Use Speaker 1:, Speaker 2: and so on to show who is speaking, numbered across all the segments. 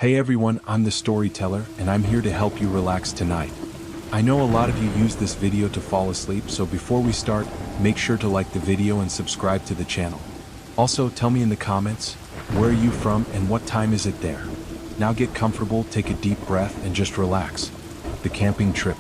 Speaker 1: Hey everyone, I'm the storyteller, and I'm here to help you relax tonight. I know a lot of you use this video to fall asleep, so before we start, make sure to like the video and subscribe to the channel. Also, tell me in the comments, where are you from and what time is it there? Now get comfortable, take a deep breath, and just relax. The camping trip.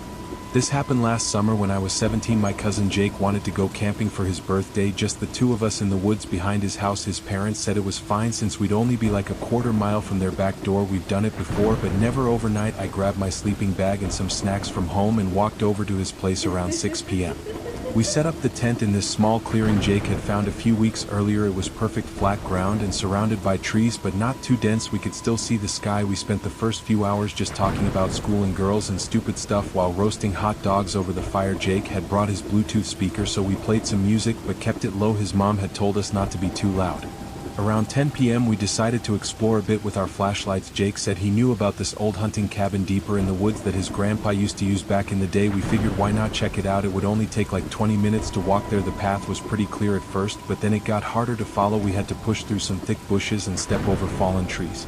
Speaker 1: This happened last summer when I was 17. My cousin Jake wanted to go camping for his birthday, just the two of us in the woods behind his house. His parents said it was fine since we'd only be like a quarter mile from their back door. We've done it before, but never overnight. I grabbed my sleeping bag and some snacks from home and walked over to his place around 6 p.m. We set up the tent in this small clearing Jake had found a few weeks earlier. It was perfect flat ground and surrounded by trees, but not too dense. We could still see the sky. We spent the first few hours just talking about school and girls and stupid stuff while roasting hot dogs over the fire. Jake had brought his Bluetooth speaker, so we played some music but kept it low. His mom had told us not to be too loud. Around 10 p.m. we decided to explore a bit with our flashlights. Jake said he knew about this old hunting cabin deeper in the woods that his grandpa used to use back in the day. We figured why not check it out. It would only take like 20 minutes to walk there. The path was pretty clear at first, but then it got harder to follow. We had to push through some thick bushes and step over fallen trees.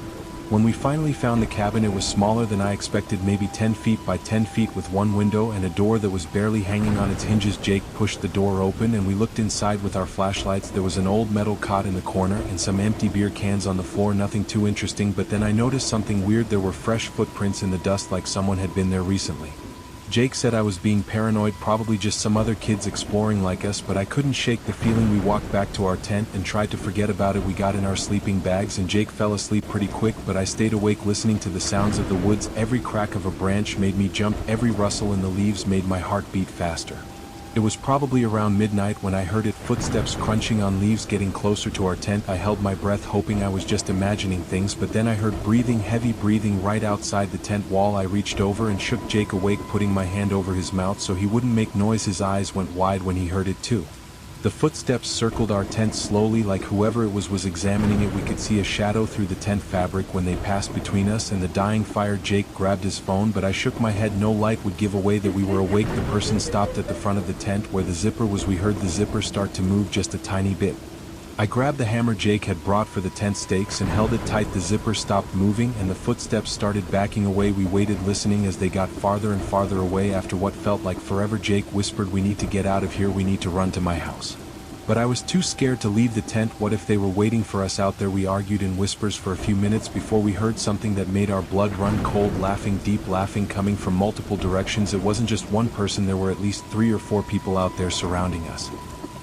Speaker 1: When we finally found the cabin, it was smaller than I expected, maybe 10 feet by 10 feet with one window and a door that was barely hanging on its hinges. Jake pushed the door open and we looked inside with our flashlights. There was an old metal cot in the corner and some empty beer cans on the floor. Nothing too interesting, but then I noticed something weird. There were fresh footprints in the dust, like someone had been there recently. Jake said I was being paranoid, probably just some other kids exploring like us, but I couldn't shake the feeling. We walked back to our tent and tried to forget about it. We got in our sleeping bags and Jake fell asleep pretty quick, but I stayed awake listening to the sounds of the woods. Every crack of a branch made me jump, every rustle in the leaves made my heart beat faster. It was probably around midnight when I heard it, footsteps crunching on leaves getting closer to our tent. I held my breath hoping I was just imagining things, but then I heard breathing, heavy breathing right outside the tent wall. I reached over and shook Jake awake, putting my hand over his mouth so he wouldn't make noise. His eyes went wide when he heard it too. The footsteps circled our tent slowly, like whoever it was examining it. We could see a shadow through the tent fabric when they passed between us and the dying fire. Jake grabbed his phone, but I shook my head. No light would give away that we were awake. The person stopped at the front of the tent where the zipper was. We heard the zipper start to move just a tiny bit. I grabbed the hammer Jake had brought for the tent stakes and held it tight. The zipper stopped moving and the footsteps started backing away. We waited, listening as they got farther and farther away. After what felt like forever, Jake whispered, "We need to get out of here. We need to run to my house." But I was too scared to leave the tent. What if they were waiting for us out there? We argued in whispers for a few minutes before we heard something that made our blood run cold. Laughing, deep laughing coming from multiple directions. It wasn't just one person, there were at least 3 or 4 people out there surrounding us.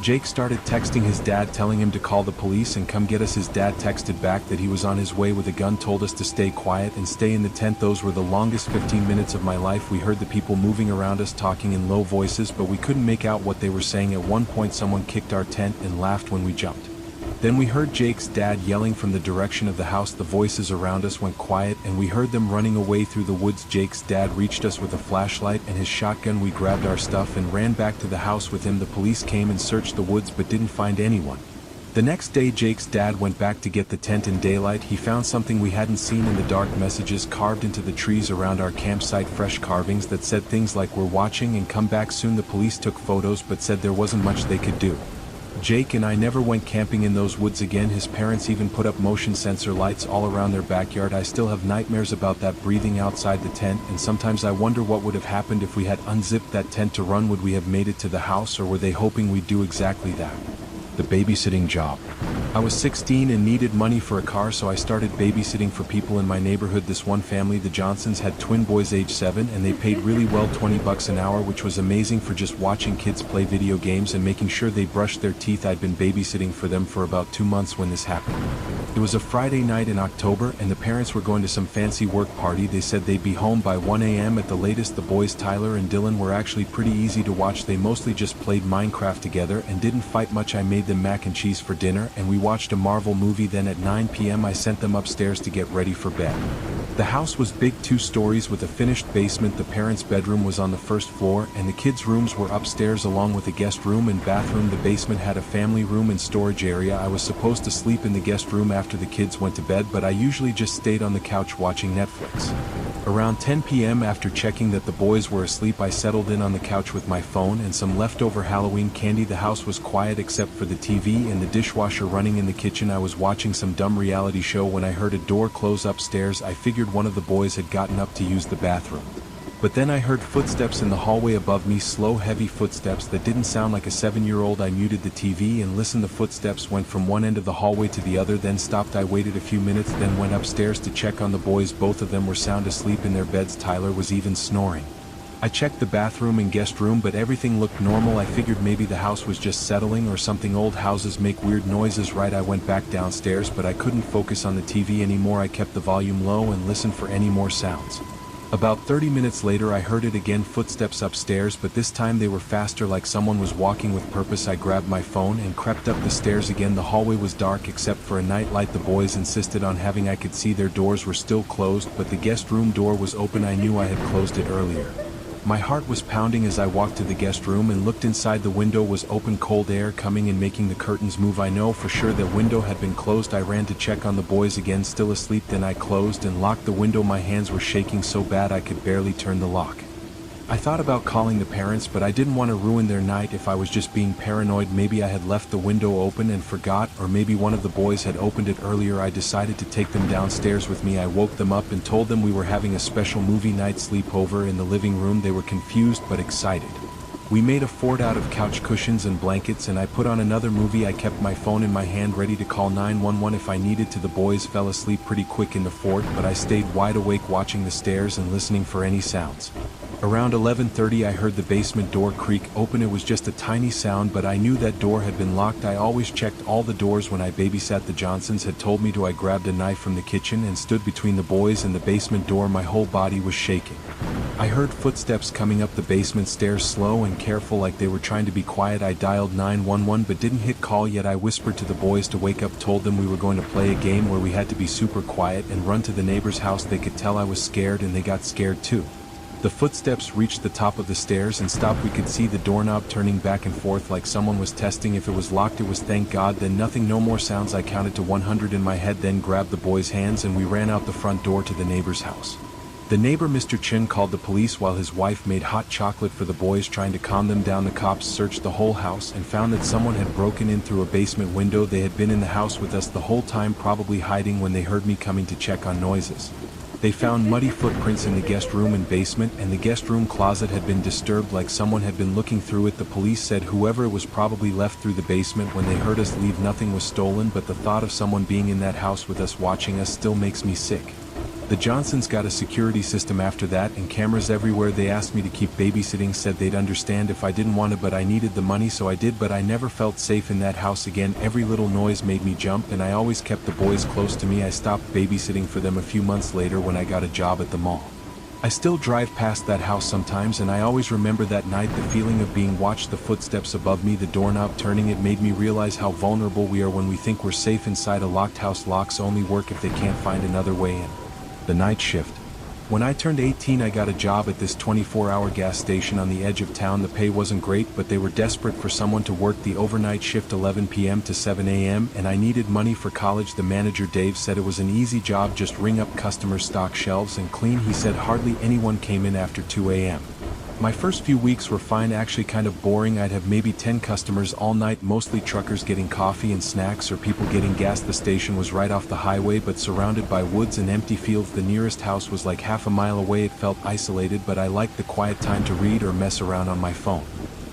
Speaker 1: Jake started texting his dad, telling him to call the police and come get us. His dad texted back that he was on his way with a gun, told us to stay quiet and stay in the tent. Those were the longest 15 minutes of my life. We heard the people moving around us, talking in low voices, but we couldn't make out what they were saying. At one point someone kicked our tent and laughed when we jumped. Then we heard Jake's dad yelling from the direction of the house. The voices around us went quiet and we heard them running away through the woods. Jake's dad reached us with a flashlight and his shotgun. We grabbed our stuff and ran back to the house with him. The police came and searched the woods but didn't find anyone. The next day Jake's dad went back to get the tent in daylight. He found something we hadn't seen in the dark, messages carved into the trees around our campsite, fresh carvings that said things like "We're watching and come back soon." The police took photos but said there wasn't much they could do. Jake and I never went camping in those woods again. His parents even put up motion sensor lights all around their backyard. I still have nightmares about that breathing outside the tent, and sometimes I wonder what would have happened if we had unzipped that tent to run. Would we have made it to the house, or were they hoping we'd do exactly that? The babysitting job. I was 16 and needed money for a car, so I started babysitting for people in my neighborhood. This one family, the Johnsons, had twin boys age 7 and they paid really well, $20 an hour, which was amazing for just watching kids play video games and making sure they brushed their teeth. I'd been babysitting for them for about 2 months when this happened. It was a Friday night in October and the parents were going to some fancy work party. They said they'd be home by 1 a.m. at the latest. The boys, Tyler and Dylan, were actually pretty easy to watch. They mostly just played Minecraft together and didn't fight much. I made them mac and cheese for dinner and we watched a Marvel movie. Then at 9 p.m. I sent them upstairs to get ready for bed. The house was big, 2 stories with a finished basement. The parents' bedroom was on the first floor and the kids' rooms were upstairs along with a guest room and bathroom. The basement had a family room and storage area. I was supposed to sleep in the guest room after the kids went to bed, but I usually just stayed on the couch watching Netflix. Around 10 p.m. after checking that the boys were asleep, I settled in on the couch with my phone and some leftover Halloween candy. The house was quiet except for the TV and the dishwasher running in the kitchen. I was watching some dumb reality show when I heard a door close upstairs. I figured one of the boys had gotten up to use the bathroom. But then I heard footsteps in the hallway above me, slow, heavy footsteps that didn't sound like a 7-year-old. I muted the TV and listened. The footsteps went from one end of the hallway to the other, then stopped. I waited a few minutes, then went upstairs to check on the boys. Both of them were sound asleep in their beds. Tyler was even snoring. I checked the bathroom and guest room, but everything looked normal. I figured maybe the house was just settling or something. Old houses make weird noises, right? I went back downstairs, but I couldn't focus on the TV anymore. I kept the volume low and listened for any more sounds. About 30 minutes later I heard it again, footsteps upstairs, but this time they were faster, like someone was walking with purpose. I grabbed my phone and crept up the stairs again. The hallway was dark except for a night light the boys insisted on having. I could see their doors were still closed, but the guest room door was open. I knew I had closed it earlier. My heart was pounding as I walked to the guest room and looked inside. The window was open, cold air coming and making the curtains move. I know for sure the window had been closed. I ran to check on the boys again, still asleep. Then I closed and locked the window. My hands were shaking so bad I could barely turn the lock. I thought about calling the parents, but I didn't want to ruin their night. If I was just being paranoid, maybe I had left the window open and forgot, or maybe one of the boys had opened it earlier. I decided to take them downstairs with me. I woke them up and told them we were having a special movie night sleepover in the living room. They were confused but excited. We made a fort out of couch cushions and blankets, and I put on another movie. I kept my phone in my hand ready to call 911 if I needed to. The boys fell asleep pretty quick in the fort, but I stayed wide awake watching the stairs and listening for any sounds. Around 11:30 I heard the basement door creak open. It was just a tiny sound, but I knew that door had been locked. I always checked all the doors when I babysat. The Johnsons had told me to. I grabbed a knife from the kitchen and stood between the boys and the basement door. My whole body was shaking. I heard footsteps coming up the basement stairs, slow and careful, like they were trying to be quiet. I dialed 911 but didn't hit call yet. I whispered to the boys to wake up, told them we were going to play a game where we had to be super quiet and run to the neighbor's house. They could tell I was scared and they got scared too. The footsteps reached the top of the stairs and stopped. We could see the doorknob turning back and forth like someone was testing if it was locked. It was, thank God. Then nothing, no more sounds. I counted to 100 in my head, then grabbed the boys' hands and we ran out the front door to the neighbor's house. The neighbor, Mr. Chin, called the police while his wife made hot chocolate for the boys, trying to calm them down. The cops searched the whole house and found that someone had broken in through a basement window. They had been in the house with us the whole time, probably hiding when they heard me coming to check on noises. They found muddy footprints in the guest room and basement, and the guest room closet had been disturbed, like someone had been looking through it. The police said whoever it was probably left through the basement when they heard us leave. Nothing was stolen, but the thought of someone being in that house with us watching us still makes me sick. The Johnsons got a security system after that and cameras everywhere. They asked me to keep babysitting, said they'd understand if I didn't want to, but I needed the money, so I did. But I never felt safe in that house again. Every little noise made me jump, and I always kept the boys close to me. I stopped babysitting for them a few months later when I got a job at the mall. I still drive past that house sometimes, and I always remember that night, the feeling of being watched, the footsteps above me, the doorknob turning. It made me realize how vulnerable we are when we think we're safe inside a locked house. Locks only work if they can't find another way in. The night shift. When I turned 18, I got a job at this 24-hour gas station on the edge of town. The pay wasn't great, but they were desperate for someone to work the overnight shift, 11 p.m. to 7 a.m., and I needed money for college. The manager, Dave, said it was an easy job, just ring up customers' stock shelves and clean. He said hardly anyone came in after 2 a.m. My first few weeks were fine, actually kind of boring. I'd have maybe 10 customers all night, mostly truckers getting coffee and snacks or people getting gas. The station was right off the highway but surrounded by woods and empty fields. The nearest house was like half a mile away. It felt isolated, but I liked the quiet time to read or mess around on my phone.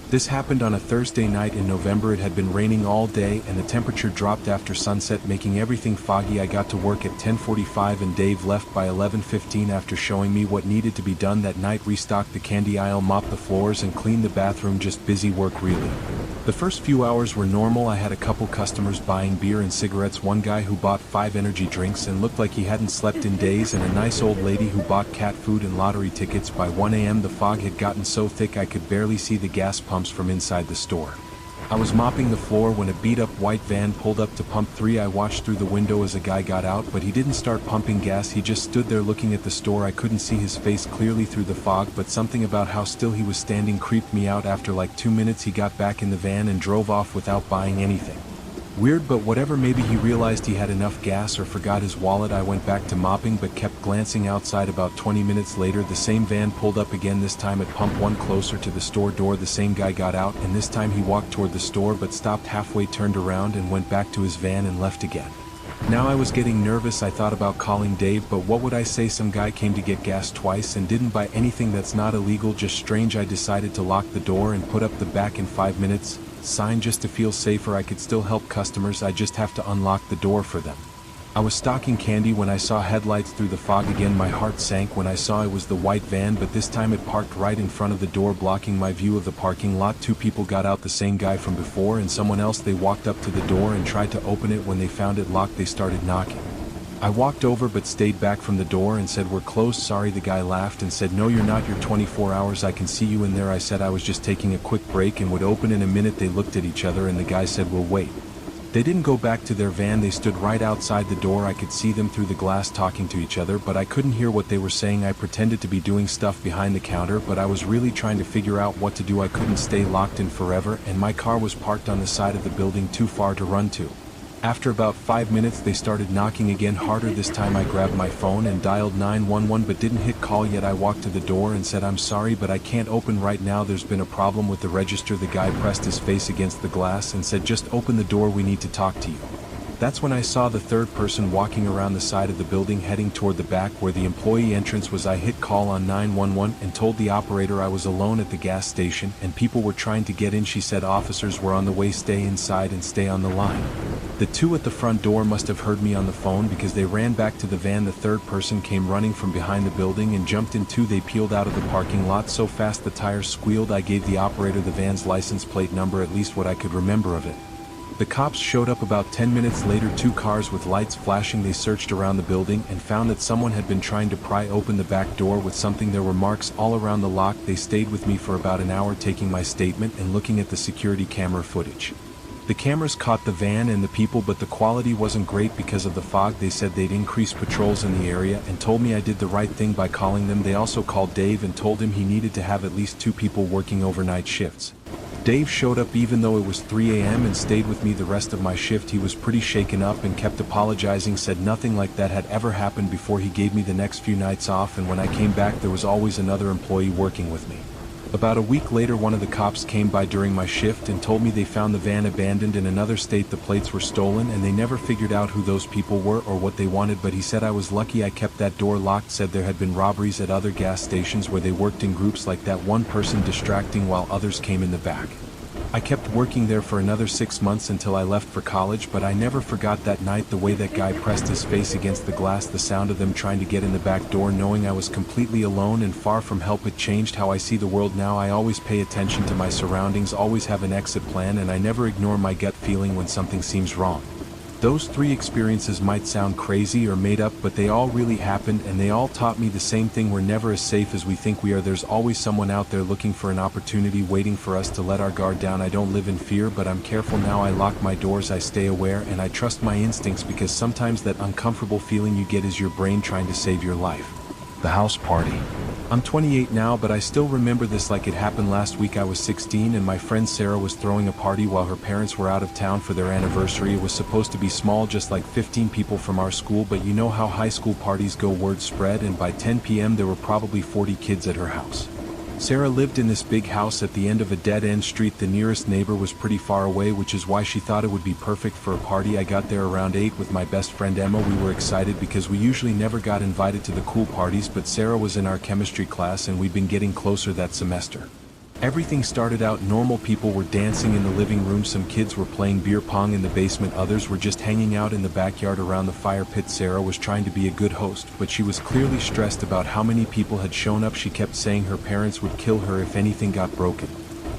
Speaker 1: This happened on a Thursday night in November. It had been raining all day and the temperature dropped after sunset, making everything foggy. I got to work at 10:45 and Dave left by 11:15 after showing me what needed to be done that night. Restocked the candy aisle, mopped the floors and cleaned the bathroom. Just busy work really. The first few hours were normal. I had a couple customers buying beer and cigarettes, one guy who bought 5 energy drinks and looked like he hadn't slept in days, and a nice old lady who bought cat food and lottery tickets. By 1 a.m. the fog had gotten so thick I could barely see the gas pumps from inside the store. I was mopping the floor when a beat-up white van pulled up to pump 3. I watched through the window as a guy got out, but he didn't start pumping gas. He just stood there looking at the store. I couldn't see his face clearly through the fog, but something about how still he was standing creeped me out. After like 2 minutes he got back in the van and drove off without buying anything. Weird, but whatever, maybe he realized he had enough gas or forgot his wallet. I went back to mopping but kept glancing outside. About 20 minutes later, the same van pulled up again, this time at pump 1 closer to the store door. The same guy got out, and this time he walked toward the store but stopped halfway, turned around and went back to his van and left again. Now I was getting nervous. I thought about calling Dave, but what would I say? Some guy came to get gas twice and didn't buy anything. That's not illegal, just strange. I decided to lock the door and put up the back in 5 minutes sign just to feel safer. I could still help customers, I just have to unlock the door for them. I was stocking candy when I saw headlights through the fog again. My heart sank when I saw it was the white van, but this time it parked right in front of the door, blocking my view of the parking lot. 2 people got out, the same guy from before and someone else. They walked up to the door and tried to open it. When they found it locked, they started knocking. I walked over but stayed back from the door and said, "We're closed." "Sorry." The guy laughed and said, "No, you're not. You're 24 hours. I can see you in there." I said I was just taking a quick break and would open in a minute. They looked at each other and the guy said, "We'll wait." They didn't go back to their van. They stood right outside the door. I could see them through the glass talking to each other, but I couldn't hear what they were saying. I pretended to be doing stuff behind the counter, but I was really trying to figure out what to do. I couldn't stay locked in forever, and my car was parked on the side of the building, too far to run to. After about 5 minutes they started knocking again, harder this time. I grabbed my phone and dialed 911 but didn't hit call yet. I walked to the door and said, "I'm sorry, but I can't open right now. There's been a problem with the register." The guy pressed his face against the glass and said, "Just open the door, we need to talk to you." That's when I saw the third person walking around the side of the building heading toward the back where the employee entrance was. I hit call on 911 and told the operator I was alone at the gas station and people were trying to get in. She said officers were on the way. "Stay inside and stay on the line." The 2 at the front door must have heard me on the phone because they ran back to the van. The third person came running from behind the building and jumped in too. They peeled out of the parking lot so fast the tires squealed. I gave the operator the van's license plate number, at least what I could remember of it. The cops showed up about 10 minutes later, 2 cars with lights flashing. They searched around the building and found that someone had been trying to pry open the back door with something. There were marks all around the lock. They stayed with me for about an hour taking my statement and looking at the security camera footage. The cameras caught the van and the people, but the quality wasn't great because of the fog. They said they'd increase patrols in the area and told me I did the right thing by calling them. They also called Dave and told him he needed to have at least 2 people working overnight shifts. Dave showed up even though it was 3 a.m. and stayed with me the rest of my shift. He was pretty shaken up and kept apologizing, said nothing like that had ever happened before. He gave me the next few nights off, and when I came back there was always another employee working with me. About a week later, one of the cops came by during my shift and told me they found the van abandoned in another state. The plates were stolen and they never figured out who those people were or what they wanted, but he said I was lucky I kept that door locked. Said there had been robberies at other gas stations where they worked in groups like that, one person distracting while others came in the back. I kept working there for another 6 months until I left for college, but I never forgot that night, the way that guy pressed his face against the glass, the sound of them trying to get in the back door, knowing I was completely alone and far from help. It changed how I see the world now. I always pay attention to my surroundings, always have an exit plan, and I never ignore my gut feeling when something seems wrong. Those 3 experiences might sound crazy or made up, but they all really happened, and they all taught me the same thing: we're never as safe as we think we are. There's always someone out there looking for an opportunity, waiting for us to let our guard down. I don't live in fear, but I'm careful now. I lock my doors, I stay aware, and I trust my instincts, because sometimes that uncomfortable feeling you get is your brain trying to save your life. The house party. I'm 28 now, but I still remember this like it happened last week. I was 16 and my friend Sarah was throwing a party while her parents were out of town for their anniversary. It was supposed to be small, just like 15 people from our school, but you know how high school parties go, word spread, and by 10 p.m. there were probably 40 kids at her house. Sarah lived in this big house at the end of a dead-end street. The nearest neighbor was pretty far away, which is why she thought it would be perfect for a party. I got there around 8 with my best friend Emma. We were excited because we usually never got invited to the cool parties, but Sarah was in our chemistry class and we'd been getting closer that semester. Everything started out normal. People were dancing in the living room, some kids were playing beer pong in the basement, others were just hanging out in the backyard around the fire pit. Sarah was trying to be a good host, but she was clearly stressed about how many people had shown up. She kept saying her parents would kill her if anything got broken.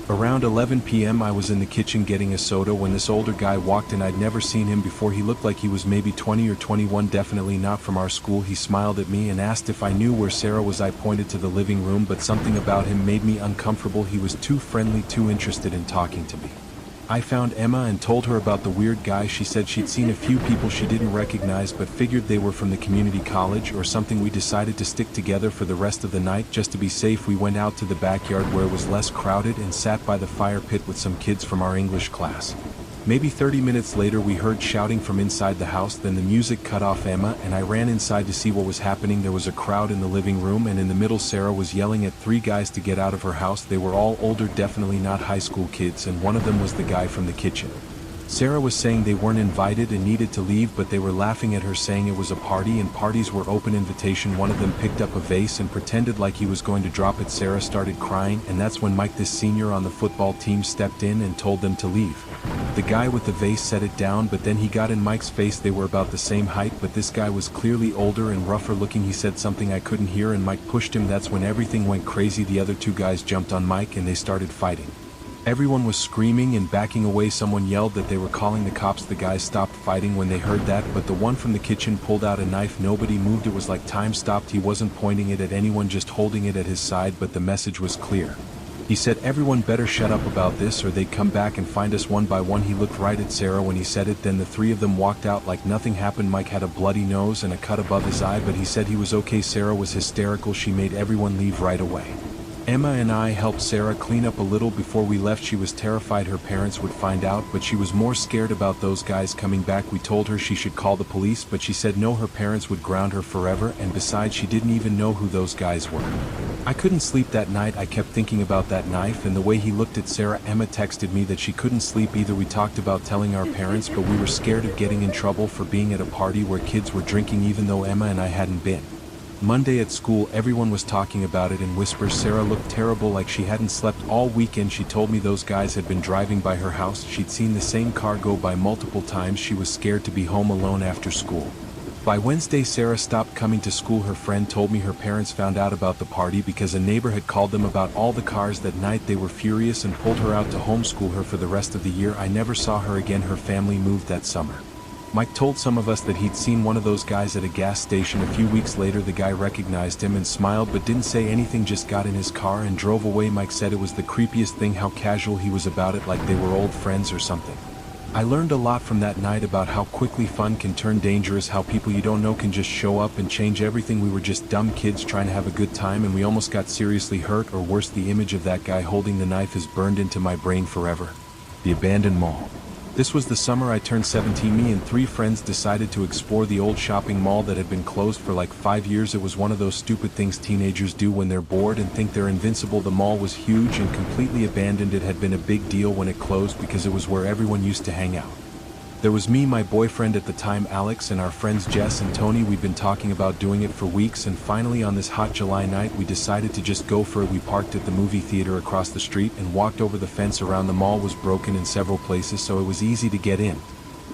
Speaker 1: Around 11 p.m. I was in the kitchen getting a soda when this older guy walked in. I'd never seen him before. He looked like he was maybe 20 or 21, definitely not from our school. He smiled at me and asked if I knew where Sarah was. I pointed to the living room, but something about him made me uncomfortable. He was too friendly, too interested in talking to me. I found Emma and told her about the weird guy. She said she'd seen a few people she didn't recognize but figured they were from the community college or something. We decided to stick together for the rest of the night. Just to be safe, we went out to the backyard where it was less crowded and sat by the fire pit with some kids from our English class. Maybe 30 minutes later we heard shouting from inside the house, then the music cut off. Emma and I ran inside to see what was happening. There was a crowd in the living room, and in the middle Sarah was yelling at 3 guys to get out of her house. They were all older, definitely not high school kids, and one of them was the guy from the kitchen. Sarah was saying they weren't invited and needed to leave, but they were laughing at her, saying it was a party and parties were open invitation. One of them picked up a vase and pretended like he was going to drop it. Sarah started crying, and that's when Mike, this senior on the football team, stepped in and told them to leave. The guy with the vase set it down, but then he got in Mike's face. They were about the same height, but this guy was clearly older and rougher looking. He said something I couldn't hear and Mike pushed him. That's when everything went crazy. The other 2 guys jumped on Mike and they started fighting. Everyone was screaming and backing away. Someone yelled that they were calling the cops. The guys stopped fighting when they heard that, but the one from the kitchen pulled out a knife. Nobody moved. It was like time stopped. He wasn't pointing it at anyone, just holding it at his side, but the message was clear. He said everyone better shut up about this or they'd come back and find us one by one. He looked right at Sarah when he said it, then the 3 of them walked out like nothing happened. Mike had a bloody nose and a cut above his eye, but he said he was okay. Sarah was hysterical. She made everyone leave right away. Emma and I helped Sarah clean up a little before we left. She was terrified her parents would find out, but she was more scared about those guys coming back. We told her she should call the police, but she said no, her parents would ground her forever, and besides she didn't even know who those guys were. I couldn't sleep that night. I kept thinking about that knife and the way he looked at Sarah. Emma texted me that she couldn't sleep either. We talked about telling our parents, but we were scared of getting in trouble for being at a party where kids were drinking, even though Emma and I hadn't been. Monday at school, everyone was talking about it in whispers. Sarah looked terrible, like she hadn't slept all weekend. She told me those guys had been driving by her house. She'd seen the same car go by multiple times. She was scared to be home alone after school. By Wednesday, Sarah stopped coming to school. Her friend told me her parents found out about the party because a neighbor had called them about all the cars that night. They were furious and pulled her out to homeschool her for the rest of the year. I never saw her again. Her family moved that summer. Mike told some of us that he'd seen one of those guys at a gas station. A few weeks later, the guy recognized him and smiled but didn't say anything, just got in his car and drove away. Mike said it was the creepiest thing how casual he was about it, like they were old friends or something. I learned a lot from that night about how quickly fun can turn dangerous, how people you don't know can just show up and change everything. We were just dumb kids trying to have a good time, and we almost got seriously hurt, or worse, the image of that guy holding the knife is burned into my brain forever. The abandoned mall. This was the summer I turned 17. Me and 3 friends decided to explore the old shopping mall that had been closed for like 5 years. It was one of those stupid things teenagers do when they're bored and think they're invincible. The mall was huge and completely abandoned. It had been a big deal when it closed because it was where everyone used to hang out. There was me, my boyfriend at the time, Alex, and our friends Jess and Tony. We'd been talking about doing it for weeks, and finally on this hot July night we decided to just go for it. We parked at the movie theater across the street and walked over the fence around. The mall was broken in several places, so it was easy to get in.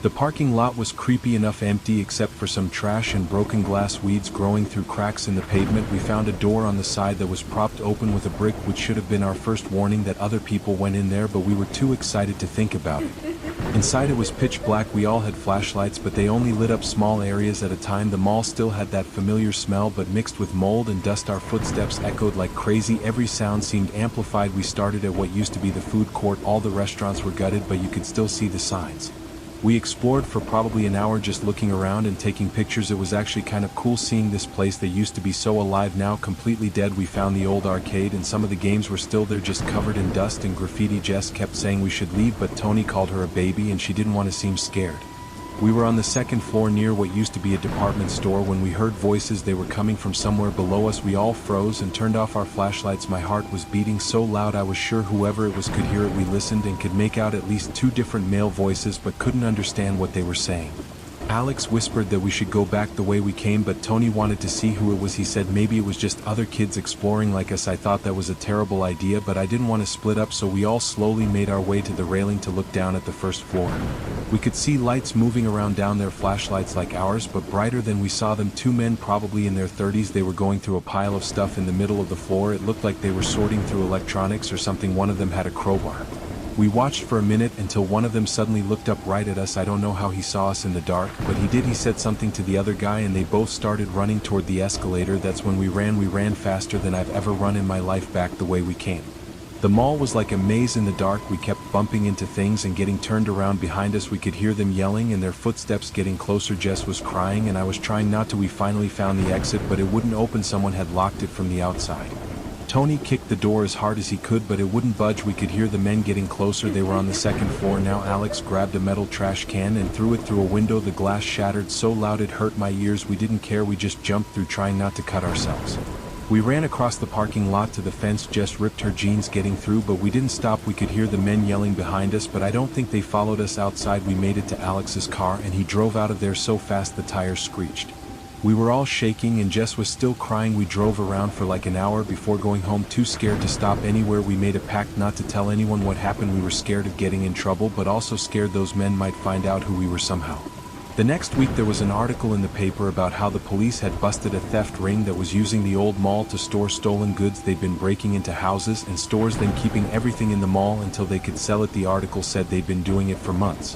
Speaker 1: The parking lot was creepy enough, empty except for some trash and broken glass, weeds growing through cracks in the pavement. We found a door on the side that was propped open with a brick, which should have been our first warning that other people went in there, but we were too excited to think about it. Inside it was pitch black. We all had flashlights, but they only lit up small areas at a time. The mall still had that familiar smell, but mixed with mold and dust. Our footsteps echoed like crazy. Every sound seemed amplified. We started at what used to be the food court. All the restaurants were gutted, but you could still see the signs. We explored for probably an hour, just looking around and taking pictures. It was actually kind of cool seeing this place that used to be so alive, now completely dead. We found the old arcade and some of the games were still there, just covered in dust and graffiti. Jess kept saying we should leave, but Tony called her a baby and she didn't want to seem scared. We were on the second floor near what used to be a department store when we heard voices. They were coming from somewhere below us. We all froze and turned off our flashlights. My heart was beating so loud I was sure whoever it was could hear it. We listened and could make out at least 2 different male voices, but couldn't understand what they were saying. Alex whispered that we should go back the way we came, but Tony wanted to see who it was. He said maybe it was just other kids exploring like us. I thought that was a terrible idea, but I didn't want to split up, so we all slowly made our way to the railing to look down at the first floor. We could see lights moving around down there, flashlights like ours, but brighter than we saw them. 2 men, probably in their 30s. They were going through a pile of stuff in the middle of the floor. It looked like they were sorting through electronics or something. One of them had a crowbar. We watched for a minute until one of them suddenly looked up right at us. I don't know how he saw us in the dark, but he did. He said something to the other guy and they both started running toward the escalator. That's when we ran faster than I've ever run in my life, back the way we came. The mall was like a maze in the dark. We kept bumping into things and getting turned around behind us. We could hear them yelling and their footsteps getting closer. Jess was crying and I was trying not to. We finally found the exit, but it wouldn't open. Someone had locked it from the outside. Tony kicked the door as hard as he could, but it wouldn't budge. We could hear the men getting closer. They were on the second floor now. Alex grabbed a metal trash can and threw it through a window. The glass shattered so loud it hurt my ears. We didn't care. We just jumped through, trying not to cut ourselves. We ran across the parking lot to the fence. Jess ripped her jeans getting through, but we didn't stop. We could hear the men yelling behind us, but I don't think they followed us outside. We made it to Alex's car and he drove out of there so fast the tires screeched. We were all shaking and Jess was still crying. We drove around for like an hour before going home, too scared to stop anywhere. We made a pact not to tell anyone what happened. We were scared of getting in trouble, but also scared those men might find out who we were somehow. The next week there was an article in the paper about how the police had busted a theft ring that was using the old mall to store stolen goods. They'd been breaking into houses and stores, then keeping everything in the mall until they could sell it. The article said they'd been doing it for months.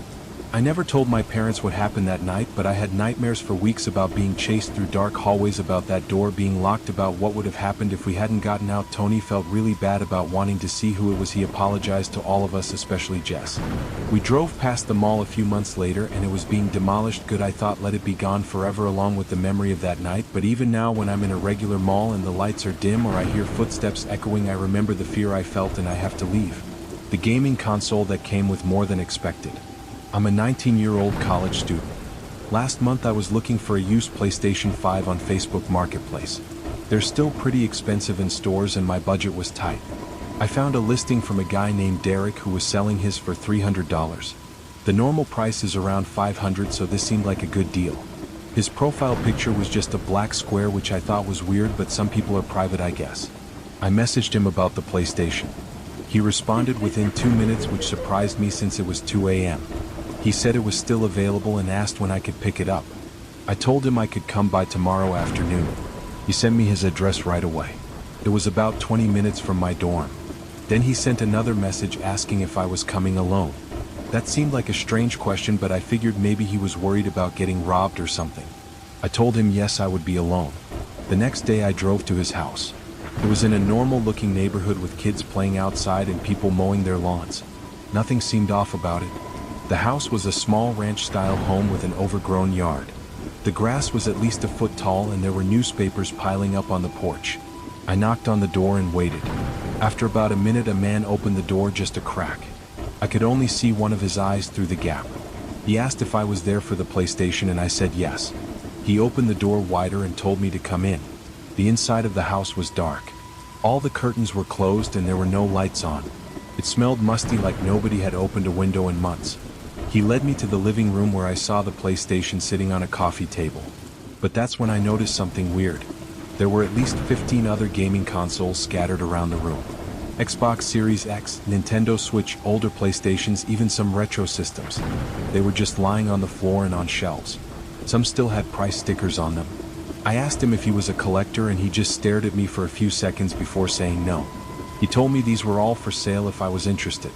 Speaker 1: I never told my parents what happened that night, but I had nightmares for weeks about being chased through dark hallways, about that door being locked, about what would have happened if we hadn't gotten out. Tony felt really bad about wanting to see who it was. He apologized to all of us, especially Jess. We drove past the mall a few months later and it was being demolished. Good, I thought, let it be gone forever along with the memory of that night. But even now, when I'm in a regular mall and the lights are dim or I hear footsteps echoing, I remember the fear I felt and I have to leave. The gaming console that came with more than expected. I'm a 19-year-old college student. Last month I was looking for a used PlayStation 5 on Facebook Marketplace. They're still pretty expensive in stores and my budget was tight. I found a listing from a guy named Derek who was selling his for $300. The normal price is around $500, so this seemed like a good deal. His profile picture was just a black square, which I thought was weird, but some people are private, I guess. I messaged him about the PlayStation. He responded within 2 minutes, which surprised me since it was 2 a.m. He said it was still available and asked when I could pick it up. I told him I could come by tomorrow afternoon. He sent me his address right away. It was about 20 minutes from my dorm. Then he sent another message asking if I was coming alone. That seemed like a strange question, but I figured maybe he was worried about getting robbed or something. I told him yes, I would be alone. The next day I drove to his house. It was in a normal-looking neighborhood with kids playing outside and people mowing their lawns. Nothing seemed off about it. The house was a small ranch-style home with an overgrown yard. The grass was at least a foot tall and there were newspapers piling up on the porch. I knocked on the door and waited. After about a minute, a man opened the door just a crack. I could only see one of his eyes through the gap. He asked if I was there for the PlayStation and I said yes. He opened the door wider and told me to come in. The inside of the house was dark. All the curtains were closed and there were no lights on. It smelled musty, like nobody had opened a window in months. He led me to the living room where I saw the PlayStation sitting on a coffee table. But that's when I noticed something weird. There were at least 15 other gaming consoles scattered around the room. Xbox Series X, Nintendo Switch, older PlayStations, even some retro systems. They were just lying on the floor and on shelves. Some still had price stickers on them. I asked him if he was a collector and he just stared at me for a few seconds before saying no. He told me these were all for sale if I was interested.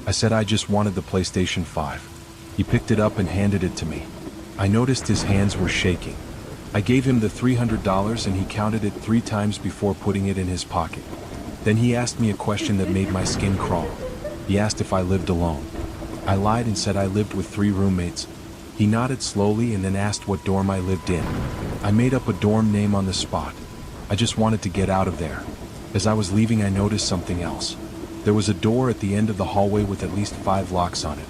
Speaker 1: I said I just wanted the PlayStation 5. He picked it up and handed it to me. I noticed his hands were shaking. I gave him the $300 and he counted it 3 times before putting it in his pocket. Then he asked me a question that made my skin crawl. He asked if I lived alone. I lied and said I lived with 3 roommates. He nodded slowly and then asked what dorm I lived in. I made up a dorm name on the spot. I just wanted to get out of there. As I was leaving, I noticed something else. There was a door at the end of the hallway with at least 5 locks on it.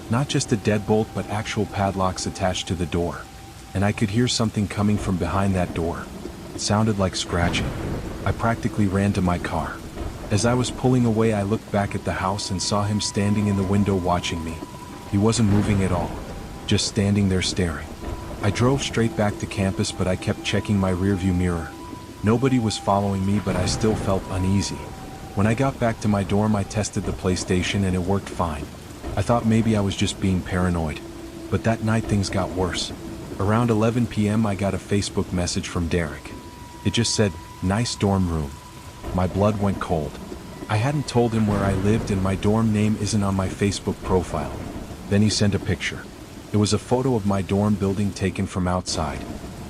Speaker 1: Not just a deadbolt, but actual padlocks attached to the door. And I could hear something coming from behind that door. It sounded like scratching. I practically ran to my car. As I was pulling away, I looked back at the house and saw him standing in the window watching me. He wasn't moving at all, just standing there staring. I drove straight back to campus, but I kept checking my rearview mirror. Nobody was following me, but I still felt uneasy. When I got back to my dorm, I tested the PlayStation and it worked fine. I thought maybe I was just being paranoid. But that night things got worse. Around 11 p.m. I got a Facebook message from Derek. It just said, "Nice dorm room." My blood went cold. I hadn't told him where I lived and my dorm name isn't on my Facebook profile. Then he sent a picture. It was a photo of my dorm building taken from outside.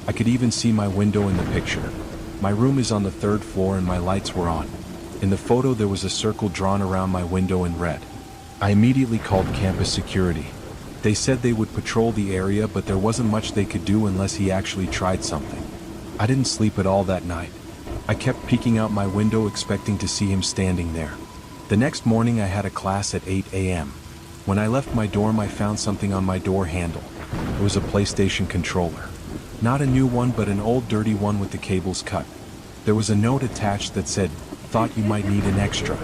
Speaker 1: I could even see my window in the picture. My room is on the 3rd floor and my lights were on. In the photo there was a circle drawn around my window in red. I immediately called campus security. They said they would patrol the area, but there wasn't much they could do unless he actually tried something. I didn't sleep at all that night. I kept peeking out my window expecting to see him standing there. The next morning I had a class at 8 a.m. When I left my dorm I found something on my door handle. It was a PlayStation controller. Not a new one but an old dirty one with the cables cut. There was a note attached that said, "Thought you might need an extra."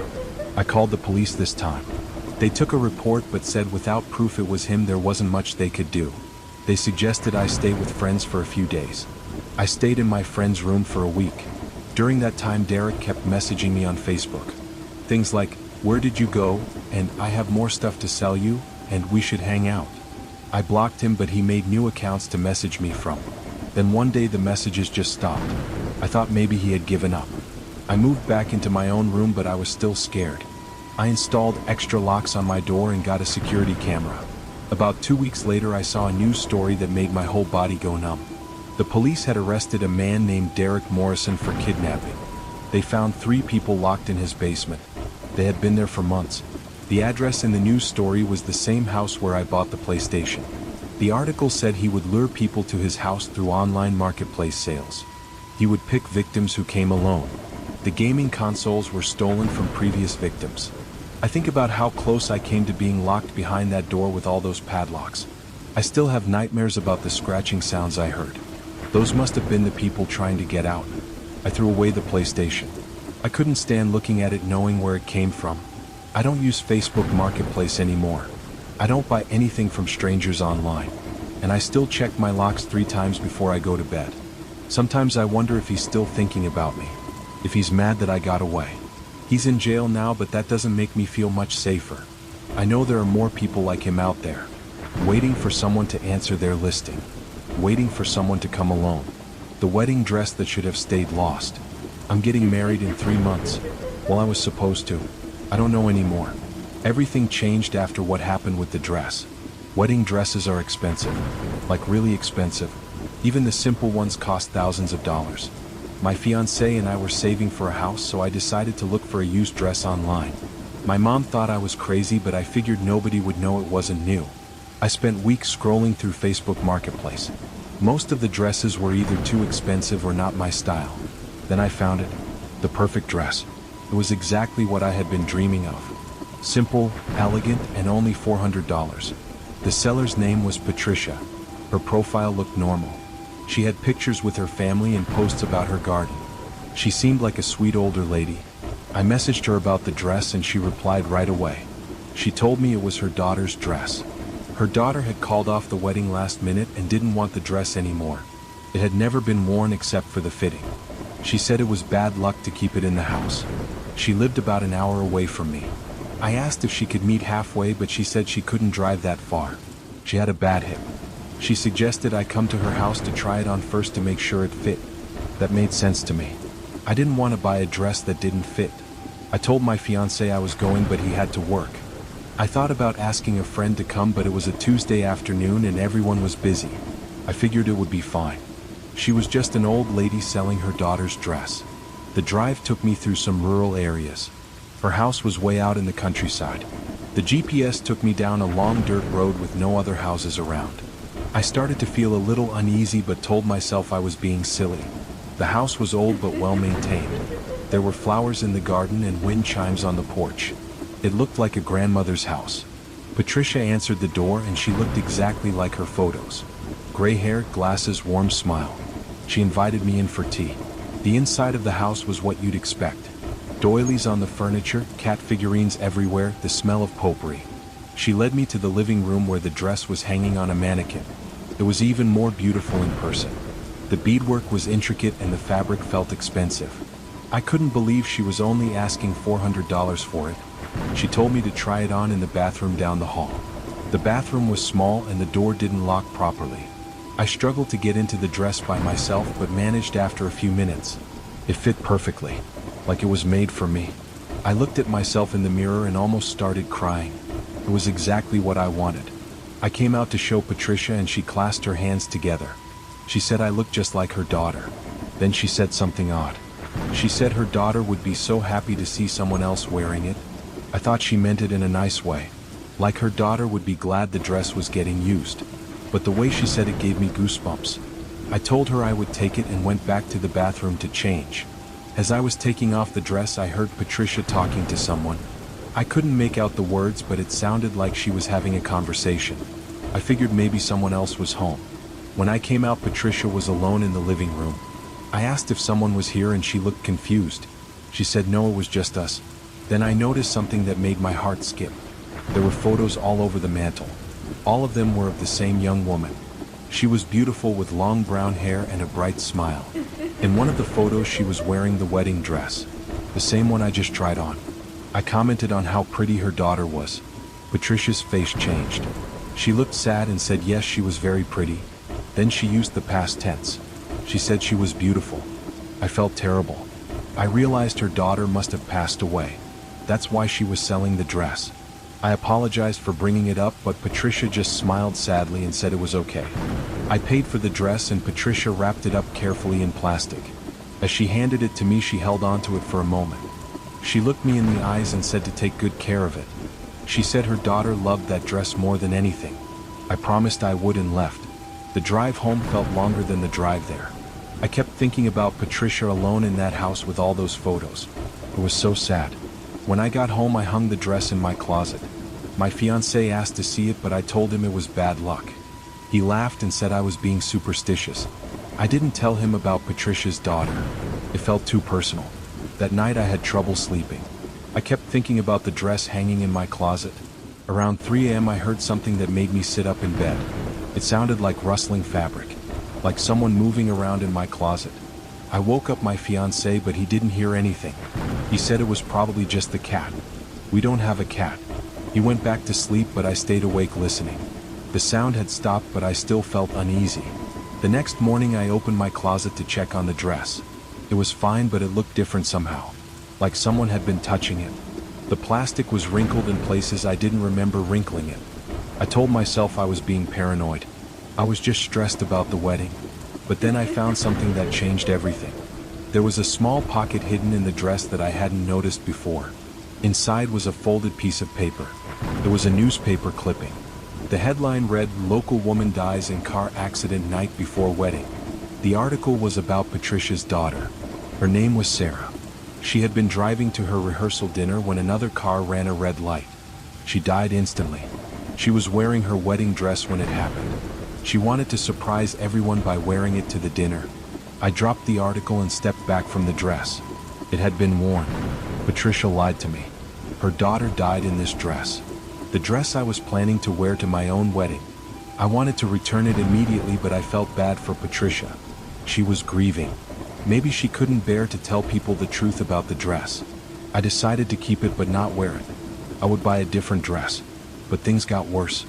Speaker 1: I called the police this time. They took a report but said without proof it was him there wasn't much they could do. They suggested I stay with friends for a few days. I stayed in my friend's room for a week. During that time Derek kept messaging me on Facebook. Things like, "Where did you go?" and "I have more stuff to sell you," and "We should hang out." I blocked him but he made new accounts to message me from. Then one day the messages just stopped. I thought maybe he had given up. I moved back into my own room but I was still scared. I installed extra locks on my door and got a security camera. About 2 weeks later I saw a news story that made my whole body go numb. The police had arrested a man named Derek Morrison for kidnapping. They found 3 people locked in his basement. They had been there for months. The address in the news story was the same house where I bought the PlayStation. The article said he would lure people to his house through online marketplace sales. He would pick victims who came alone. The gaming consoles were stolen from previous victims. I think about how close I came to being locked behind that door with all those padlocks. I still have nightmares about the scratching sounds I heard. Those must have been the people trying to get out. I threw away the PlayStation. I couldn't stand looking at it knowing where it came from. I don't use Facebook Marketplace anymore. I don't buy anything from strangers online. And I still check my locks 3 times before I go to bed. Sometimes I wonder if he's still thinking about me. If he's mad that I got away. He's in jail now but that doesn't make me feel much safer. I know there are more people like him out there. Waiting for someone to answer their listing. Waiting for someone to come alone. The wedding dress that should have stayed lost. I'm getting married in 3 months. Well, I was supposed to. I don't know anymore. Everything changed after what happened with the dress. Wedding dresses are expensive. Like really expensive. Even the simple ones cost thousands of dollars. My fiancé and I were saving for a house so I decided to look for a used dress online. My mom thought I was crazy but I figured nobody would know it wasn't new. I spent weeks scrolling through Facebook Marketplace. Most of the dresses were either too expensive or not my style. Then I found it. The perfect dress. It was exactly what I had been dreaming of. Simple, elegant, and only $400. The seller's name was Patricia. Her profile looked normal. She had pictures with her family and posts about her garden. She seemed like a sweet older lady. I messaged her about the dress and she replied right away. She told me it was her daughter's dress. Her daughter had called off the wedding last minute and didn't want the dress anymore. It had never been worn except for the fitting. She said it was bad luck to keep it in the house. She lived about an hour away from me. I asked if she could meet halfway but she said she couldn't drive that far. She had a bad hip. She suggested I come to her house to try it on first to make sure it fit. That made sense to me. I didn't want to buy a dress that didn't fit. I told my fiancé I was going but he had to work. I thought about asking a friend to come but it was a Tuesday afternoon and everyone was busy. I figured it would be fine. She was just an old lady selling her daughter's dress. The drive took me through some rural areas. Her house was way out in the countryside. The GPS took me down a long dirt road with no other houses around. I started to feel a little uneasy but told myself I was being silly. The house was old but well maintained. There were flowers in the garden and wind chimes on the porch. It looked like a grandmother's house. Patricia answered the door and she looked exactly like her photos. Gray hair, glasses, warm smile. She invited me in for tea. The inside of the house was what you'd expect. Doilies on the furniture, cat figurines everywhere, the smell of potpourri. She led me to the living room where the dress was hanging on a mannequin. It was even more beautiful in person. The beadwork was intricate and the fabric felt expensive. I couldn't believe she was only asking $400 for it. She told me to try it on in the bathroom down the hall. The bathroom was small and the door didn't lock properly. I struggled to get into the dress by myself but managed after a few minutes. It fit perfectly, like it was made for me. I looked at myself in the mirror and almost started crying. It was exactly what I wanted. I came out to show Patricia and she clasped her hands together. She said I looked just like her daughter. Then she said something odd. She said her daughter would be so happy to see someone else wearing it. I thought she meant it in a nice way. Like her daughter would be glad the dress was getting used. But the way she said it gave me goosebumps. I told her I would take it and went back to the bathroom to change. As I was taking off the dress, I heard Patricia talking to someone. I couldn't make out the words, but it sounded like she was having a conversation. I figured maybe someone else was home. When I came out, Patricia was alone in the living room. I asked if someone was here and she looked confused. She said no, it was just us. Then I noticed something that made my heart skip. There were photos all over the mantel. All of them were of the same young woman. She was beautiful with long brown hair and a bright smile. In one of the photos, she was wearing the wedding dress, the same one I just tried on. I commented on how pretty her daughter was. Patricia's face changed. She looked sad and said yes, she was very pretty. Then she used the past tense. She said she was beautiful. I felt terrible. I realized her daughter must have passed away. That's why she was selling the dress. I apologized for bringing it up, but Patricia just smiled sadly and said it was okay. I paid for the dress and Patricia wrapped it up carefully in plastic. As she handed it to me, she held on to it for a moment. She looked me in the eyes and said to take good care of it. She said her daughter loved that dress more than anything. I promised I would and left. The drive home felt longer than the drive there. I kept thinking about Patricia alone in that house with all those photos. It was so sad. When I got home, I hung the dress in my closet. My fiancé asked to see it, but I told him it was bad luck. He laughed and said I was being superstitious. I didn't tell him about Patricia's daughter. It felt too personal. That night I had trouble sleeping. I kept thinking about the dress hanging in my closet. Around 3 a.m. I heard something that made me sit up in bed. It sounded like rustling fabric, like someone moving around in my closet. I woke up my fiancé, but he didn't hear anything. He said it was probably just the cat. We don't have a cat. He went back to sleep, but I stayed awake listening. The sound had stopped, but I still felt uneasy. The next morning I opened my closet to check on the dress. It was fine, but it looked different somehow, like someone had been touching it. The plastic was wrinkled in places I didn't remember wrinkling it. I told myself I was being paranoid. I was just stressed about the wedding. But then I found something that changed everything. There was a small pocket hidden in the dress that I hadn't noticed before. Inside was a folded piece of paper. There was a newspaper clipping. The headline read, "Local woman dies in car accident night before wedding." The article was about Patricia's daughter. Her name was Sarah. She had been driving to her rehearsal dinner when another car ran a red light. She died instantly. She was wearing her wedding dress when it happened. She wanted to surprise everyone by wearing it to the dinner. I dropped the article and stepped back from the dress. It had been worn. Patricia lied to me. Her daughter died in this dress. The dress I was planning to wear to my own wedding. I wanted to return it immediately, but I felt bad for Patricia. She was grieving. Maybe she couldn't bear to tell people the truth about the dress. I decided to keep it but not wear it. I would buy a different dress. But things got worse.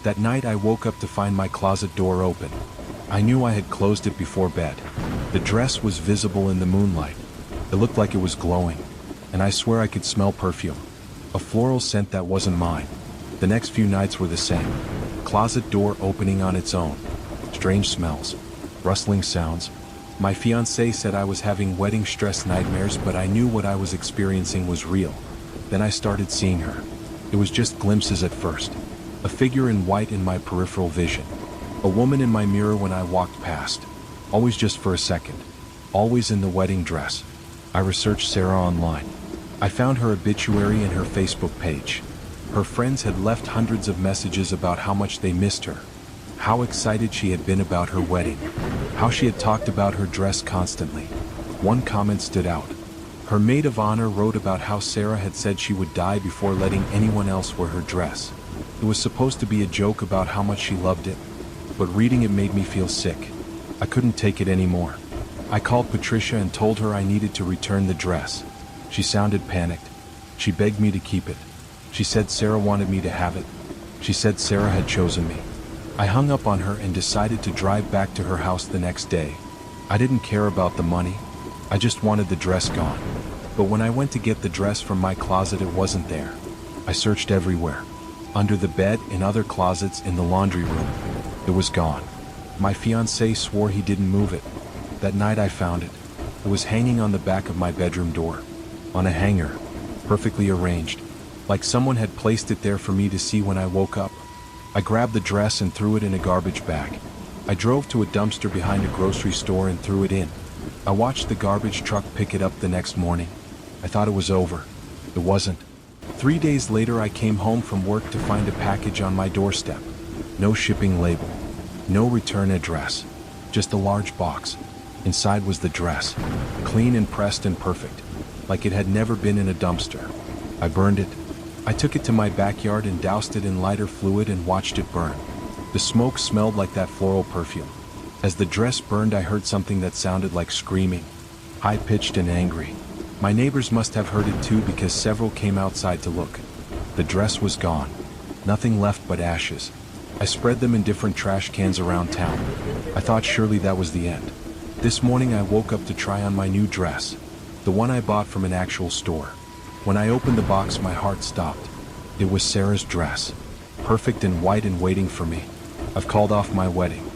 Speaker 1: That night I woke up to find my closet door open. I knew I had closed it before bed. The dress was visible in the moonlight. It looked like it was glowing. And I swear I could smell perfume. A floral scent that wasn't mine. The next few nights were the same. Closet door opening on its own. Strange smells. Rustling sounds. My fiancé said I was having wedding stress nightmares, but I knew what I was experiencing was real. Then I started seeing her. It was just glimpses at first. A figure in white in my peripheral vision. A woman in my mirror when I walked past. Always just for a second. Always in the wedding dress. I researched Sarah online. I found her obituary and her Facebook page. Her friends had left hundreds of messages about how much they missed her. How excited she had been about her wedding. How she had talked about her dress constantly. One comment stood out. Her maid of honor wrote about how Sarah had said she would die before letting anyone else wear her dress. It was supposed to be a joke about how much she loved it, but reading it made me feel sick. I couldn't take it anymore. I called Patricia and told her I needed to return the dress. She sounded panicked. She begged me to keep it. She said Sarah wanted me to have it. She said Sarah had chosen me. I hung up on her and decided to drive back to her house the next day. I didn't care about the money. I just wanted the dress gone. But when I went to get the dress from my closet, it wasn't there. I searched everywhere. Under the bed, in other closets, in the laundry room. It was gone. My fiancé swore he didn't move it. That night I found it. It was hanging on the back of my bedroom door. On a hanger. Perfectly arranged. Like someone had placed it there for me to see when I woke up. I grabbed the dress and threw it in a garbage bag. I drove to a dumpster behind a grocery store and threw it in. I watched the garbage truck pick it up the next morning. I thought it was over. It wasn't. 3 days later I came home from work to find a package on my doorstep. No shipping label. No return address. Just a large box. Inside was the dress. Clean and pressed and perfect. Like it had never been in a dumpster. I burned it. I took it to my backyard and doused it in lighter fluid and watched it burn. The smoke smelled like that floral perfume. As the dress burned, I heard something that sounded like screaming. High-pitched and angry. My neighbors must have heard it too because several came outside to look. The dress was gone. Nothing left but ashes. I spread them in different trash cans around town. I thought surely that was the end. This morning I woke up to try on my new dress. The one I bought from an actual store. When I opened the box, my heart stopped. It was Sarah's dress. Perfect and white and waiting for me. I've called off my wedding.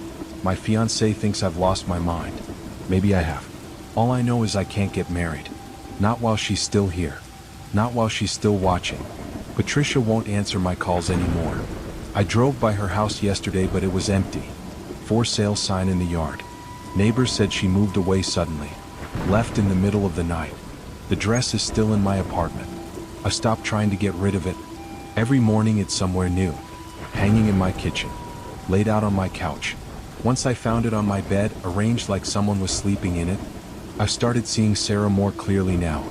Speaker 1: My fiancé thinks I've lost my mind. Maybe I have. All I know is I can't get married. Not while she's still here. Not while she's still watching. Patricia won't answer my calls anymore. I drove by her house yesterday, but it was empty. For sale sign in the yard. Neighbors said she moved away suddenly. Left in the middle of the night. The dress is still in my apartment. I've stopped trying to get rid of it. Every morning it's somewhere new. Hanging in my kitchen. Laid out on my couch. Once I found it on my bed, arranged like someone was sleeping in it. I've started seeing Sarah more clearly now.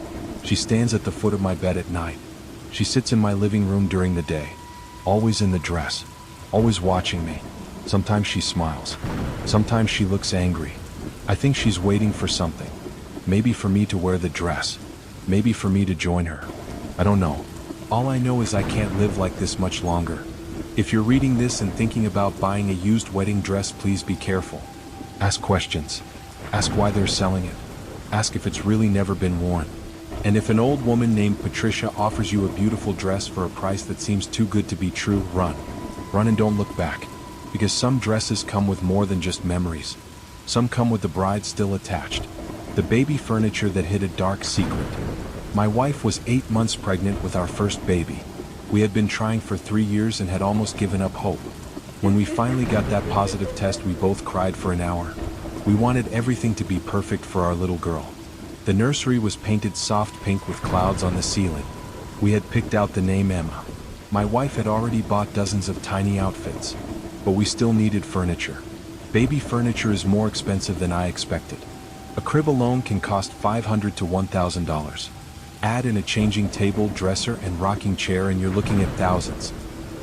Speaker 1: She stands at the foot of my bed at night. She sits in my living room during the day. Always in the dress. Always watching me. Sometimes she smiles. Sometimes she looks angry. I think she's waiting for something. Maybe for me to wear the dress. Maybe for me to join her. I don't know. All I know is I can't live like this much longer. If you're reading this and thinking about buying a used wedding dress, please be careful. Ask questions. Ask why they're selling it. Ask if it's really never been worn. And if an old woman named Patricia offers you a beautiful dress for a price that seems too good to be true, run. Run and don't look back. Because some dresses come with more than just memories. Some come with the bride still attached. The baby furniture that hid a dark secret. My wife was 8 months pregnant with our first baby. We had been trying for 3 years and had almost given up hope. When we finally got that positive test, we both cried for an hour. We wanted everything to be perfect for our little girl. The nursery was painted soft pink with clouds on the ceiling. We had picked out the name Emma. My wife had already bought dozens of tiny outfits. But we still needed furniture. Baby furniture is more expensive than I expected. A crib alone can cost $500 to $1,000. Add in a changing table, dresser, and rocking chair and you're looking at thousands.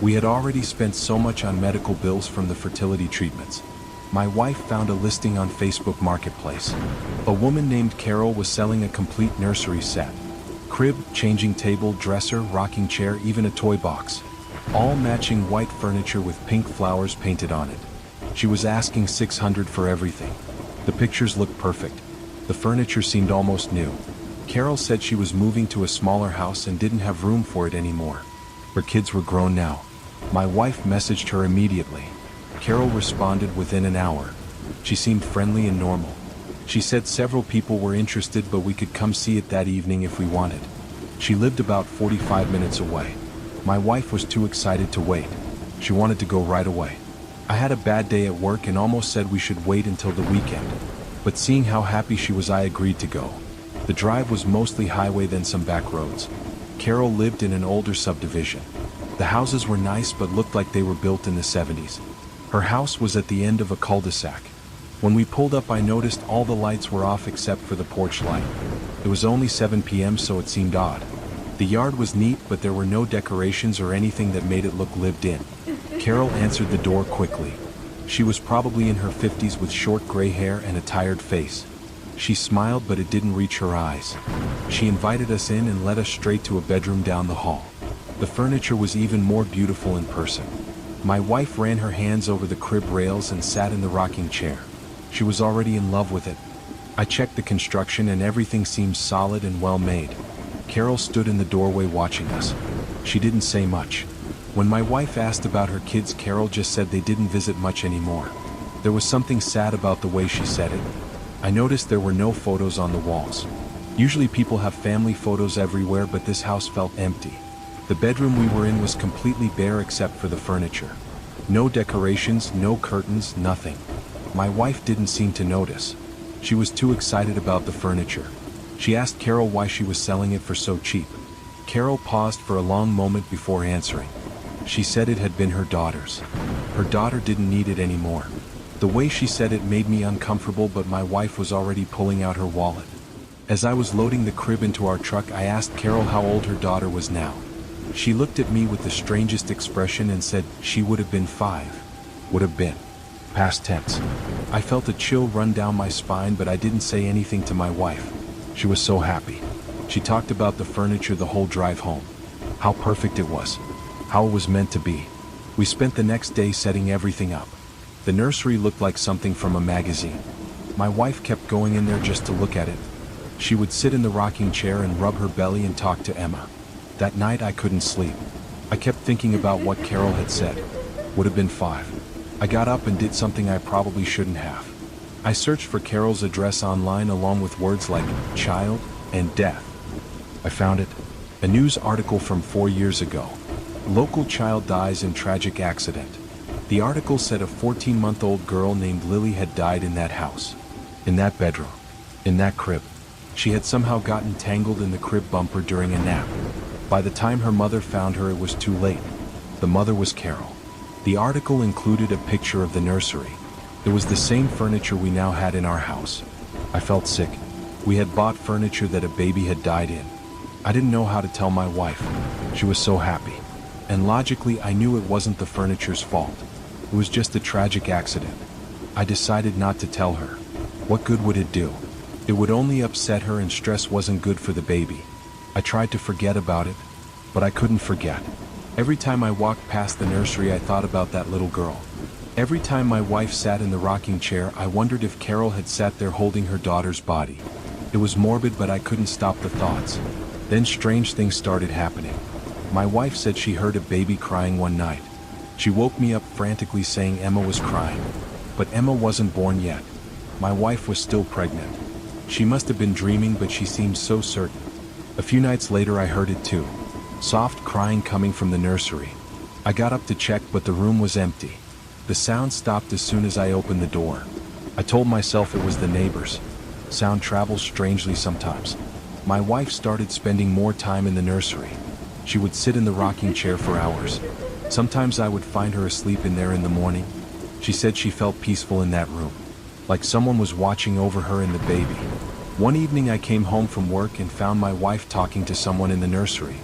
Speaker 1: We had already spent so much on medical bills from the fertility treatments. My wife found a listing on Facebook Marketplace. A woman named Carol was selling a complete nursery set. Crib, changing table, dresser, rocking chair, even a toy box. All matching white furniture with pink flowers painted on it. She was asking $600 for everything. The pictures looked perfect. The furniture seemed almost new. Carol said she was moving to a smaller house and didn't have room for it anymore. Her kids were grown now. My wife messaged her immediately. Carol responded within an hour. She seemed friendly and normal. She said several people were interested, but we could come see it that evening if we wanted. She lived about 45 minutes away. My wife was too excited to wait. She wanted to go right away. I had a bad day at work and almost said we should wait until the weekend. But seeing how happy she was, I agreed to go. The drive was mostly highway, then some back roads. Carol lived in an older subdivision. The houses were nice but looked like they were built in the 70s. Her house was at the end of a cul-de-sac. When we pulled up, I noticed all the lights were off except for the porch light. It was only 7 p.m., so it seemed odd. The yard was neat, but there were no decorations or anything that made it look lived in. Carol answered the door quickly. She was probably in her 50s with short gray hair and a tired face. She smiled, but it didn't reach her eyes. She invited us in and led us straight to a bedroom down the hall. The furniture was even more beautiful in person. My wife ran her hands over the crib rails and sat in the rocking chair. She was already in love with it. I checked the construction and everything seemed solid and well made. Carol stood in the doorway watching us. She didn't say much. When my wife asked about her kids, Carol just said they didn't visit much anymore. There was something sad about the way she said it. I noticed there were no photos on the walls. Usually people have family photos everywhere, but this house felt empty. The bedroom we were in was completely bare except for the furniture. No decorations, no curtains, nothing. My wife didn't seem to notice. She was too excited about the furniture. She asked Carol why she was selling it for so cheap. Carol paused for a long moment before answering. She said it had been her daughter's. Her daughter didn't need it anymore. The way she said it made me uncomfortable, but my wife was already pulling out her wallet. As I was loading the crib into our truck, I asked Carol how old her daughter was now. She looked at me with the strangest expression and said she would have been 5. Would have been. Past tense. I felt a chill run down my spine, but I didn't say anything to my wife. She was so happy. She talked about the furniture the whole drive home. How perfect it was. How it was meant to be. We spent the next day setting everything up. The nursery looked like something from a magazine. My wife kept going in there just to look at it. She would sit in the rocking chair and rub her belly and talk to Emma. That night I couldn't sleep. I kept thinking about what Carol had said. Would have been 5. I got up and did something I probably shouldn't have. I searched for Carol's address online along with words like child and death. I found it. A news article from 4 years ago. Local child dies in tragic accident. The article said a 14-month-old girl named Lily had died in that house. In that bedroom. In that crib. She had somehow gotten tangled in the crib bumper during a nap. By the time her mother found her, it was too late. The mother was Carol. The article included a picture of the nursery. It was the same furniture we now had in our house. I felt sick. We had bought furniture that a baby had died in. I didn't know how to tell my wife. She was so happy. And logically, I knew it wasn't the furniture's fault. It was just a tragic accident. I decided not to tell her. What good would it do? It would only upset her, and stress wasn't good for the baby. I tried to forget about it, but I couldn't forget. Every time I walked past the nursery, I thought about that little girl. Every time my wife sat in the rocking chair, I wondered if Carol had sat there holding her daughter's body. It was morbid, but I couldn't stop the thoughts. Then strange things started happening. My wife said she heard a baby crying one night. She woke me up frantically saying Emma was crying. But Emma wasn't born yet. My wife was still pregnant. She must have been dreaming, but she seemed so certain. A few nights later I heard it too. Soft crying coming from the nursery. I got up to check, but the room was empty. The sound stopped as soon as I opened the door. I told myself it was the neighbors. Sound travels strangely sometimes. My wife started spending more time in the nursery. She would sit in the rocking chair for hours. Sometimes I would find her asleep in there in the morning. She said she felt peaceful in that room, like someone was watching over her and the baby. One evening I came home from work and found my wife talking to someone in the nursery.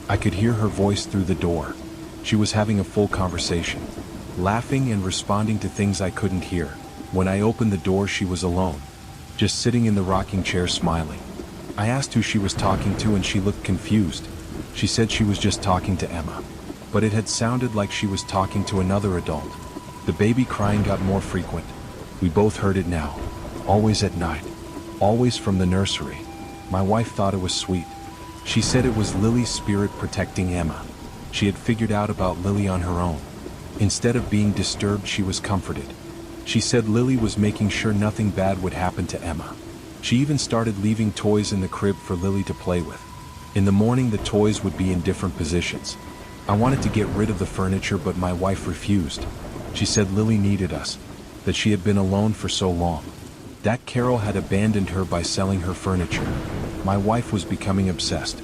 Speaker 1: I could hear her voice through the door. She was having a full conversation, laughing and responding to things I couldn't hear. When I opened the door, she was alone, just sitting in the rocking chair smiling. I asked who she was talking to, and she looked confused. She said she was just talking to Emma, but it had sounded like she was talking to another adult. The baby crying got more frequent. We both heard it now, always at night, always from the nursery. My wife thought it was sweet. She said it was Lily's spirit protecting Emma. She had figured out about Lily on her own. Instead of being disturbed, she was comforted. She said Lily was making sure nothing bad would happen to Emma. She even started leaving toys in the crib for Lily to play with. In the morning, the toys would be in different positions. I wanted to get rid of the furniture, but my wife refused. She said Lily needed us, that she had been alone for so long, that Carol had abandoned her by selling her furniture. My wife was becoming obsessed.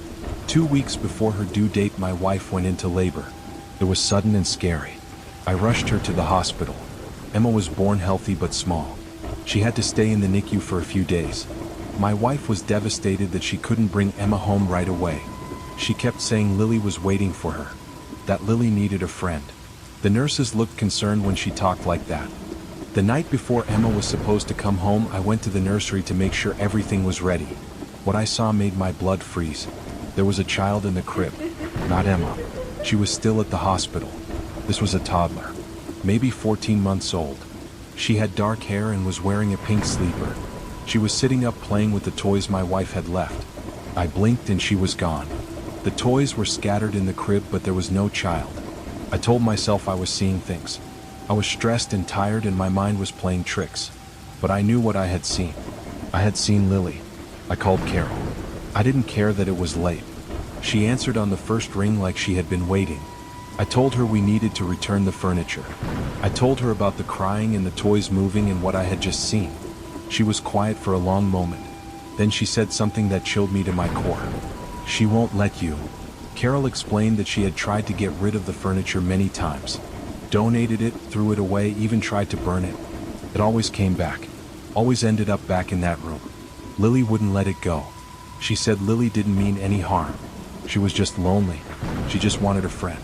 Speaker 1: 2 weeks before her due date, my wife went into labor. It was sudden and scary. I rushed her to the hospital. Emma was born healthy but small. She had to stay in the NICU for a few days. My wife was devastated that she couldn't bring Emma home right away. She kept saying Lily was waiting for her, that Lily needed a friend. The nurses looked concerned when she talked like that. The night before Emma was supposed to come home, I went to the nursery to make sure everything was ready. What I saw made my blood freeze. There was a child in the crib, not Emma. She was still at the hospital. This was a toddler, maybe 14 months old. She had dark hair and was wearing a pink sleeper. She was sitting up playing with the toys my wife had left. I blinked and she was gone. The toys were scattered in the crib, but there was no child. I told myself I was seeing things. I was stressed and tired, and my mind was playing tricks. But I knew what I had seen. I had seen Lily. I called Carol. I didn't care that it was late. She answered on the first ring like she had been waiting. I told her we needed to return the furniture. I told her about the crying and the toys moving and what I had just seen. She was quiet for a long moment. Then she said something that chilled me to my core. "She won't let you." Carol explained that she had tried to get rid of the furniture many times. Donated it, threw it away, even tried to burn it. It always came back. Always ended up back in that room. Lily wouldn't let it go. She said Lily didn't mean any harm. She was just lonely. She just wanted a friend.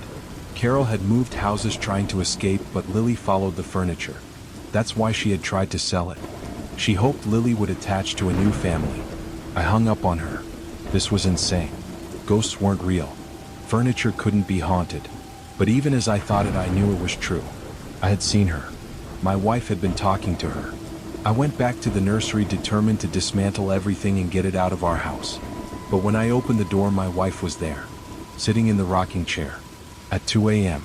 Speaker 1: Carol had moved houses trying to escape, but Lily followed the furniture. That's why she had tried to sell it. She hoped Lily would attach to a new family. I hung up on her. This was insane. Ghosts weren't real. Furniture couldn't be haunted. But even as I thought it, I knew it was true. I had seen her. My wife had been talking to her. I went back to the nursery determined to dismantle everything and get it out of our house. But when I opened the door, my wife was there, sitting in the rocking chair. At 2 a.m.,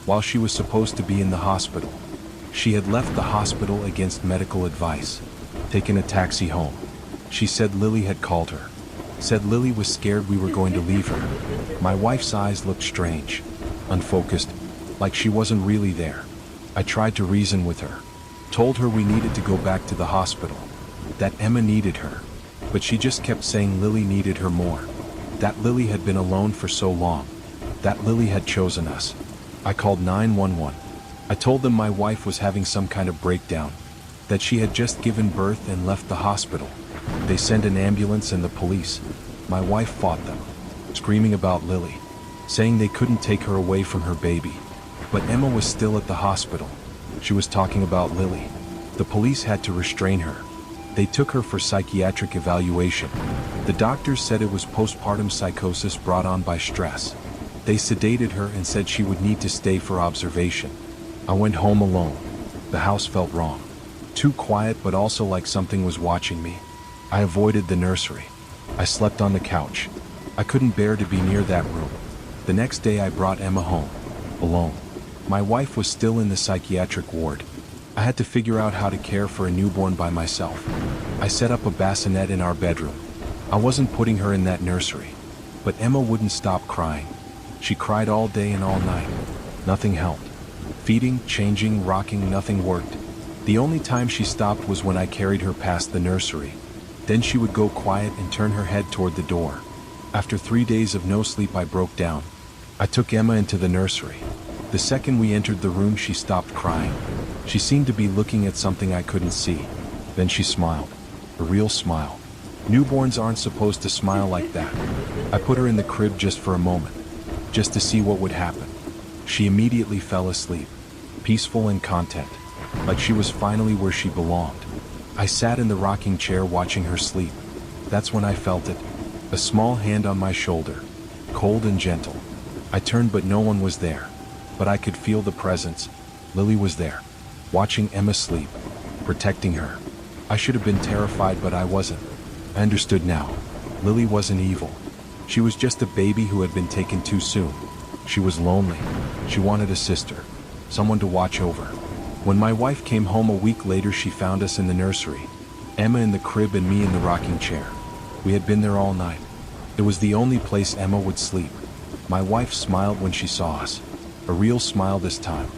Speaker 1: while she was supposed to be in the hospital. She had left the hospital against medical advice, taken a taxi home. She said Lily had called her. Said Lily was scared we were going to leave her. My wife's eyes looked strange, unfocused, like she wasn't really there. I tried to reason with her. Told her we needed to go back to the hospital. That Emma needed her. But she just kept saying Lily needed her more. That Lily had been alone for so long. That Lily had chosen us. I called 911. I told them my wife was having some kind of breakdown. That she had just given birth and left the hospital. They sent an ambulance and the police. My wife fought them, screaming about Lily, saying they couldn't take her away from her baby. But Emma was still at the hospital. She was talking about Lily. The police had to restrain her. They took her for psychiatric evaluation. The doctors said it was postpartum psychosis brought on by stress. They sedated her and said she would need to stay for observation. I went home alone. The house felt wrong. Too quiet, but also like something was watching me. I avoided the nursery. I slept on the couch. I couldn't bear to be near that room. The next day I brought Emma home, alone. My wife was still in the psychiatric ward. I had to figure out how to care for a newborn by myself. I set up a bassinet in our bedroom. I wasn't putting her in that nursery. But Emma wouldn't stop crying. She cried all day and all night. Nothing helped. Feeding, changing, rocking, nothing worked. The only time she stopped was when I carried her past the nursery. Then she would go quiet and turn her head toward the door. After 3 days of no sleep, I broke down. I took Emma into the nursery. The second we entered the room, she stopped crying. She seemed to be looking at something I couldn't see. Then she smiled. A real smile. Newborns aren't supposed to smile like that. I put her in the crib just for a moment, just to see what would happen. She immediately fell asleep, peaceful and content, like she was finally where she belonged. I sat in the rocking chair watching her sleep. That's when I felt it, a small hand on my shoulder, cold and gentle. I turned, but no one was there. But I could feel the presence. Lily was there, watching Emma sleep, protecting her. I should have been terrified, but I wasn't. I understood now. Lily wasn't evil. She was just a baby who had been taken too soon. She was lonely. She wanted a sister, someone to watch over. When my wife came home a week later, she found us in the nursery. Emma in the crib and me in the rocking chair. We had been there all night. It was the only place Emma would sleep. My wife smiled when she saw us. A real smile this time,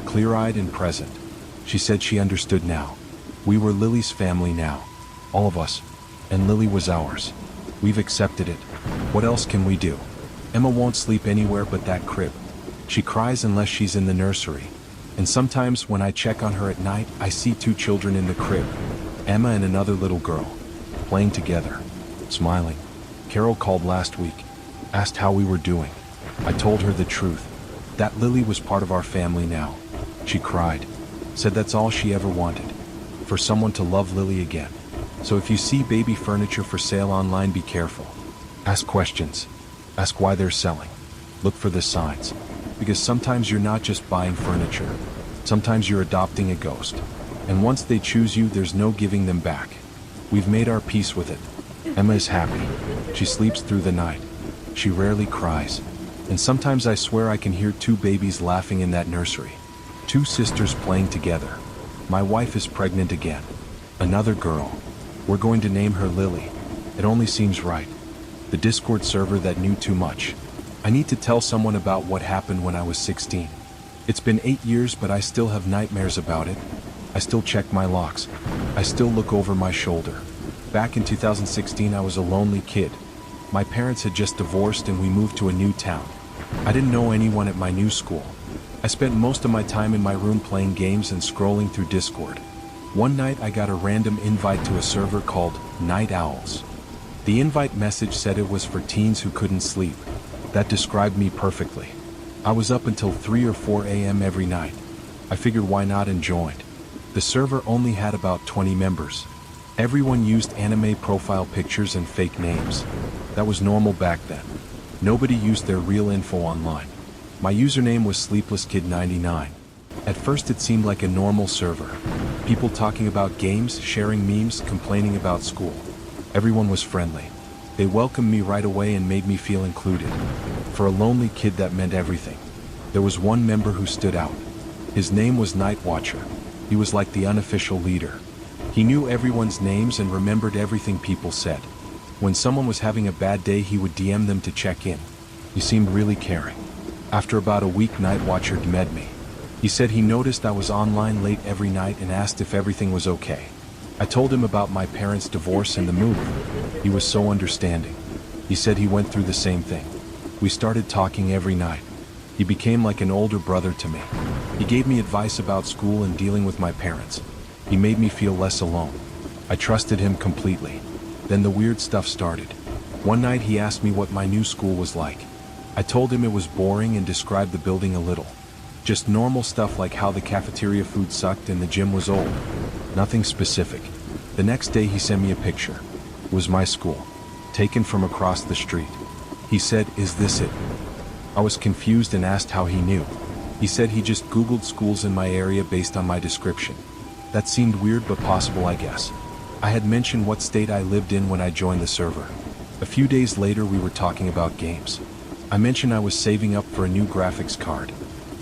Speaker 1: clear-eyed and present. She said she understood now. We were Lily's family now, all of us, and Lily was ours. We've accepted it. What else can we do? Emma won't sleep anywhere but that crib. She cries unless she's in the nursery. And sometimes when I check on her at night, I see 2 children in the crib, Emma and another little girl, playing together, smiling. Carol called last week, asked how we were doing. I told her the truth, that Lily was part of our family now. She cried, said that's all she ever wanted, for someone to love Lily again. So if you see baby furniture for sale online, be careful. Ask questions. Ask why they're selling. Look for the signs. Because sometimes you're not just buying furniture. Sometimes you're adopting a ghost. And once they choose you, there's no giving them back. We've made our peace with it. Emma is happy. She sleeps through the night. She rarely cries. And sometimes I swear I can hear 2 babies laughing in that nursery. 2 sisters playing together. My wife is pregnant again. Another girl. We're going to name her Lily. It only seems right. The Discord server that knew too much. I need to tell someone about what happened when I was 16. It's been 8 years, but I still have nightmares about it. I still check my locks. I still look over my shoulder. Back in 2016, I was a lonely kid. My parents had just divorced and we moved to a new town. I didn't know anyone at my new school. I spent most of my time in my room playing games and scrolling through Discord. One night I got a random invite to a server called Night Owls. The invite message said it was for teens who couldn't sleep. That described me perfectly. I was up until 3 or 4 a.m. every night. I figured why not and joined. The server only had about 20 members. Everyone used anime profile pictures and fake names. That was normal back then. Nobody used their real info online. My username was SleeplessKid99. At first it seemed like a normal server. People talking about games, sharing memes, complaining about school. Everyone was friendly. They welcomed me right away and made me feel included. For a lonely kid, that meant everything. There was one member who stood out. His name was Night Watcher. He was like the unofficial leader. He knew everyone's names and remembered everything people said. When someone was having a bad day, he would DM them to check in. He seemed really caring. After about a week, Night Watcher DM'd me. He said he noticed I was online late every night and asked if everything was okay. I told him about my parents' divorce and the move. He was so understanding. He said he went through the same thing. We started talking every night. He became like an older brother to me. He gave me advice about school and dealing with my parents. He made me feel less alone. I trusted him completely. Then the weird stuff started. One night he asked me what my new school was like. I told him it was boring and described the building a little. Just normal stuff like how the cafeteria food sucked and the gym was old. Nothing specific. The next day he sent me a picture. It was my school, taken from across the street. He said, "Is this it?" I was confused and asked how he knew. He said he just Googled schools in my area based on my description. That seemed weird but possible, I guess. I had mentioned what state I lived in when I joined the server. A few days later we were talking about games. I mentioned I was saving up for a new graphics card.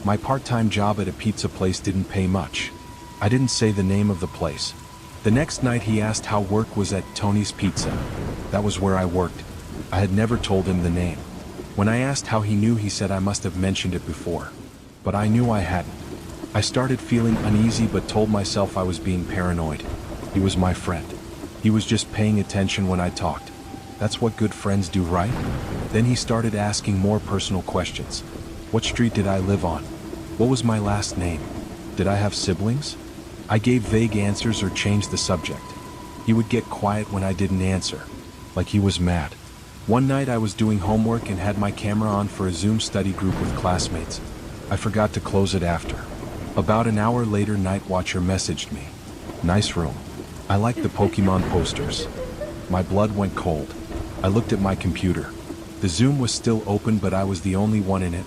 Speaker 1: My part-time job at a pizza place didn't pay much. I didn't say the name of the place. The next night he asked how work was at Tony's Pizza. That was where I worked. I had never told him the name. When I asked how he knew, he said I must have mentioned it before. But I knew I hadn't. I started feeling uneasy but told myself I was being paranoid. He was my friend. He was just paying attention when I talked. That's what good friends do, right? Then he started asking more personal questions. What street did I live on? What was my last name? Did I have siblings? I gave vague answers or changed the subject. He would get quiet when I didn't answer, like he was mad. One night I was doing homework and had my camera on for a Zoom study group with classmates. I forgot to close it after. About an hour later, Night Watcher messaged me. "Nice room. I like the Pokemon posters." My blood went cold. I looked at my computer. The Zoom was still open, but I was the only one in it.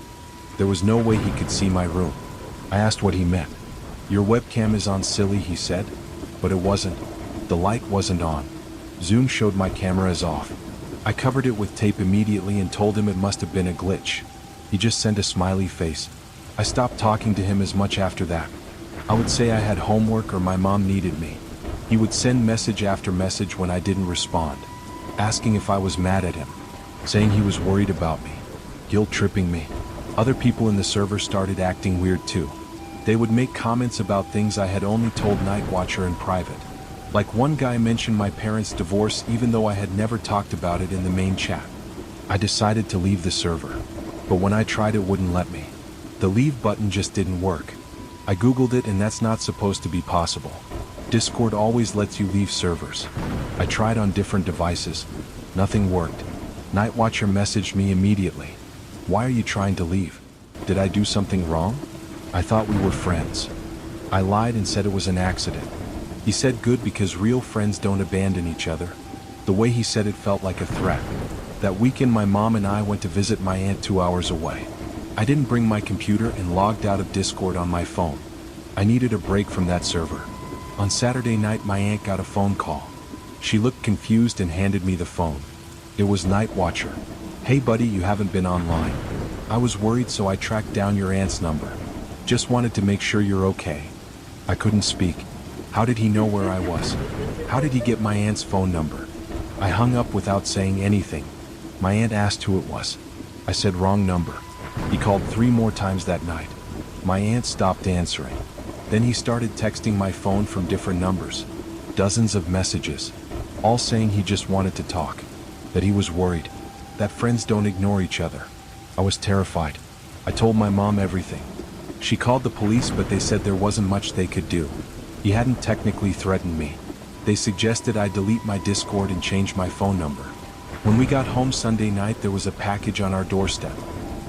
Speaker 1: There was no way he could see my room. I asked what he meant. "Your webcam is on, silly," he said. But it wasn't. The light wasn't on. Zoom showed my camera as off. I covered it with tape immediately and told him it must have been a glitch. He just sent a smiley face. I stopped talking to him as much after that. I would say I had homework or my mom needed me. He would send message after message when I didn't respond, asking if I was mad at him, saying he was worried about me, guilt-tripping me. Other people in the server started acting weird too. They would make comments about things I had only told Night Watcher in private. Like one guy mentioned my parents' divorce even though I had never talked about it in the main chat. I decided to leave the server, but when I tried it wouldn't let me. The leave button just didn't work. I googled it and that's not supposed to be possible. Discord always lets you leave servers. I tried on different devices. Nothing worked. Night Watcher messaged me immediately. "Why are you trying to leave? Did I do something wrong? I thought we were friends." I lied and said it was an accident. He said good because real friends don't abandon each other. The way he said it felt like a threat. That weekend my mom and I went to visit my aunt 2 hours away. I didn't bring my computer and logged out of Discord on my phone. I needed a break from that server. On Saturday night my aunt got a phone call. She looked confused and handed me the phone. It was Night Watcher. "Hey buddy, you haven't been online." I was worried, so I tracked down your aunt's number. "Just wanted to make sure you're okay." I couldn't speak. How did he know where I was? How did he get my aunt's phone number? I hung up without saying anything. My aunt asked who it was. I said wrong number. He called 3 more times that night. My aunt stopped answering. Then he started texting my phone from different numbers. Dozens of messages, all saying he just wanted to talk, that he was worried, that friends don't ignore each other. I was terrified. I told my mom everything. She called the police, but they said there wasn't much they could do. He hadn't technically threatened me. They suggested I delete my Discord and change my phone number. When we got home Sunday night, there was a package on our doorstep.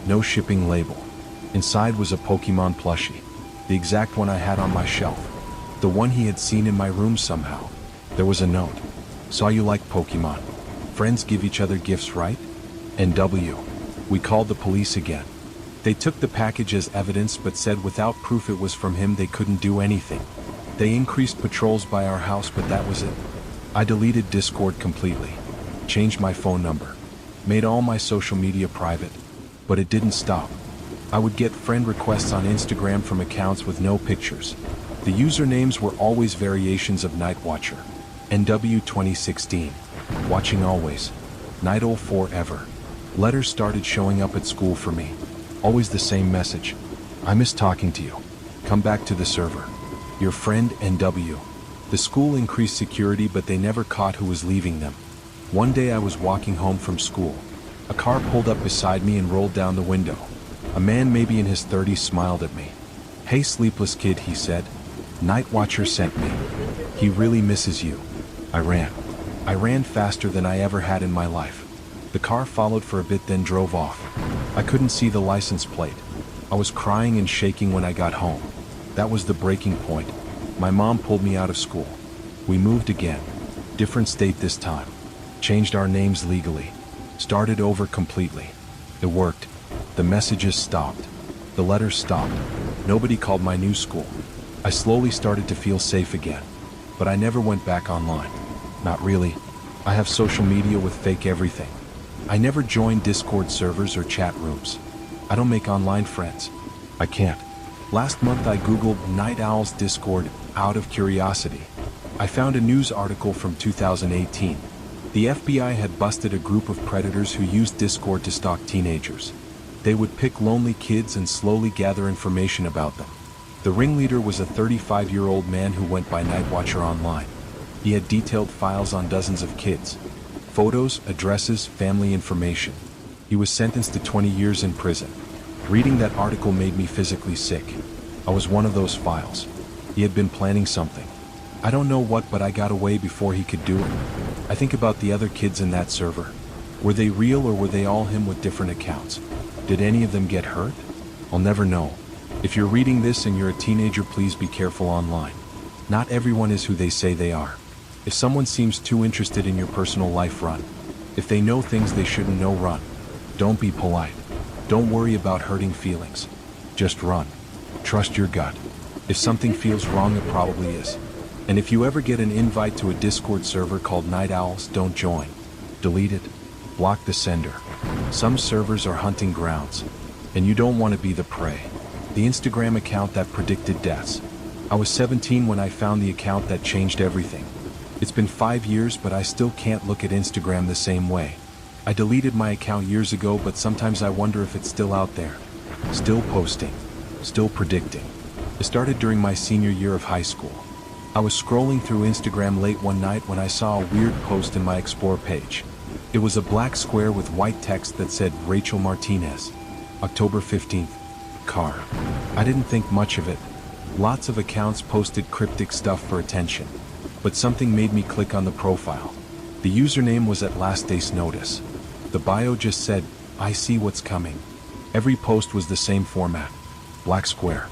Speaker 1: No shipping label. Inside was a Pokemon plushie, the exact one I had on my shelf. The one he had seen in my room somehow. There was a note. Saw you like Pokemon. Friends give each other gifts, right? NW. We called the police again. They took the package as evidence but said without proof it was from him they couldn't do anything. They increased patrols by our house, but that was it. I deleted Discord completely. Changed my phone number. Made all my social media private. But it didn't stop. I would get friend requests on Instagram from accounts with no pictures. The usernames were always variations of Night Watcher. NW 2016. Watching always. Night Owl forever. Letters started showing up at school for me. Always the same message. I miss talking to you. Come back to the server. Your friend NW. The school increased security, but they never caught who was leaving them. One day I was walking home from school. A car pulled up beside me and rolled down the window. A man maybe in his 30s smiled at me. "Hey sleepless kid," he said. "Night Watcher sent me. He really misses you." I ran. I ran faster than I ever had in my life. The car followed for a bit, then drove off. I couldn't see the license plate. I was crying and shaking when I got home. That was the breaking point. My mom pulled me out of school. We moved again. Different state this time. Changed our names legally. Started over completely. It worked. The messages stopped. The letters stopped. Nobody called my new school. I slowly started to feel safe again. But I never went back online. Not really. I have social media with fake everything. I never joined Discord servers or chat rooms. I don't make online friends. I can't. Last month I googled Night Owl's Discord out of curiosity. I found a news article from 2018. The FBI had busted a group of predators who used Discord to stalk teenagers. They would pick lonely kids and slowly gather information about them. The ringleader was a 35-year-old man who went by Night Watcher online. He had detailed files on dozens of kids. Photos, addresses, family information. He was sentenced to 20 years in prison. Reading that article made me physically sick. I was one of those files. He had been planning something. I don't know what, but I got away before he could do it. I think about the other kids in that server. Were they real or were they all him with different accounts? Did any of them get hurt? I'll never know. If you're reading this and you're a teenager, please be careful online. Not everyone is who they say they are. If someone seems too interested in your personal life, run. If they know things they shouldn't know, run. Don't be polite. Don't worry about hurting feelings. Just run. Trust your gut. If something feels wrong, it probably is. And if you ever get an invite to a Discord server called Night Owls, don't join. Delete it. Block the sender. Some servers are hunting grounds, and you don't want to be the prey. The Instagram account that predicted deaths. I was 17 when I found the account that changed everything. It's been 5 years, but I still can't look at Instagram the same way. I deleted my account years ago, but sometimes I wonder if it's still out there. Still posting. Still predicting. It started during my senior year of high school. I was scrolling through Instagram late one night when I saw a weird post in my Explore page. It was a black square with white text that said Rachel Martinez. October 15th. Car. I didn't think much of it. Lots of accounts posted cryptic stuff for attention. But something made me click on the profile. The username was at Last Day's Notice. The bio just said, "I see what's coming." Every post was the same format. Black square.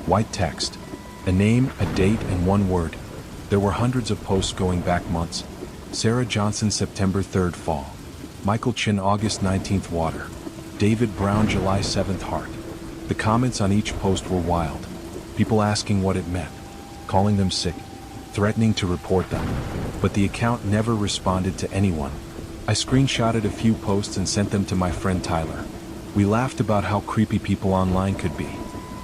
Speaker 1: White text. A name, a date, and one word. There were hundreds of posts going back months. Sarah Johnson, September 3rd, fall. Michael Chin, August 19th, water. David Brown, July 7th, heart. The comments on each post were wild. People asking what it meant, calling them sick, threatening to report them. But the account never responded to anyone. I screenshotted a few posts and sent them to my friend Tyler. We laughed about how creepy people online could be.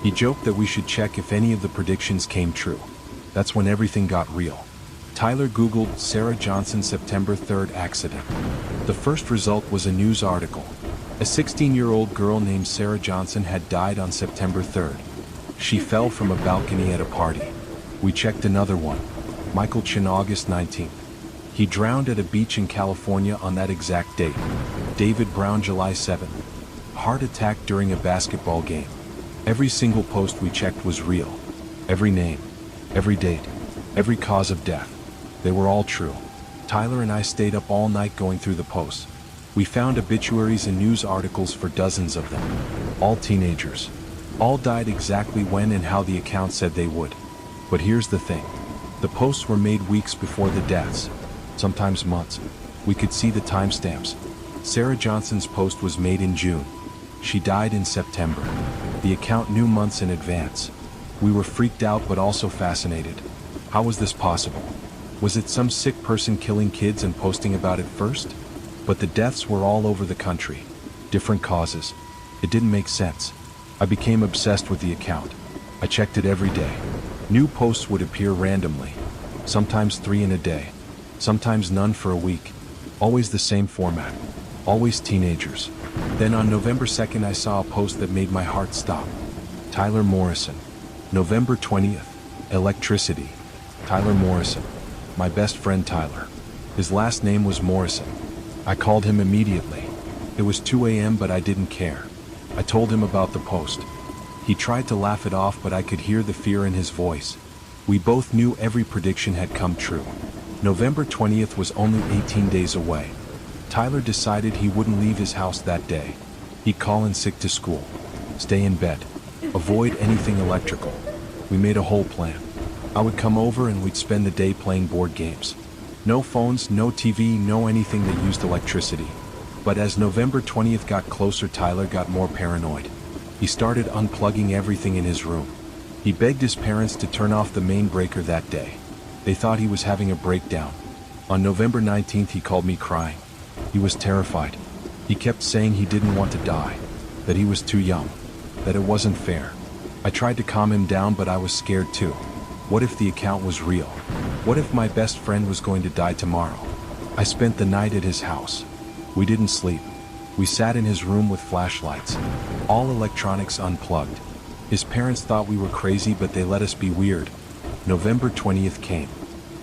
Speaker 1: He joked that we should check if any of the predictions came true. That's when everything got real. Tyler Googled Sarah Johnson September 3rd accident. The first result was a news article. A 16-year-old girl named Sarah Johnson had died on September 3rd. She fell from a balcony at a party. We checked another one. Michael Chin, August 19th. He drowned at a beach in California on that exact date. David Brown, July 7th. Heart attack during a basketball game. Every single post we checked was real. Every name, every date, every cause of death. They were all true. Tyler and I stayed up all night going through the posts. We found obituaries and news articles for dozens of them. All teenagers. All died exactly when and how the account said they would. But here's the thing. The posts were made weeks before the deaths. Sometimes months. We could see the timestamps. Sarah Johnson's post was made in June. She died in September. The account knew months in advance. We were freaked out but also fascinated. How was this possible? Was it some sick person killing kids and posting about it first? But the deaths were all over the country. Different causes. It didn't make sense. I became obsessed with the account. I checked it every day. New posts would appear randomly. Sometimes 3 in a day. Sometimes none for a week. Always the same format. Always teenagers. Then on November 2nd I saw a post that made my heart stop. Tyler Morrison. November 20th. Electricity. Tyler Morrison. My best friend Tyler. His last name was Morrison. I called him immediately. It was 2 a.m. but I didn't care. I told him about the post. He tried to laugh it off but I could hear the fear in his voice. We both knew every prediction had come true. November 20th was only 18 days away. Tyler decided he wouldn't leave his house that day. He'd call in sick to school. Stay in bed. Avoid anything electrical. We made a whole plan. I would come over and we'd spend the day playing board games. No phones, no TV, no anything that used electricity. But as November 20th got closer, Tyler got more paranoid. He started unplugging everything in his room. He begged his parents to turn off the main breaker that day. They thought he was having a breakdown. On November 19th he called me crying. He was terrified. He kept saying he didn't want to die, that he was too young, that it wasn't fair. I tried to calm him down but I was scared too. What if the account was real? What if my best friend was going to die tomorrow? I spent the night at his house. We didn't sleep. We sat in his room with flashlights, all electronics unplugged. His parents thought we were crazy but they let us be weird. November 20th came.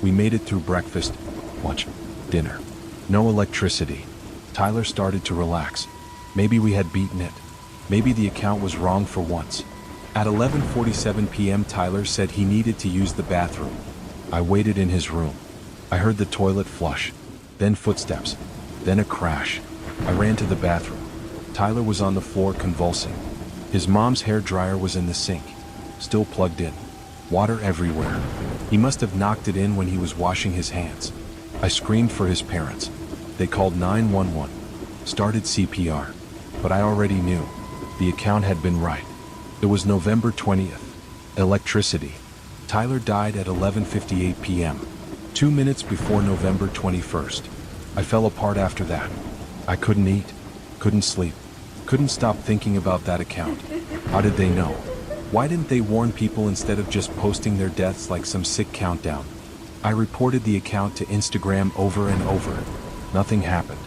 Speaker 1: We made it through breakfast, lunch, dinner. No electricity. Tyler started to relax. Maybe we had beaten it. Maybe the account was wrong for once. At 11:47 p.m. Tyler said he needed to use the bathroom. I waited in his room. I heard the toilet flush, then footsteps, then a crash. I ran to the bathroom. Tyler was on the floor convulsing. His mom's hair dryer was in the sink, still plugged in. Water everywhere. He must have knocked it in when he was washing his hands. I screamed for his parents. They called 911, started CPR. But I already knew. The account had been right. It was November 20th. Electricity. Tyler died at 11:58 p.m., 2 minutes before November 21st. I fell apart after that. I couldn't eat, couldn't sleep, couldn't stop thinking about that account. How did they know? Why didn't they warn people instead of just posting their deaths like some sick countdown? I reported the account to Instagram over and over. Nothing happened.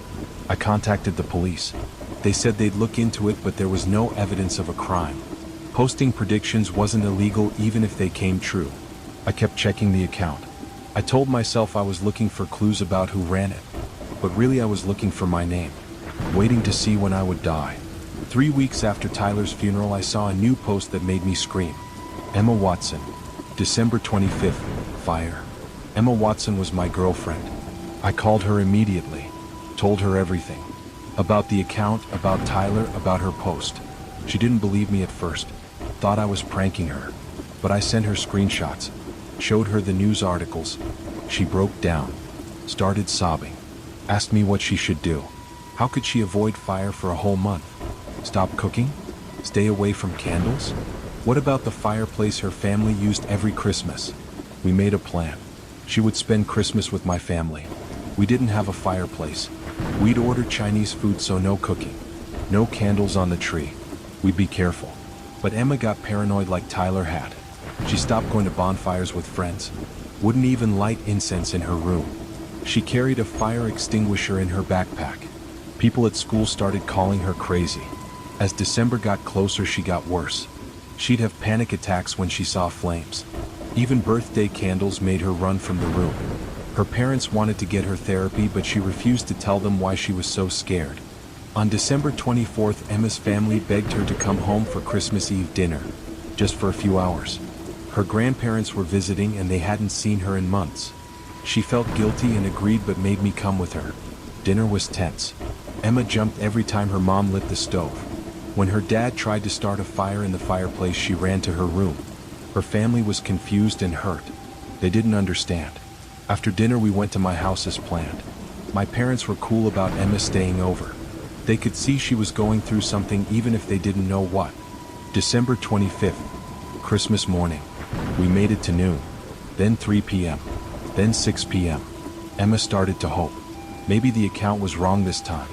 Speaker 1: I contacted the police. They said they'd look into it but there was no evidence of a crime. Posting predictions wasn't illegal even if they came true. I kept checking the account. I told myself I was looking for clues about who ran it. But really I was looking for my name, waiting to see when I would die. 3 weeks after Tyler's funeral I saw a new post that made me scream. Emma Watson. December 25th. Fire. Emma Watson was my girlfriend. I called her immediately, told her everything. About the account, about Tyler, about her post. She didn't believe me at first, thought I was pranking her. But I sent her screenshots, showed her the news articles. She broke down, started sobbing, asked me what she should do. How could she avoid fire for a whole month? Stop cooking? Stay away from candles? What about the fireplace her family used every Christmas? We made a plan. She would spend Christmas with my family. We didn't have a fireplace. We'd order Chinese food, so no cooking. No candles on the tree. We'd be careful. But Emma got paranoid like Tyler had. She stopped going to bonfires with friends. Wouldn't even light incense in her room. She carried a fire extinguisher in her backpack. People at school started calling her crazy. As December got closer, she got worse. She'd have panic attacks when she saw flames. Even birthday candles made her run from the room. Her parents wanted to get her therapy, but she refused to tell them why she was so scared. On December 24th, Emma's family begged her to come home for Christmas Eve dinner, just for a few hours. Her grandparents were visiting and they hadn't seen her in months. She felt guilty and agreed, but made me come with her. Dinner was tense. Emma jumped every time her mom lit the stove. When her dad tried to start a fire in the fireplace, she ran to her room. Her family was confused and hurt. They didn't understand. After dinner, we went to my house as planned. My parents were cool about Emma staying over. They could see she was going through something even if they didn't know what. December 25th, Christmas morning. We made it to noon, then 3 p.m., then 6 p.m. Emma started to hope. Maybe the account was wrong this time.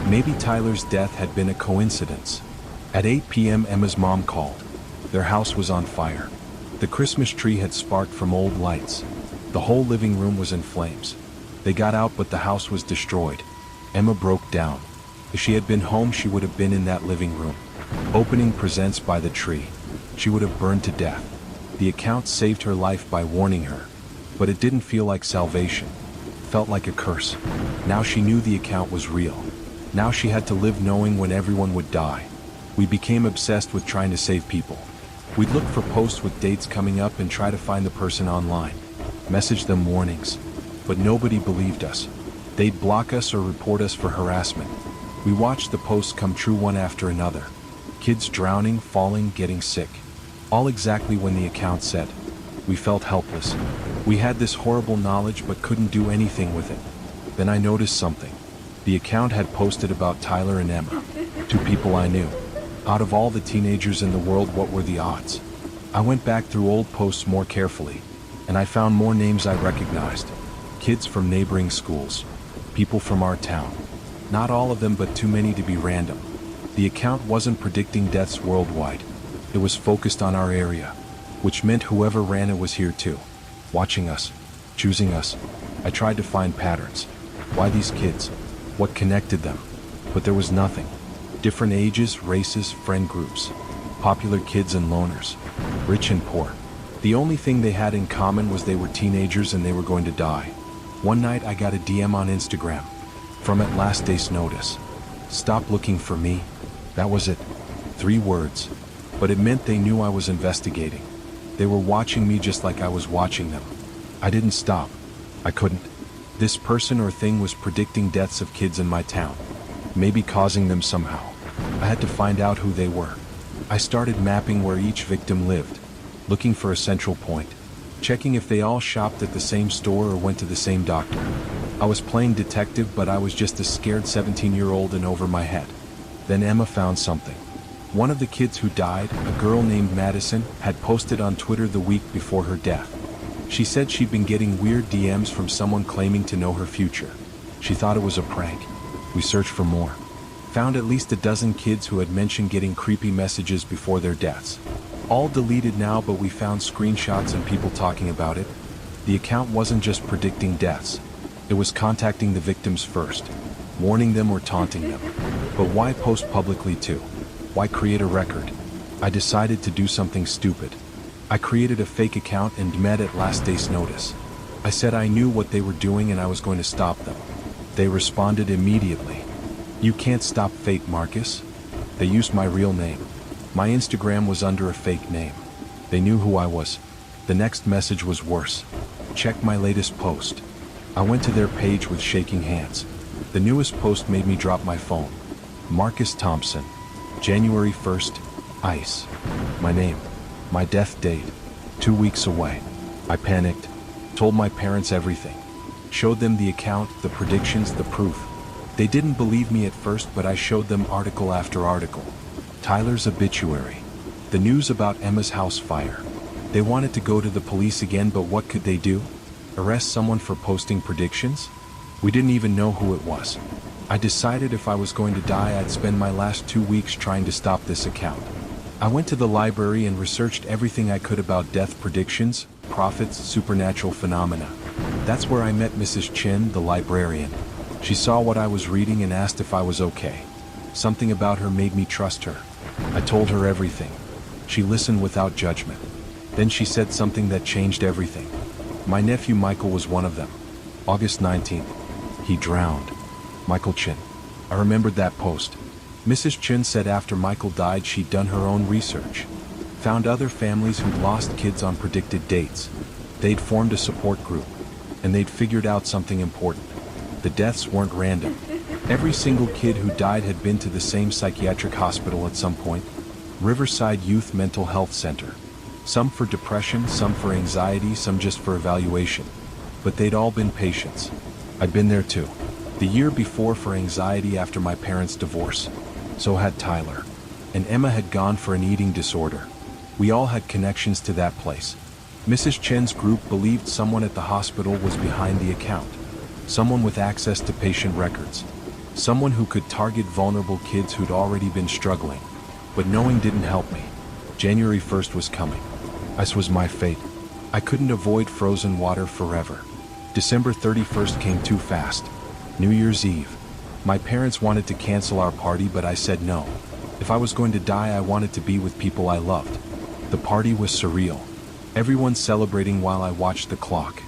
Speaker 1: Maybe Tyler's death had been a coincidence. At 8 p.m. Emma's mom called. Their house was on fire. The Christmas tree had sparked from old lights. The whole living room was in flames. They got out, but the house was destroyed. Emma broke down. If she had been home, she would have been in that living room. Opening presents by the tree. She would have burned to death. The account saved her life by warning her. But it didn't feel like salvation. It felt like a curse. Now she knew the account was real. Now she had to live knowing when everyone would die. We became obsessed with trying to save people. We'd look for posts with dates coming up and try to find the person online. Message them warnings. But nobody believed us. They'd block us or report us for harassment. We watched the posts come true one after another. Kids drowning, falling, getting sick. All exactly when the account said. We felt helpless. We had this horrible knowledge but couldn't do anything with it. Then I noticed something. The account had posted about Tyler and Emma, two people I knew. Out of all the teenagers in the world, what were the odds? I went back through old posts more carefully, and I found more names I recognized. Kids from neighboring schools. People from our town. Not all of them, but too many to be random. The account wasn't predicting deaths worldwide. It was focused on our area, which meant whoever ran it was here too. Watching us. Choosing us. I tried to find patterns. Why these kids? What connected them? But there was nothing. Different ages, races, friend groups. Popular kids and loners. Rich and poor. The only thing they had in common was they were teenagers and they were going to die. One night I got a DM on Instagram. From at last day's notice. Stop looking for me. That was it. 3 words. But it meant they knew I was investigating. They were watching me just like I was watching them. I didn't stop. I couldn't. This person or thing was predicting deaths of kids in my town. Maybe causing them somehow. I had to find out who they were. I started mapping where each victim lived. Looking for a central point. Checking if they all shopped at the same store or went to the same doctor. I was playing detective, but I was just a scared 17-year-old and over my head. Then Emma found something. One of the kids who died, a girl named Madison, had posted on Twitter the week before her death. She said she'd been getting weird DMs from someone claiming to know her future. She thought it was a prank. We searched for more. Found at least a dozen kids who had mentioned getting creepy messages before their deaths. All deleted now, but we found screenshots and people talking about it. The account wasn't just predicting deaths. It was contacting the victims first, warning them or taunting them. But why post publicly too? Why create a record? I decided to do something stupid. I created a fake account and met at last day's notice. I said I knew what they were doing and I was going to stop them. They responded immediately. You can't stop fate, Marcus. They used my real name. My Instagram was under a fake name. They knew who I was. The next message was worse. Check my latest post. I went to their page with shaking hands. The newest post made me drop my phone. Marcus Thompson. January 1st. Ice. My name. My death date. 2 weeks away. I panicked. Told my parents everything. Showed them the account, the predictions, the proof. They didn't believe me at first, but I showed them article after article. Tyler's obituary. The news about Emma's house fire. They wanted to go to the police again, but what could they do? Arrest someone for posting predictions? We didn't even know who it was. I decided if I was going to die, I'd spend my last 2 weeks trying to stop this account. I went to the library and researched everything I could about death predictions, prophets, supernatural phenomena. That's where I met Mrs. Chin, the librarian. She saw what I was reading and asked if I was okay. Something about her made me trust her. I told her everything. She listened without judgment. Then she said something that changed everything. My nephew Michael was one of them. August 19th. He drowned. Michael Chin. I remembered that post. Mrs. Chin said after Michael died she'd done her own research. Found other families who'd lost kids on predicted dates. They'd formed a support group. And they'd figured out something important. The deaths weren't random. Every single kid who died had been to the same psychiatric hospital at some point. Riverside Youth Mental Health Center. Some for depression, some for anxiety, some just for evaluation. But they'd all been patients. I'd been there too. The year before for anxiety after my parents' divorce. So had Tyler. And Emma had gone for an eating disorder. We all had connections to that place. Mrs. Chen's group believed someone at the hospital was behind the account. Someone with access to patient records. Someone who could target vulnerable kids who'd already been struggling. But knowing didn't help me. January 1st was coming. This was my fate. I couldn't avoid frozen water forever. December 31st came too fast. New Year's Eve. My parents wanted to cancel our party, but I said no. If I was going to die, I wanted to be with people I loved. The party was surreal. Everyone celebrating while I watched the clock.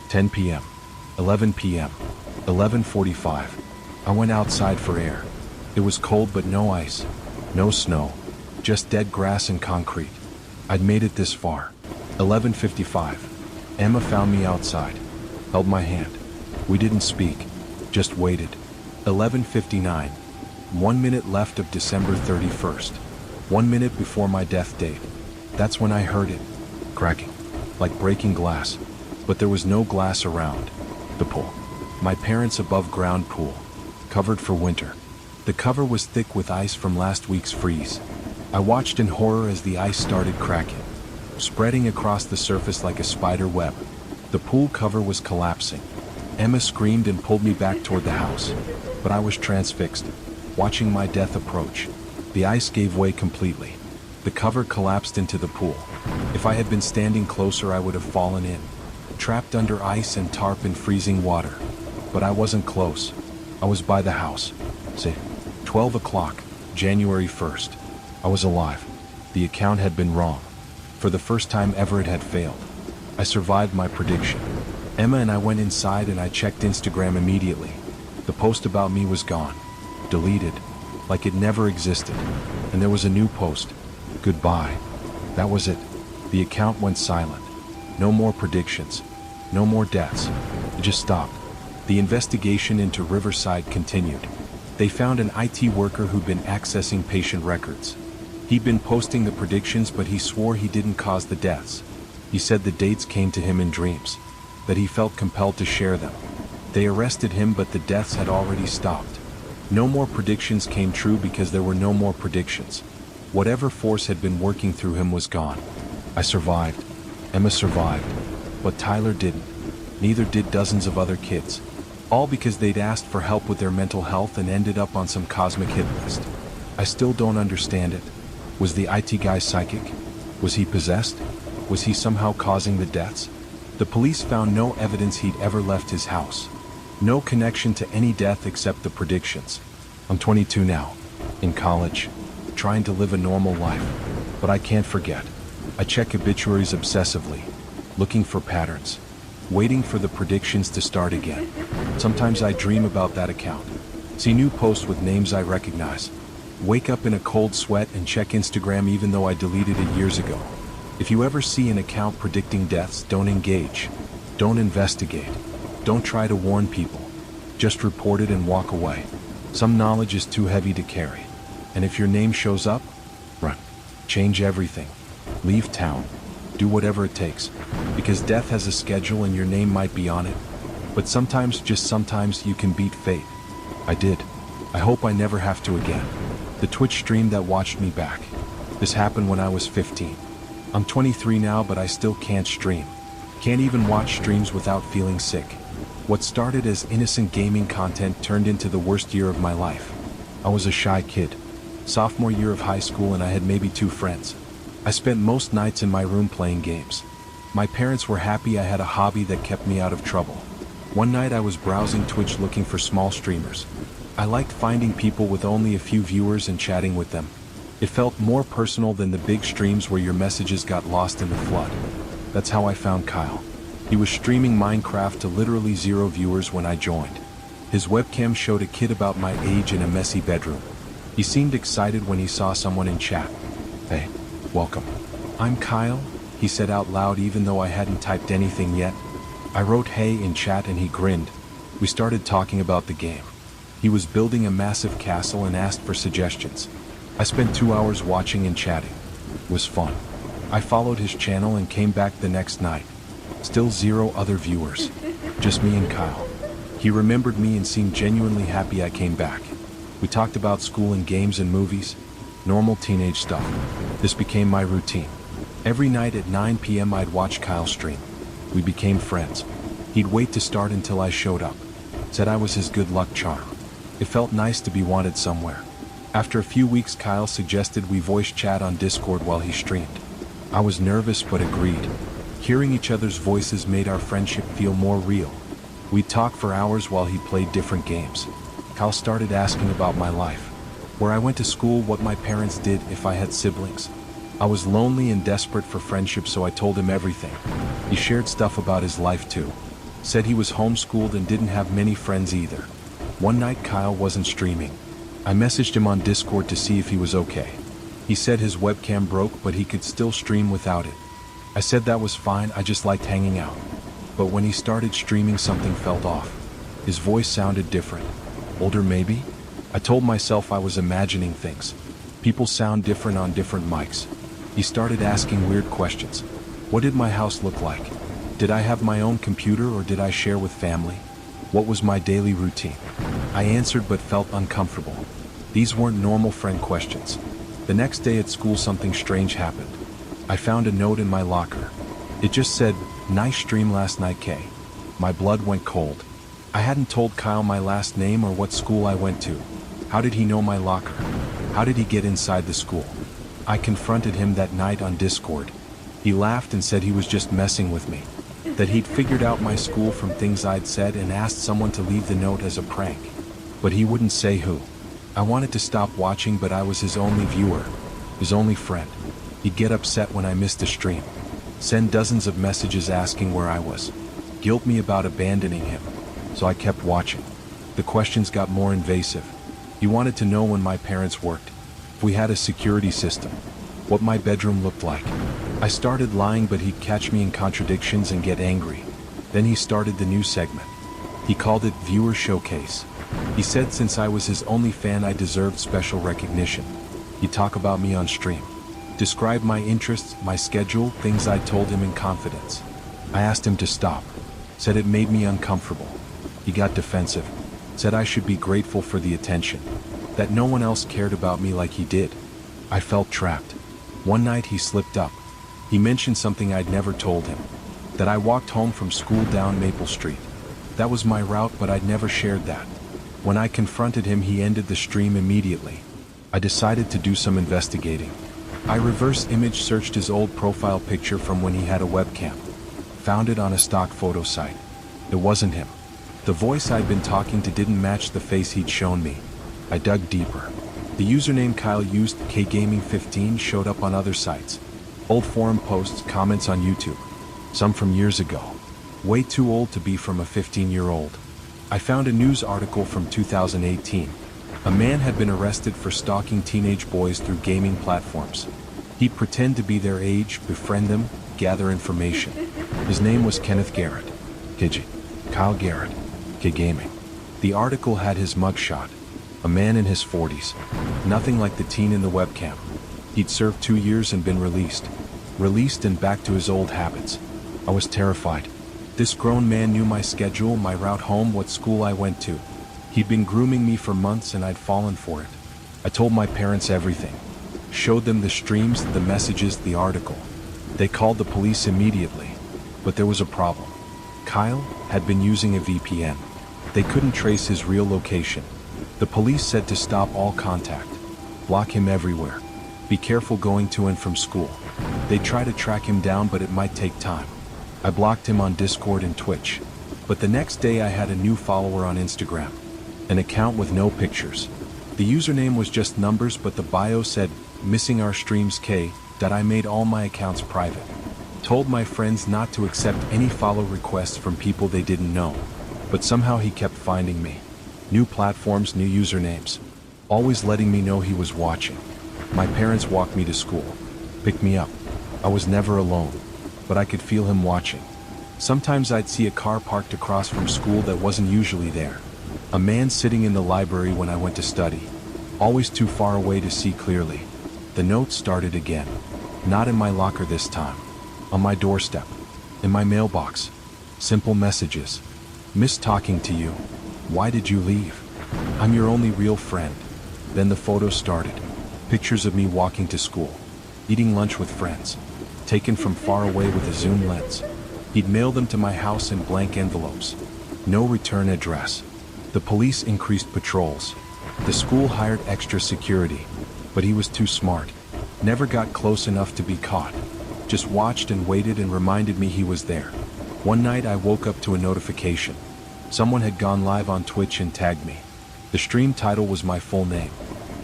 Speaker 1: 10 p.m. 11 p.m. 11:45. I went outside for air. It was cold but no ice. No snow. Just dead grass and concrete. I'd made it this far. 11:55. Emma found me outside. Held my hand. We didn't speak. Just waited. 11:59. 1 minute left of December 31st. 1 minute before my death date. That's when I heard it. Cracking. Like breaking glass. But there was no glass around. The pool. My parents' above-ground pool. Covered for winter. The cover was thick with ice from last week's freeze. I watched in horror as the ice started cracking. Spreading across the surface like a spider web. The pool cover was collapsing. Emma screamed and pulled me back toward the house. But I was transfixed. Watching my death approach. The ice gave way completely. The cover collapsed into the pool. If I had been standing closer, I would have fallen in. Trapped under ice and tarp in freezing water. But I wasn't close. I was by the house. Say, 12 o'clock, January 1st. I was alive. The account had been wrong. For the first time ever it had failed. I survived my prediction. Emma and I went inside and I checked Instagram immediately. The post about me was gone. Deleted. Like it never existed. And there was a new post. Goodbye. That was it. The account went silent. No more predictions. No more deaths. It just stopped. The investigation into Riverside continued. They found an IT worker who'd been accessing patient records. He'd been posting the predictions, but he swore he didn't cause the deaths. He said the dates came to him in dreams. That he felt compelled to share them. They arrested him, but the deaths had already stopped. No more predictions came true because there were no more predictions. Whatever force had been working through him was gone. I survived. Emma survived. But Tyler didn't. Neither did dozens of other kids. All because they'd asked for help with their mental health and ended up on some cosmic hit list. I still don't understand it. Was the IT guy psychic? Was he possessed? Was he somehow causing the deaths? The police found no evidence he'd ever left his house. No connection to any death except the predictions. I'm 22 now. In college. Trying to live a normal life. But I can't forget. I check obituaries obsessively. Looking for patterns. Waiting for the predictions to start again. Sometimes I dream about that account. See new posts with names I recognize. Wake up in a cold sweat and check Instagram even though I deleted it years ago. If you ever see an account predicting deaths, don't engage. Don't investigate. Don't try to warn people. Just report it and walk away. Some knowledge is too heavy to carry. And if your name shows up, run. Change everything. Leave town. Do whatever it takes. Because death has a schedule and your name might be on it. But sometimes, just sometimes, you can beat fate. I did. I hope I never have to again. The Twitch stream that watched me back. This happened when I was 15. I'm 23 now, but I still can't stream. Can't even watch streams without feeling sick. What started as innocent gaming content turned into the worst year of my life. I was a shy kid. Sophomore year of high school and I had maybe 2 friends. I spent most nights in my room playing games. My parents were happy I had a hobby that kept me out of trouble. One night I was browsing Twitch looking for small streamers. I liked finding people with only a few viewers and chatting with them. It felt more personal than the big streams where your messages got lost in the flood. That's how I found Kyle. He was streaming Minecraft to literally 0 viewers when I joined. His webcam showed a kid about my age in a messy bedroom. He seemed excited when he saw someone in chat. "Hey, welcome. I'm Kyle," he said out loud even though I hadn't typed anything yet. I wrote "hey" in chat and he grinned. We started talking about the game. He was building a massive castle and asked for suggestions. I spent 2 hours watching and chatting. It was fun. I followed his channel and came back the next night. Still 0 other viewers. Just me and Kyle. He remembered me and seemed genuinely happy I came back. We talked about school and games and movies. Normal teenage stuff. This became my routine. Every night at 9 p.m. I'd watch Kyle stream. We became friends. He'd wait to start until I showed up. Said I was his good luck charm. It felt nice to be wanted somewhere. After a few weeks, Kyle suggested we voice chat on Discord while he streamed. I was nervous but agreed. Hearing each other's voices made our friendship feel more real. We'd talk for hours while he played different games. Kyle started asking about my life. Where I went to school, what my parents did, if I had siblings. I was lonely and desperate for friendship, so I told him everything. He shared stuff about his life too. Said he was homeschooled and didn't have many friends either. One night Kyle wasn't streaming. I messaged him on Discord to see if he was okay. He said his webcam broke but he could still stream without it. I said that was fine, I just liked hanging out. But when he started streaming, something felt off. His voice sounded different. Older maybe? I told myself I was imagining things. People sound different on different mics. He started asking weird questions. What did my house look like? Did I have my own computer or did I share with family? What was my daily routine? I answered but felt uncomfortable. These weren't normal friend questions. The next day at school, something strange happened. I found a note in my locker. It just said, "Nice stream last night, K." My blood went cold. I hadn't told Kyle my last name or what school I went to. How did he know my locker? How did he get inside the school? I confronted him that night on Discord. He laughed and said he was just messing with me. That he'd figured out my school from things I'd said and asked someone to leave the note as a prank. But he wouldn't say who. I wanted to stop watching, but I was his only viewer, his only friend. He'd get upset when I missed a stream. Send dozens of messages asking where I was. Guilt me about abandoning him. So I kept watching. The questions got more invasive. He wanted to know when my parents worked, if we had a security system, what my bedroom looked like. I started lying, but he'd catch me in contradictions and get angry. Then he started the new segment. He called it Viewer Showcase. He said since I was his only fan, I deserved special recognition. He'd talk about me on stream. Describe my interests, my schedule, things I told him in confidence. I asked him to stop. Said it made me uncomfortable. He got defensive. Said I should be grateful for the attention. That no one else cared about me like he did. I felt trapped. One night he slipped up. He mentioned something I'd never told him. That I walked home from school down Maple Street. That was my route, but I'd never shared that. When I confronted him, he ended the stream immediately. I decided to do some investigating. I reverse image searched his old profile picture from when he had a webcam. Found it on a stock photo site. It wasn't him. The voice I'd been talking to didn't match the face he'd shown me. I dug deeper. The username Kyle used, KGaming15, showed up on other sites. Old forum posts, comments on YouTube. Some from years ago. Way too old to be from a 15-year-old. I found a news article from 2018. A man had been arrested for stalking teenage boys through gaming platforms. He'd pretend to be their age, befriend them, gather information. His name was Kenneth Garrett. KG. Kyle Garrett. KGaming. The article had his mugshot. A man in his 40s. Nothing like the teen in the webcam. He'd served 2 years and been released. Released and back to his old habits. I was terrified. This grown man knew my schedule, my route home, what school I went to. He'd been grooming me for months and I'd fallen for it. I told my parents everything. Showed them the streams, the messages, the article. They called the police immediately. But there was a problem. Kyle had been using a VPN. They couldn't trace his real location. The police said to stop all contact. Block him everywhere. Be careful going to and from school. They'd try to track him down, but it might take time. I blocked him on Discord and Twitch. But the next day I had a new follower on Instagram. An account with no pictures. The username was just numbers, but the bio said, missing our streams K, that I made all my accounts private. Told my friends not to accept any follow requests from people they didn't know. But somehow he kept finding me. New platforms, new usernames. Always letting me know he was watching. My parents walked me to school. Picked me up. I was never alone. But I could feel him watching. Sometimes I'd see a car parked across from school that wasn't usually there. A man sitting in the library when I went to study. Always too far away to see clearly. The note started again. Not in my locker this time. On my doorstep. In my mailbox. Simple messages. Miss talking to you. Why did you leave? I'm your only real friend. Then the photos started. Pictures of me walking to school. Eating lunch with friends. Taken from far away with a zoom lens. He'd mail them to my house in blank envelopes. No return address. The police increased patrols. The school hired extra security. But he was too smart. Never got close enough to be caught. Just watched and waited and reminded me he was there. One night I woke up to a notification. Someone had gone live on Twitch and tagged me. The stream title was my full name.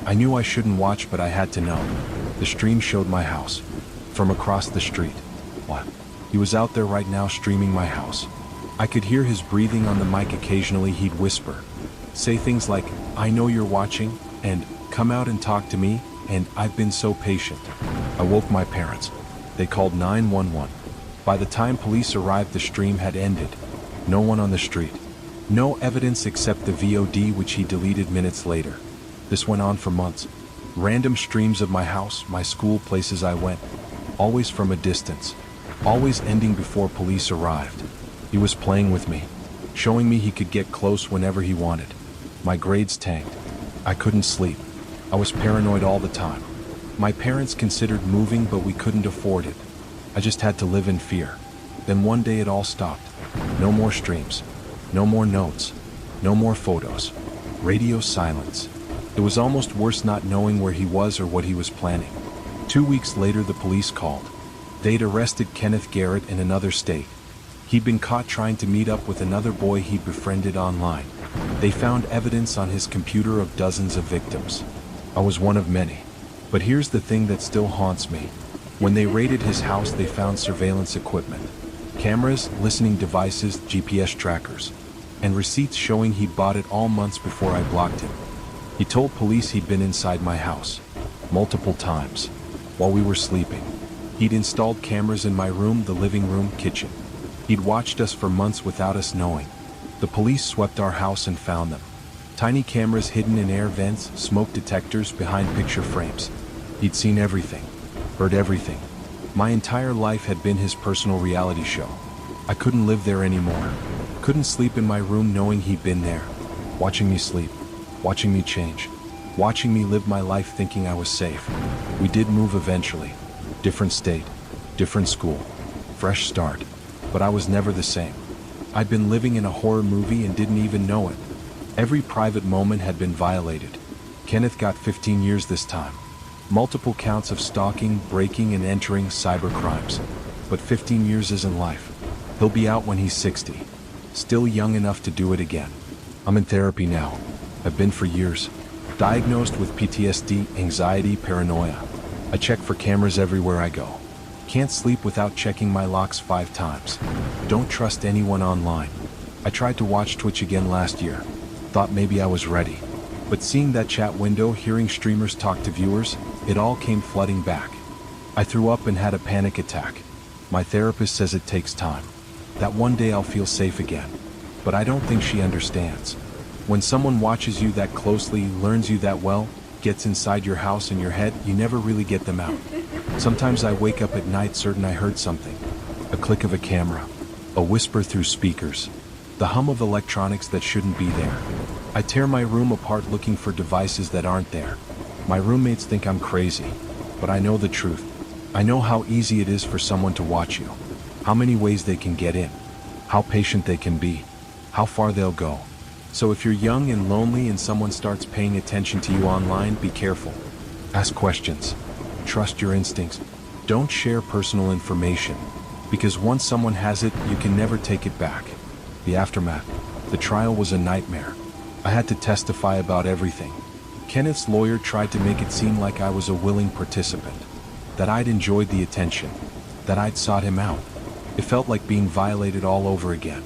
Speaker 1: I knew I shouldn't watch, but I had to know. The stream showed my house. From across the street. What? He was out there right now streaming my house. I could hear his breathing on the mic. Occasionally he'd whisper. Say things like, I know you're watching, and come out and talk to me, and I've been so patient. I woke my parents. They called 911. By the time police arrived, the stream had ended. No one on the street. No evidence except the VOD, which he deleted minutes later. This went on for months. Random streams of my house, my school, places I went. Always from a distance. Always ending before police arrived. He was playing with me. Showing me he could get close whenever he wanted. My grades tanked. I couldn't sleep. I was paranoid all the time. My parents considered moving, but we couldn't afford it. I just had to live in fear. Then one day it all stopped. No more streams. No more notes. No more photos. Radio silence. It was almost worse not knowing where he was or what he was planning. 2 weeks later the police called. They'd arrested Kenneth Garrett in another state. He'd been caught trying to meet up with another boy he'd befriended online. They found evidence on his computer of dozens of victims. I was one of many. But here's the thing that still haunts me. When they raided his house, they found surveillance equipment. Cameras, listening devices, GPS trackers. And receipts showing he'd bought it all months before I blocked him. He told police he'd been inside my house. Multiple times. While we were sleeping. He'd installed cameras in my room, the living room, kitchen. He'd watched us for months without us knowing. The police swept our house and found them. Tiny cameras hidden in air vents, smoke detectors, behind picture frames. He'd seen everything. Heard everything. My entire life had been his personal reality show. I couldn't live there anymore. Couldn't sleep in my room knowing he'd been there. Watching me sleep. Watching me change. Watching me live my life thinking I was safe. We did move eventually. Different state. Different school. Fresh start. But I was never the same. I'd been living in a horror movie and didn't even know it. Every private moment had been violated. Kenneth got 15 years this time. Multiple counts of stalking, breaking, and entering cyber crimes. But 15 years isn't life. He'll be out when he's 60. Still young enough to do it again. I'm in therapy now. I've been for years. Diagnosed with PTSD, anxiety, paranoia. I check for cameras everywhere I go. Can't sleep without checking my locks 5 times. Don't trust anyone online. I tried to watch Twitch again last year. Thought maybe I was ready. But seeing that chat window, hearing streamers talk to viewers, it all came flooding back. I threw up and had a panic attack. My therapist says it takes time. That one day I'll feel safe again. But I don't think she understands. When someone watches you that closely, learns you that well, gets inside your house and your head, you never really get them out. Sometimes I wake up at night certain I heard something. A click of a camera. A whisper through speakers. The hum of electronics that shouldn't be there. I tear my room apart looking for devices that aren't there. My roommates think I'm crazy, but I know the truth. I know how easy it is for someone to watch you. How many ways they can get in. How patient they can be. How far they'll go. So if you're young and lonely and someone starts paying attention to you online, be careful. Ask questions. Trust your instincts. Don't share personal information. Because once someone has it, you can never take it back. The aftermath. The trial was a nightmare. I had to testify about everything. Kenneth's lawyer tried to make it seem like I was a willing participant, that I'd enjoyed the attention, that I'd sought him out. It felt like being violated all over again.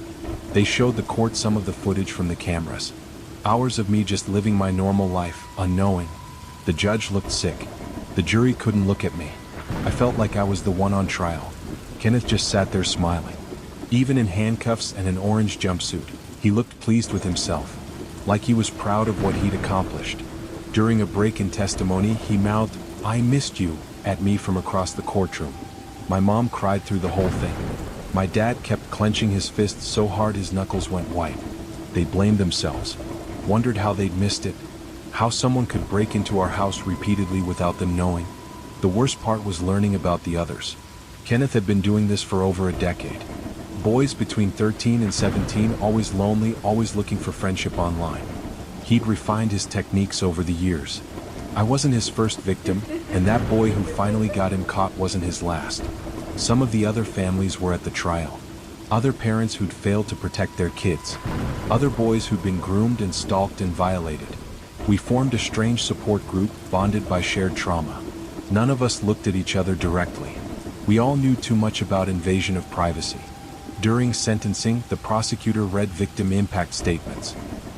Speaker 1: They showed the court some of the footage from the cameras. Hours of me just living my normal life, unknowing. The judge looked sick. The jury couldn't look at me. I felt like I was the one on trial. Kenneth just sat there smiling. Even in handcuffs and an orange jumpsuit, he looked pleased with himself, like he was proud of what he'd accomplished. During a break in testimony, he mouthed, "I missed you," at me from across the courtroom. My mom cried through the whole thing. My dad kept clenching his fists so hard his knuckles went white. They blamed themselves, wondered how they'd missed it, how someone could break into our house repeatedly without them knowing. The worst part was learning about the others. Kenneth had been doing this for over a decade. Boys between 13 and 17, always lonely, always looking for friendship online. He'd refined his techniques over the years. I wasn't his first victim, and that boy who finally got him caught wasn't his last. Some of the other families were at the trial. Other parents who'd failed to protect their kids. Other boys who'd been groomed and stalked and violated. We formed a strange support group, bonded by shared trauma. None of us looked at each other directly. We all knew too much about invasion of privacy. During sentencing, the prosecutor read victim impact statements.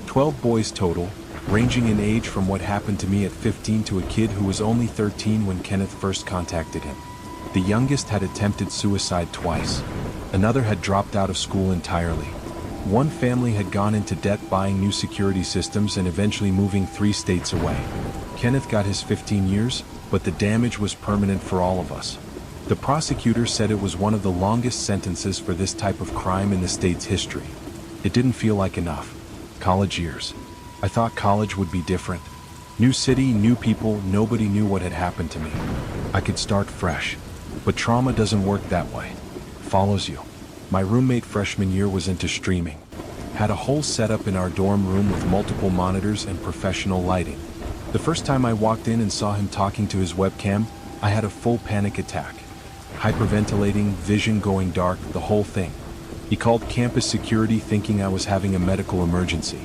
Speaker 1: 12 boys total, ranging in age from what happened to me at 15 to a kid who was only 13 when Kenneth first contacted him. The youngest had attempted suicide twice. Another had dropped out of school entirely. One family had gone into debt buying new security systems and eventually moving 3 states away. Kenneth got his 15 years, but the damage was permanent for all of us. The prosecutor said it was one of the longest sentences for this type of crime in the state's history. It didn't feel like enough. College years. I thought college would be different. New city, new people, nobody knew what had happened to me. I could start fresh. But trauma doesn't work that way. It follows you. My roommate freshman year was into streaming. Had a whole setup in our dorm room with multiple monitors and professional lighting. The first time I walked in and saw him talking to his webcam, I had a full panic attack. Hyperventilating, vision going dark, the whole thing. He called campus security thinking I was having a medical emergency.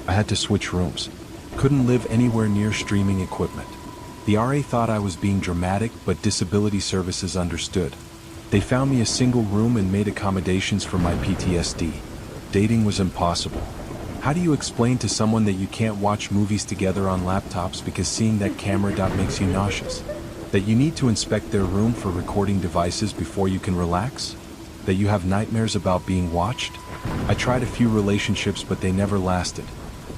Speaker 1: I had to switch rooms. Couldn't live anywhere near streaming equipment. The RA thought I was being dramatic, but disability services understood. They found me a single room and made accommodations for my PTSD. Dating was impossible. How do you explain to someone that you can't watch movies together on laptops because seeing that camera dot makes you nauseous? That you need to inspect their room for recording devices before you can relax? That you have nightmares about being watched? I tried a few relationships, but they never lasted.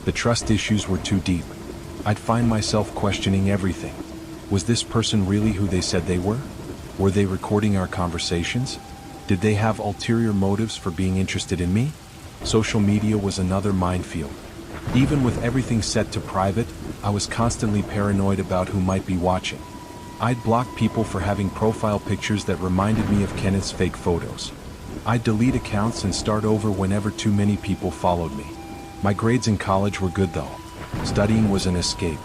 Speaker 1: The trust issues were too deep. I'd find myself questioning everything. Was this person really who they said they were? Were they recording our conversations? Did they have ulterior motives for being interested in me? Social media was another minefield. Even with everything set to private, I was constantly paranoid about who might be watching. I'd block people for having profile pictures that reminded me of Kenneth's fake photos. I'd delete accounts and start over whenever too many people followed me. My grades in college were good though. Studying was an escape.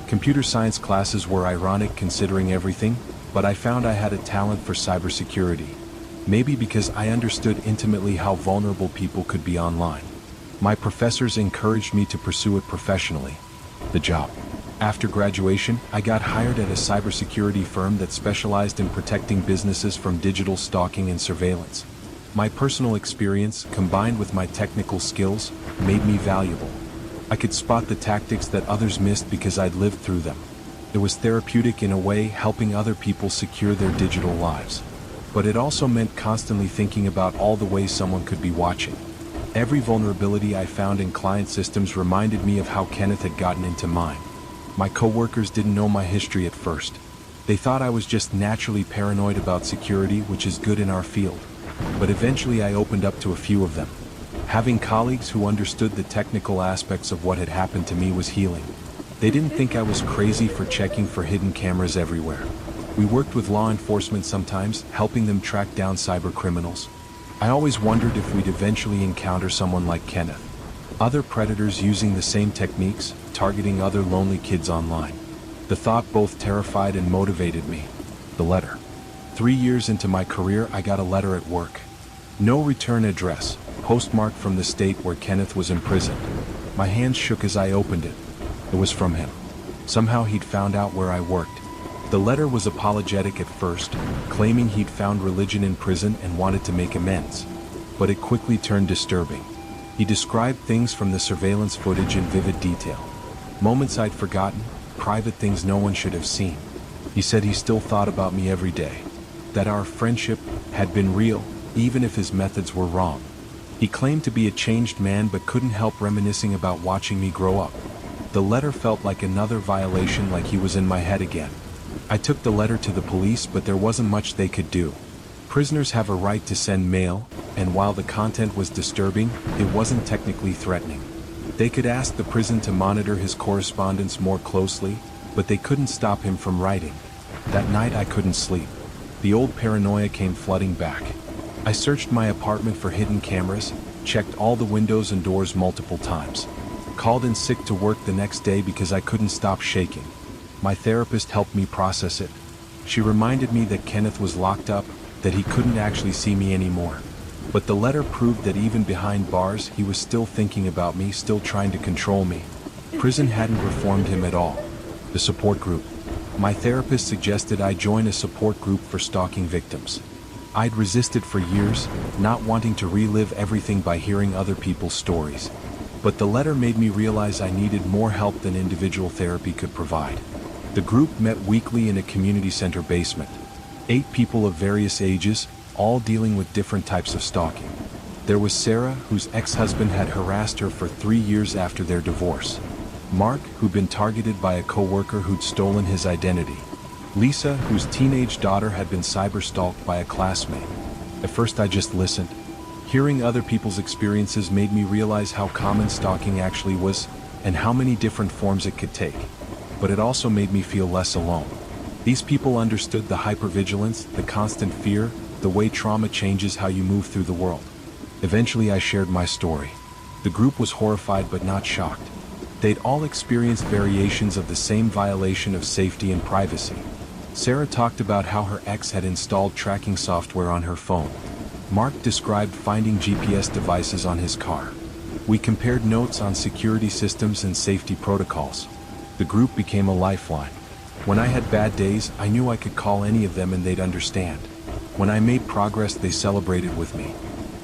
Speaker 1: Computer science classes were ironic considering everything, but I found I had a talent for cybersecurity. Maybe because I understood intimately how vulnerable people could be online. My professors encouraged me to pursue it professionally. The job. After graduation, I got hired at a cybersecurity firm that specialized in protecting businesses from digital stalking and surveillance. My personal experience, combined with my technical skills, made me valuable. I could spot the tactics that others missed because I'd lived through them. It was therapeutic in a way, helping other people secure their digital lives. But it also meant constantly thinking about all the ways someone could be watching. Every vulnerability I found in client systems reminded me of how Kenneth had gotten into mine. My coworkers didn't know my history at first. They thought I was just naturally paranoid about security, which is good in our field. But eventually I opened up to a few of them. Having colleagues who understood the technical aspects of what had happened to me was healing. They didn't think I was crazy for checking for hidden cameras everywhere. We worked with law enforcement sometimes, helping them track down cyber criminals. I always wondered if we'd eventually encounter someone like Kenneth. Other predators using the same techniques, targeting other lonely kids online. The thought both terrified and motivated me. The letter. 3 years into my career, I got a letter at work. No return address, postmarked from the state where Kenneth was imprisoned. My hands shook as I opened it. It was from him. Somehow he'd found out where I worked. The letter was apologetic at first, claiming he'd found religion in prison and wanted to make amends. But it quickly turned disturbing. He described things from the surveillance footage in vivid detail. Moments I'd forgotten, private things no one should have seen. He said he still thought about me every day. That our friendship had been real, even if his methods were wrong. He claimed to be a changed man but couldn't help reminiscing about watching me grow up. The letter felt like another violation, like he was in my head again. I took the letter to the police, but there wasn't much they could do. Prisoners have a right to send mail, and while the content was disturbing, it wasn't technically threatening. They could ask the prison to monitor his correspondence more closely, but they couldn't stop him from writing. That night I couldn't sleep. The old paranoia came flooding back. I searched my apartment for hidden cameras, checked all the windows and doors multiple times. Called in sick to work the next day because I couldn't stop shaking. My therapist helped me process it. She reminded me that Kenneth was locked up, that he couldn't actually see me anymore. But the letter proved that even behind bars, he was still thinking about me, still trying to control me. Prison hadn't reformed him at all. The support group. My therapist suggested I join a support group for stalking victims. I'd resisted for years, not wanting to relive everything by hearing other people's stories. But the letter made me realize I needed more help than individual therapy could provide. The group met weekly in a community center basement. 8 people of various ages, all dealing with different types of stalking. There was Sarah, whose ex-husband had harassed her for 3 years after their divorce. Mark, who'd been targeted by a co-worker who'd stolen his identity. Lisa, whose teenage daughter had been cyber-stalked by a classmate. At first I just listened. Hearing other people's experiences made me realize how common stalking actually was, and how many different forms it could take. But it also made me feel less alone. These people understood the hypervigilance, the constant fear, the way trauma changes how you move through the world. Eventually I shared my story. The group was horrified but not shocked. They'd all experienced variations of the same violation of safety and privacy. Sarah talked about how her ex had installed tracking software on her phone. Mark described finding GPS devices on his car. We compared notes on security systems and safety protocols. The group became a lifeline. When I had bad days, I knew I could call any of them and they'd understand. When I made progress, they celebrated with me.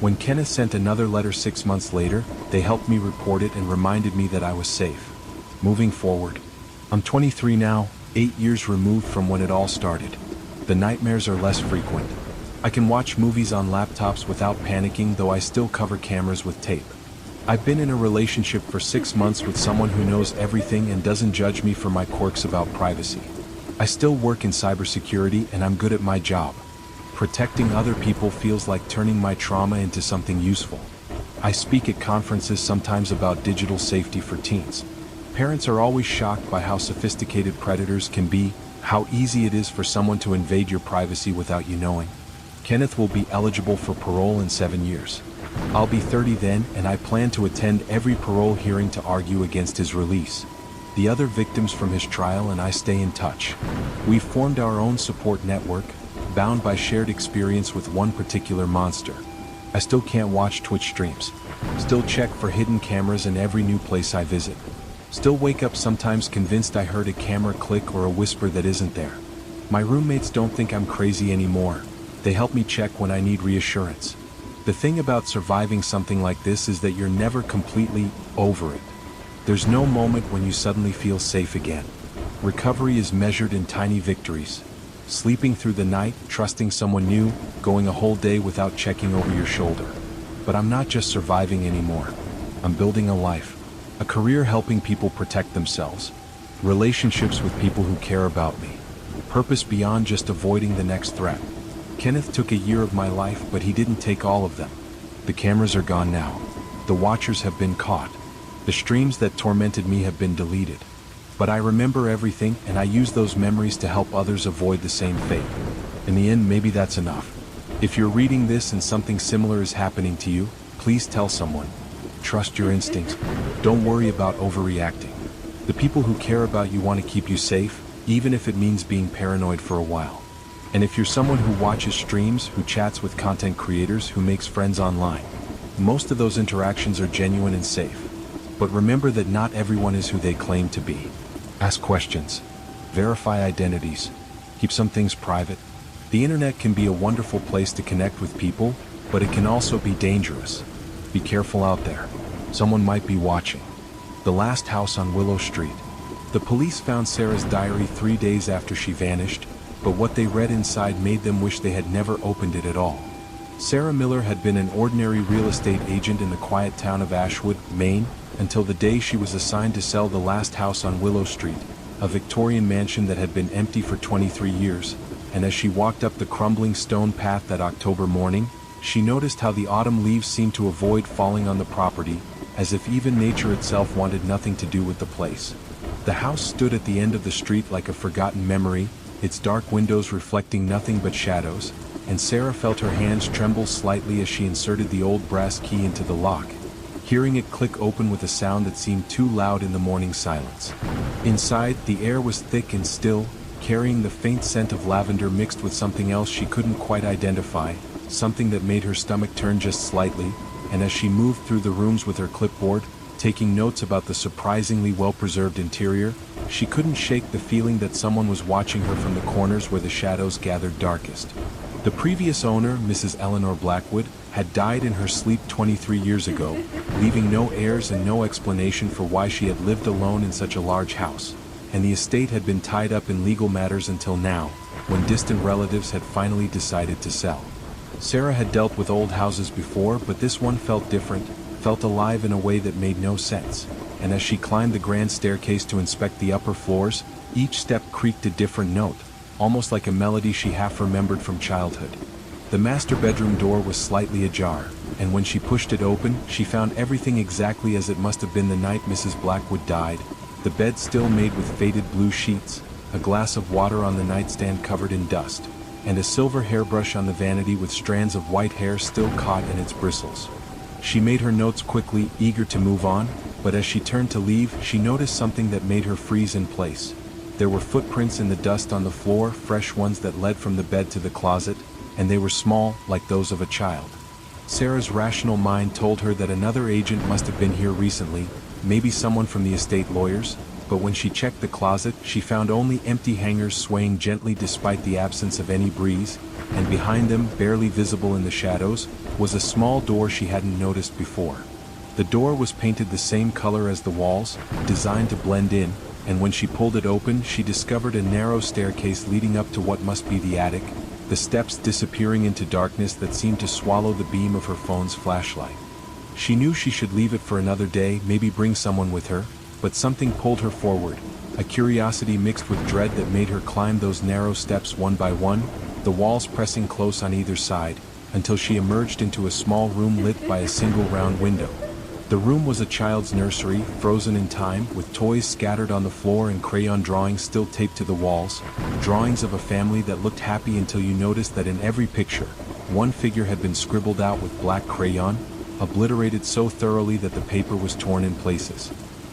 Speaker 1: When Kenneth sent another letter 6 months later, they helped me report it and reminded me that I was safe. Moving forward. I'm 23 now, 8 years removed from when it all started. The nightmares are less frequent. I can watch movies on laptops without panicking, though I still cover cameras with tape. I've been in a relationship for 6 months with someone who knows everything and doesn't judge me for my quirks about privacy. I still work in cybersecurity and I'm good at my job. Protecting other people feels like turning my trauma into something useful. I speak at conferences sometimes about digital safety for teens. Parents are always shocked by how sophisticated predators can be, how easy it is for someone to invade your privacy without you knowing. Kenneth will be eligible for parole in 7 years. I'll be 30 then, and I plan to attend every parole hearing to argue against his release. The other victims from his trial and I stay in touch. We've formed our own support network, bound by shared experience with one particular monster. I still can't watch Twitch streams. Still check for hidden cameras in every new place I visit. Still wake up sometimes convinced I heard a camera click or a whisper that isn't there. My roommates don't think I'm crazy anymore. They help me check when I need reassurance. The thing about surviving something like this is that you're never completely over it. There's no moment when you suddenly feel safe again. Recovery is measured in tiny victories. Sleeping through the night, trusting someone new, going a whole day without checking over your shoulder. But I'm not just surviving anymore. I'm building a life. A career helping people protect themselves. Relationships with people who care about me. Purpose beyond just avoiding the next threat. Kenneth took a year of my life, but he didn't take all of them. The cameras are gone now. The watchers have been caught. The streams that tormented me have been deleted. But I remember everything, and I use those memories to help others avoid the same fate. In the end, maybe that's enough. If you're reading this and something similar is happening to you, please tell someone. Trust your instincts. Don't worry about overreacting. The people who care about you want to keep you safe, even if it means being paranoid for a while. And if you're someone who watches streams, who chats with content creators, who makes friends online, most of those interactions are genuine and safe. But remember that not everyone is who they claim to be. Ask questions. Verify identities. Keep some things private. The internet can be a wonderful place to connect with people, but it can also be dangerous. Be careful out there. Someone might be watching. The last house on Willow Street. The police found Sarah's diary 3 days after she vanished, but what they read inside made them wish they had never opened it at all. Sarah Miller had been an ordinary real estate agent in the quiet town of Ashwood, Maine, until the day she was assigned to sell the last house on Willow Street, a Victorian mansion that had been empty for 23 years, and as she walked up the crumbling stone path that October morning, she noticed how the autumn leaves seemed to avoid falling on the property, as if even nature itself wanted nothing to do with the place. The house stood at the end of the street like a forgotten memory, its dark windows reflecting nothing but shadows, and Sarah felt her hands tremble slightly as she inserted the old brass key into the lock, hearing it click open with a sound that seemed too loud in the morning silence. Inside, the air was thick and still, carrying the faint scent of lavender mixed with something else she couldn't quite identify, something that made her stomach turn just slightly, and as she moved through the rooms with her clipboard, taking notes about the surprisingly well-preserved interior, she couldn't shake the feeling that someone was watching her from the corners where the shadows gathered darkest. The previous owner, Mrs. Eleanor Blackwood, had died in her sleep 23 years ago, leaving no heirs and no explanation for why she had lived alone in such a large house, and the estate had been tied up in legal matters until now, when distant relatives had finally decided to sell. Sarah had dealt with old houses before, but this one felt different, felt alive in a way that made no sense, and as she climbed the grand staircase to inspect the upper floors, each step creaked a different note, almost like a melody she half remembered from childhood. The master bedroom door was slightly ajar, and when she pushed it open, she found everything exactly as it must have been the night Mrs. Blackwood died, the bed still made with faded blue sheets, a glass of water on the nightstand covered in dust, and a silver hairbrush on the vanity with strands of white hair still caught in its bristles. She made her notes quickly, eager to move on, but as she turned to leave, she noticed something that made her freeze in place. There were footprints in the dust on the floor, fresh ones that led from the bed to the closet, and they were small, like those of a child. Sarah's rational mind told her that another agent must have been here recently, maybe someone from the estate lawyers, but when she checked the closet, she found only empty hangers swaying gently despite the absence of any breeze, and behind them, barely visible in the shadows, was a small door she hadn't noticed before. The door was painted the same color as the walls, designed to blend in, and when she pulled it open, she discovered a narrow staircase leading up to what must be the attic, the steps disappearing into darkness that seemed to swallow the beam of her phone's flashlight. She knew she should leave it for another day, maybe bring someone with her, but something pulled her forward, a curiosity mixed with dread that made her climb those narrow steps one by one, the walls pressing close on either side, until she emerged into a small room lit by a single round window. The room was a child's nursery, frozen in time, with toys scattered on the floor and crayon drawings still taped to the walls, drawings of a family that looked happy until you noticed that in every picture, one figure had been scribbled out with black crayon, obliterated so thoroughly that the paper was torn in places.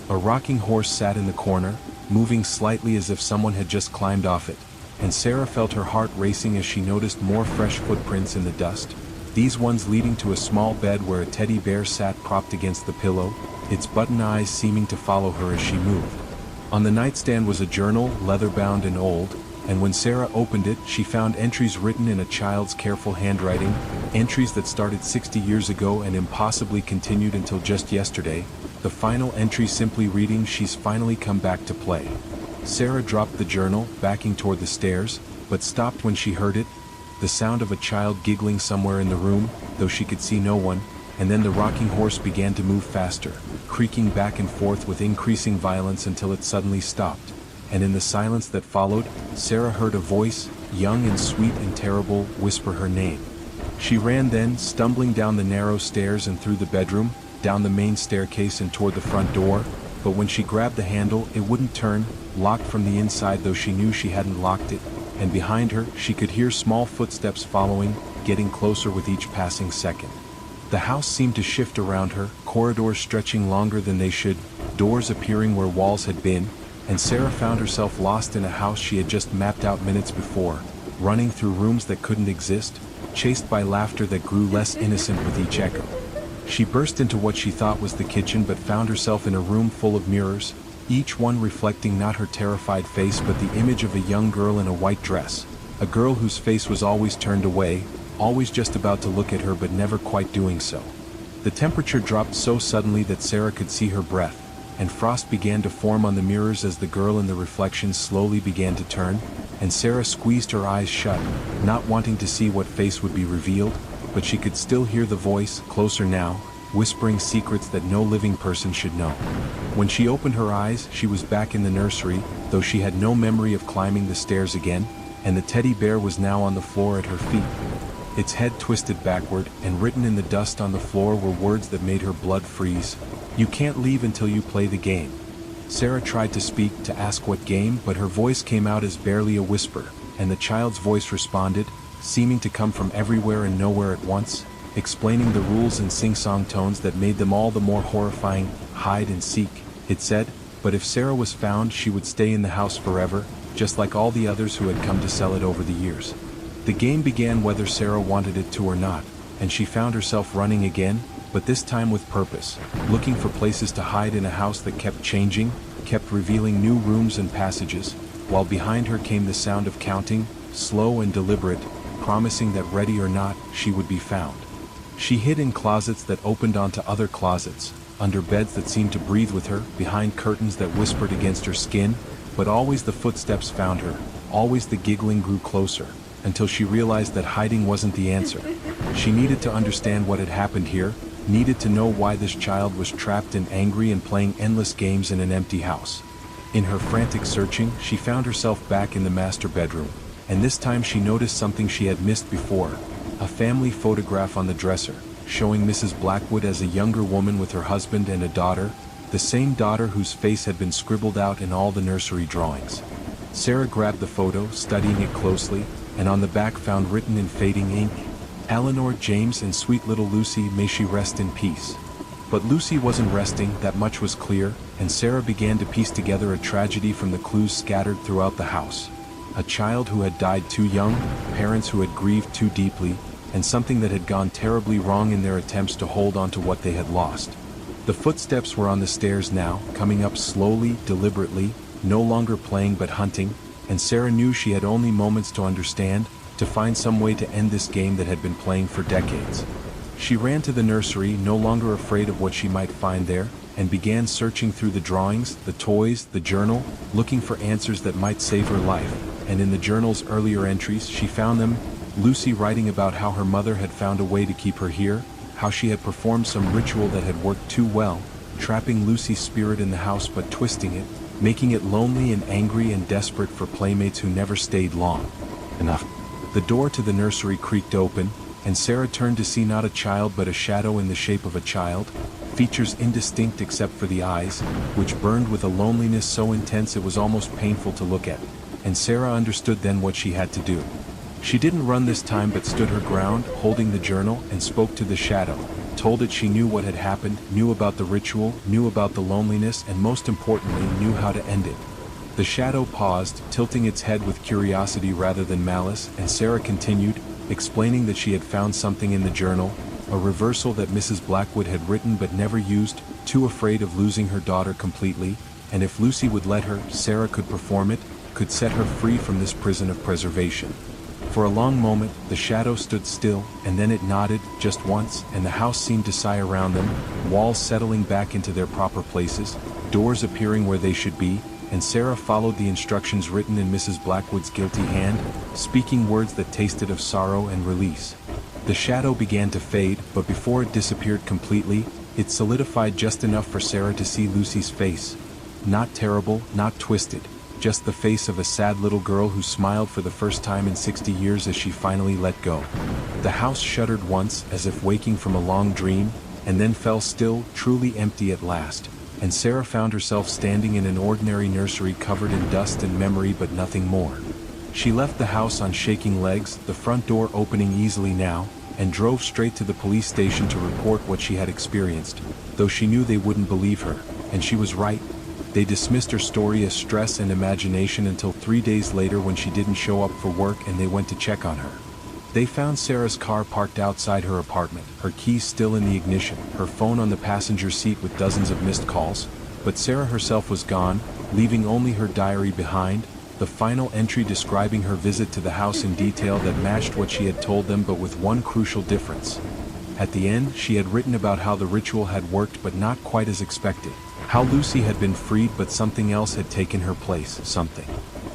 Speaker 1: A rocking horse sat in the corner, moving slightly as if someone had just climbed off it, and Sarah felt her heart racing as she noticed more fresh footprints in the dust, these ones leading to a small bed where a teddy bear sat propped against the pillow, its button eyes seeming to follow her as she moved. On the nightstand was a journal, leather-bound and old, and when Sarah opened it, she found entries written in a child's careful handwriting, entries that started 60 years ago and impossibly continued until just yesterday, the final entry simply reading, "She's finally come back to play." Sarah dropped the journal, backing toward the stairs, but stopped when she heard it, the sound of a child giggling somewhere in the room, though she could see no one, and then the rocking horse began to move faster, creaking back and forth with increasing violence until it suddenly stopped, and in the silence that followed, Sarah heard a voice, young and sweet and terrible, whisper her name. She ran then, stumbling down the narrow stairs and through the bedroom, down the main staircase and toward the front door, but when she grabbed the handle, it wouldn't turn, locked from the inside though she knew she hadn't locked it, and behind her, she could hear small footsteps following, getting closer with each passing second. The house seemed to shift around her, corridors stretching longer than they should, doors appearing where walls had been, and Sarah found herself lost in a house she had just mapped out minutes before, running through rooms that couldn't exist, chased by laughter that grew less innocent with each echo. She burst into what she thought was the kitchen but found herself in a room full of mirrors, each one reflecting not her terrified face but the image of a young girl in a white dress, a girl whose face was always turned away, always just about to look at her but never quite doing so. The temperature dropped so suddenly that Sarah could see her breath, and frost began to form on the mirrors as the girl in the reflections slowly began to turn, and Sarah squeezed her eyes shut, not wanting to see what face would be revealed, but she could still hear the voice, closer now, whispering secrets that no living person should know. When she opened her eyes, she was back in the nursery, though she had no memory of climbing the stairs again, and the teddy bear was now on the floor at her feet. Its head twisted backward, and written in the dust on the floor were words that made her blood freeze. "You can't leave until you play the game." Sarah tried to speak, to ask what game, but her voice came out as barely a whisper, and the child's voice responded, seeming to come from everywhere and nowhere at once, explaining the rules in sing-song tones that made them all the more horrifying. "Hide and seek," it said, but if Sarah was found, she would stay in the house forever, just like all the others who had come to sell it over the years. The game began whether Sarah wanted it to or not, and she found herself running again, but this time with purpose, looking for places to hide in a house that kept changing, kept revealing new rooms and passages, while behind her came the sound of counting, slow and deliberate, promising that ready or not, she would be found. She hid in closets that opened onto other closets, under beds that seemed to breathe with her, behind curtains that whispered against her skin, but always the footsteps found her, always the giggling grew closer, until she realized that hiding wasn't the answer. She needed to understand what had happened here, needed to know why this child was trapped and angry and playing endless games in an empty house. In her frantic searching, she found herself back in the master bedroom, and this time she noticed something she had missed before, a family photograph on the dresser, showing Mrs. Blackwood as a younger woman with her husband and a daughter, the same daughter whose face had been scribbled out in all the nursery drawings. Sarah grabbed the photo, studying it closely, and on the back found written in fading ink, "Eleanor, James, and sweet little Lucy, may she rest in peace." But Lucy wasn't resting, that much was clear, and Sarah began to piece together a tragedy from the clues scattered throughout the house. A child who had died too young, parents who had grieved too deeply, and something that had gone terribly wrong in their attempts to hold on to what they had lost. The footsteps were on the stairs now, coming up slowly, deliberately, no longer playing but hunting, and Sarah knew she had only moments to understand, to find some way to end this game that had been playing for decades. She ran to the nursery, no longer afraid of what she might find there, and began searching through the drawings, the toys, the journal, looking for answers that might save her life, and in the journal's earlier entries she found them, Lucy writing about how her mother had found a way to keep her here, how she had performed some ritual that had worked too well, trapping Lucy's spirit in the house but twisting it, making it lonely and angry and desperate for playmates who never stayed long enough. The door to the nursery creaked open, and Sarah turned to see not a child but a shadow in the shape of a child, features indistinct except for the eyes, which burned with a loneliness so intense it was almost painful to look at, and Sarah understood then what she had to do. She didn't run this time but stood her ground, holding the journal, and spoke to the shadow, told it she knew what had happened, knew about the ritual, knew about the loneliness, and most importantly, knew how to end it. The shadow paused, tilting its head with curiosity rather than malice, and Sarah continued, explaining that she had found something in the journal, a reversal that Mrs. Blackwood had written but never used, too afraid of losing her daughter completely, and if Lucy would let her, Sarah could perform it, could set her free from this prison of preservation. For a long moment, the shadow stood still, and then it nodded, just once, and the house seemed to sigh around them, walls settling back into their proper places, doors appearing where they should be, and Sarah followed the instructions written in Mrs. Blackwood's guilty hand, speaking words that tasted of sorrow and release. The shadow began to fade, but before it disappeared completely, it solidified just enough for Sarah to see Lucy's face. Not terrible, not twisted, just the face of a sad little girl who smiled for the first time in 60 years as she finally let go. The house shuddered once, as if waking from a long dream, and then fell still, truly empty at last, and Sarah found herself standing in an ordinary nursery covered in dust and memory but nothing more. She left the house on shaking legs, the front door opening easily now, and drove straight to the police station to report what she had experienced, though she knew they wouldn't believe her, and she was right. They dismissed her story as stress and imagination until 3 days later when she didn't show up for work and they went to check on her. They found Sarah's car parked outside her apartment, her keys still in the ignition, her phone on the passenger seat with dozens of missed calls. But Sarah herself was gone, leaving only her diary behind, the final entry describing her visit to the house in detail that matched what she had told them, but with one crucial difference. At the end, she had written about how the ritual had worked but not quite as expected. How Lucy had been freed but something else had taken her place, something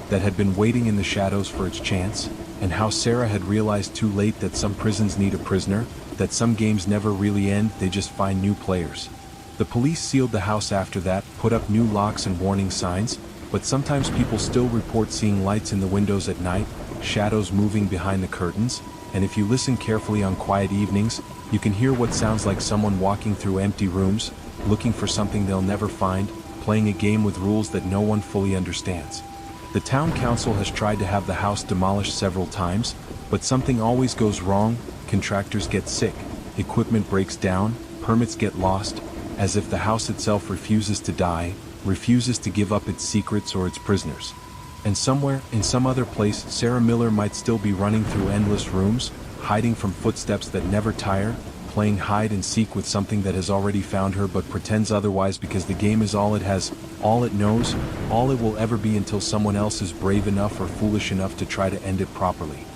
Speaker 1: that had been waiting in the shadows for its chance, and how Sarah had realized too late that some prisons need a prisoner, that some games never really end, they just find new players. The police sealed the house after that, put up new locks and warning signs, but sometimes people still report seeing lights in the windows at night, shadows moving behind the curtains, and if you listen carefully on quiet evenings, you can hear what sounds like someone walking through empty rooms, looking for something they'll never find, playing a game with rules that no one fully understands. The town council has tried to have the house demolished several times, but something always goes wrong, contractors get sick, equipment breaks down, permits get lost, as if the house itself refuses to die, refuses to give up its secrets or its prisoners. And somewhere, in some other place, Sarah Miller might still be running through endless rooms, hiding from footsteps that never tire, playing hide and seek with something that has already found her but pretends otherwise because the game is all it has, all it knows, all it will ever be until someone else is brave enough or foolish enough to try to end it properly.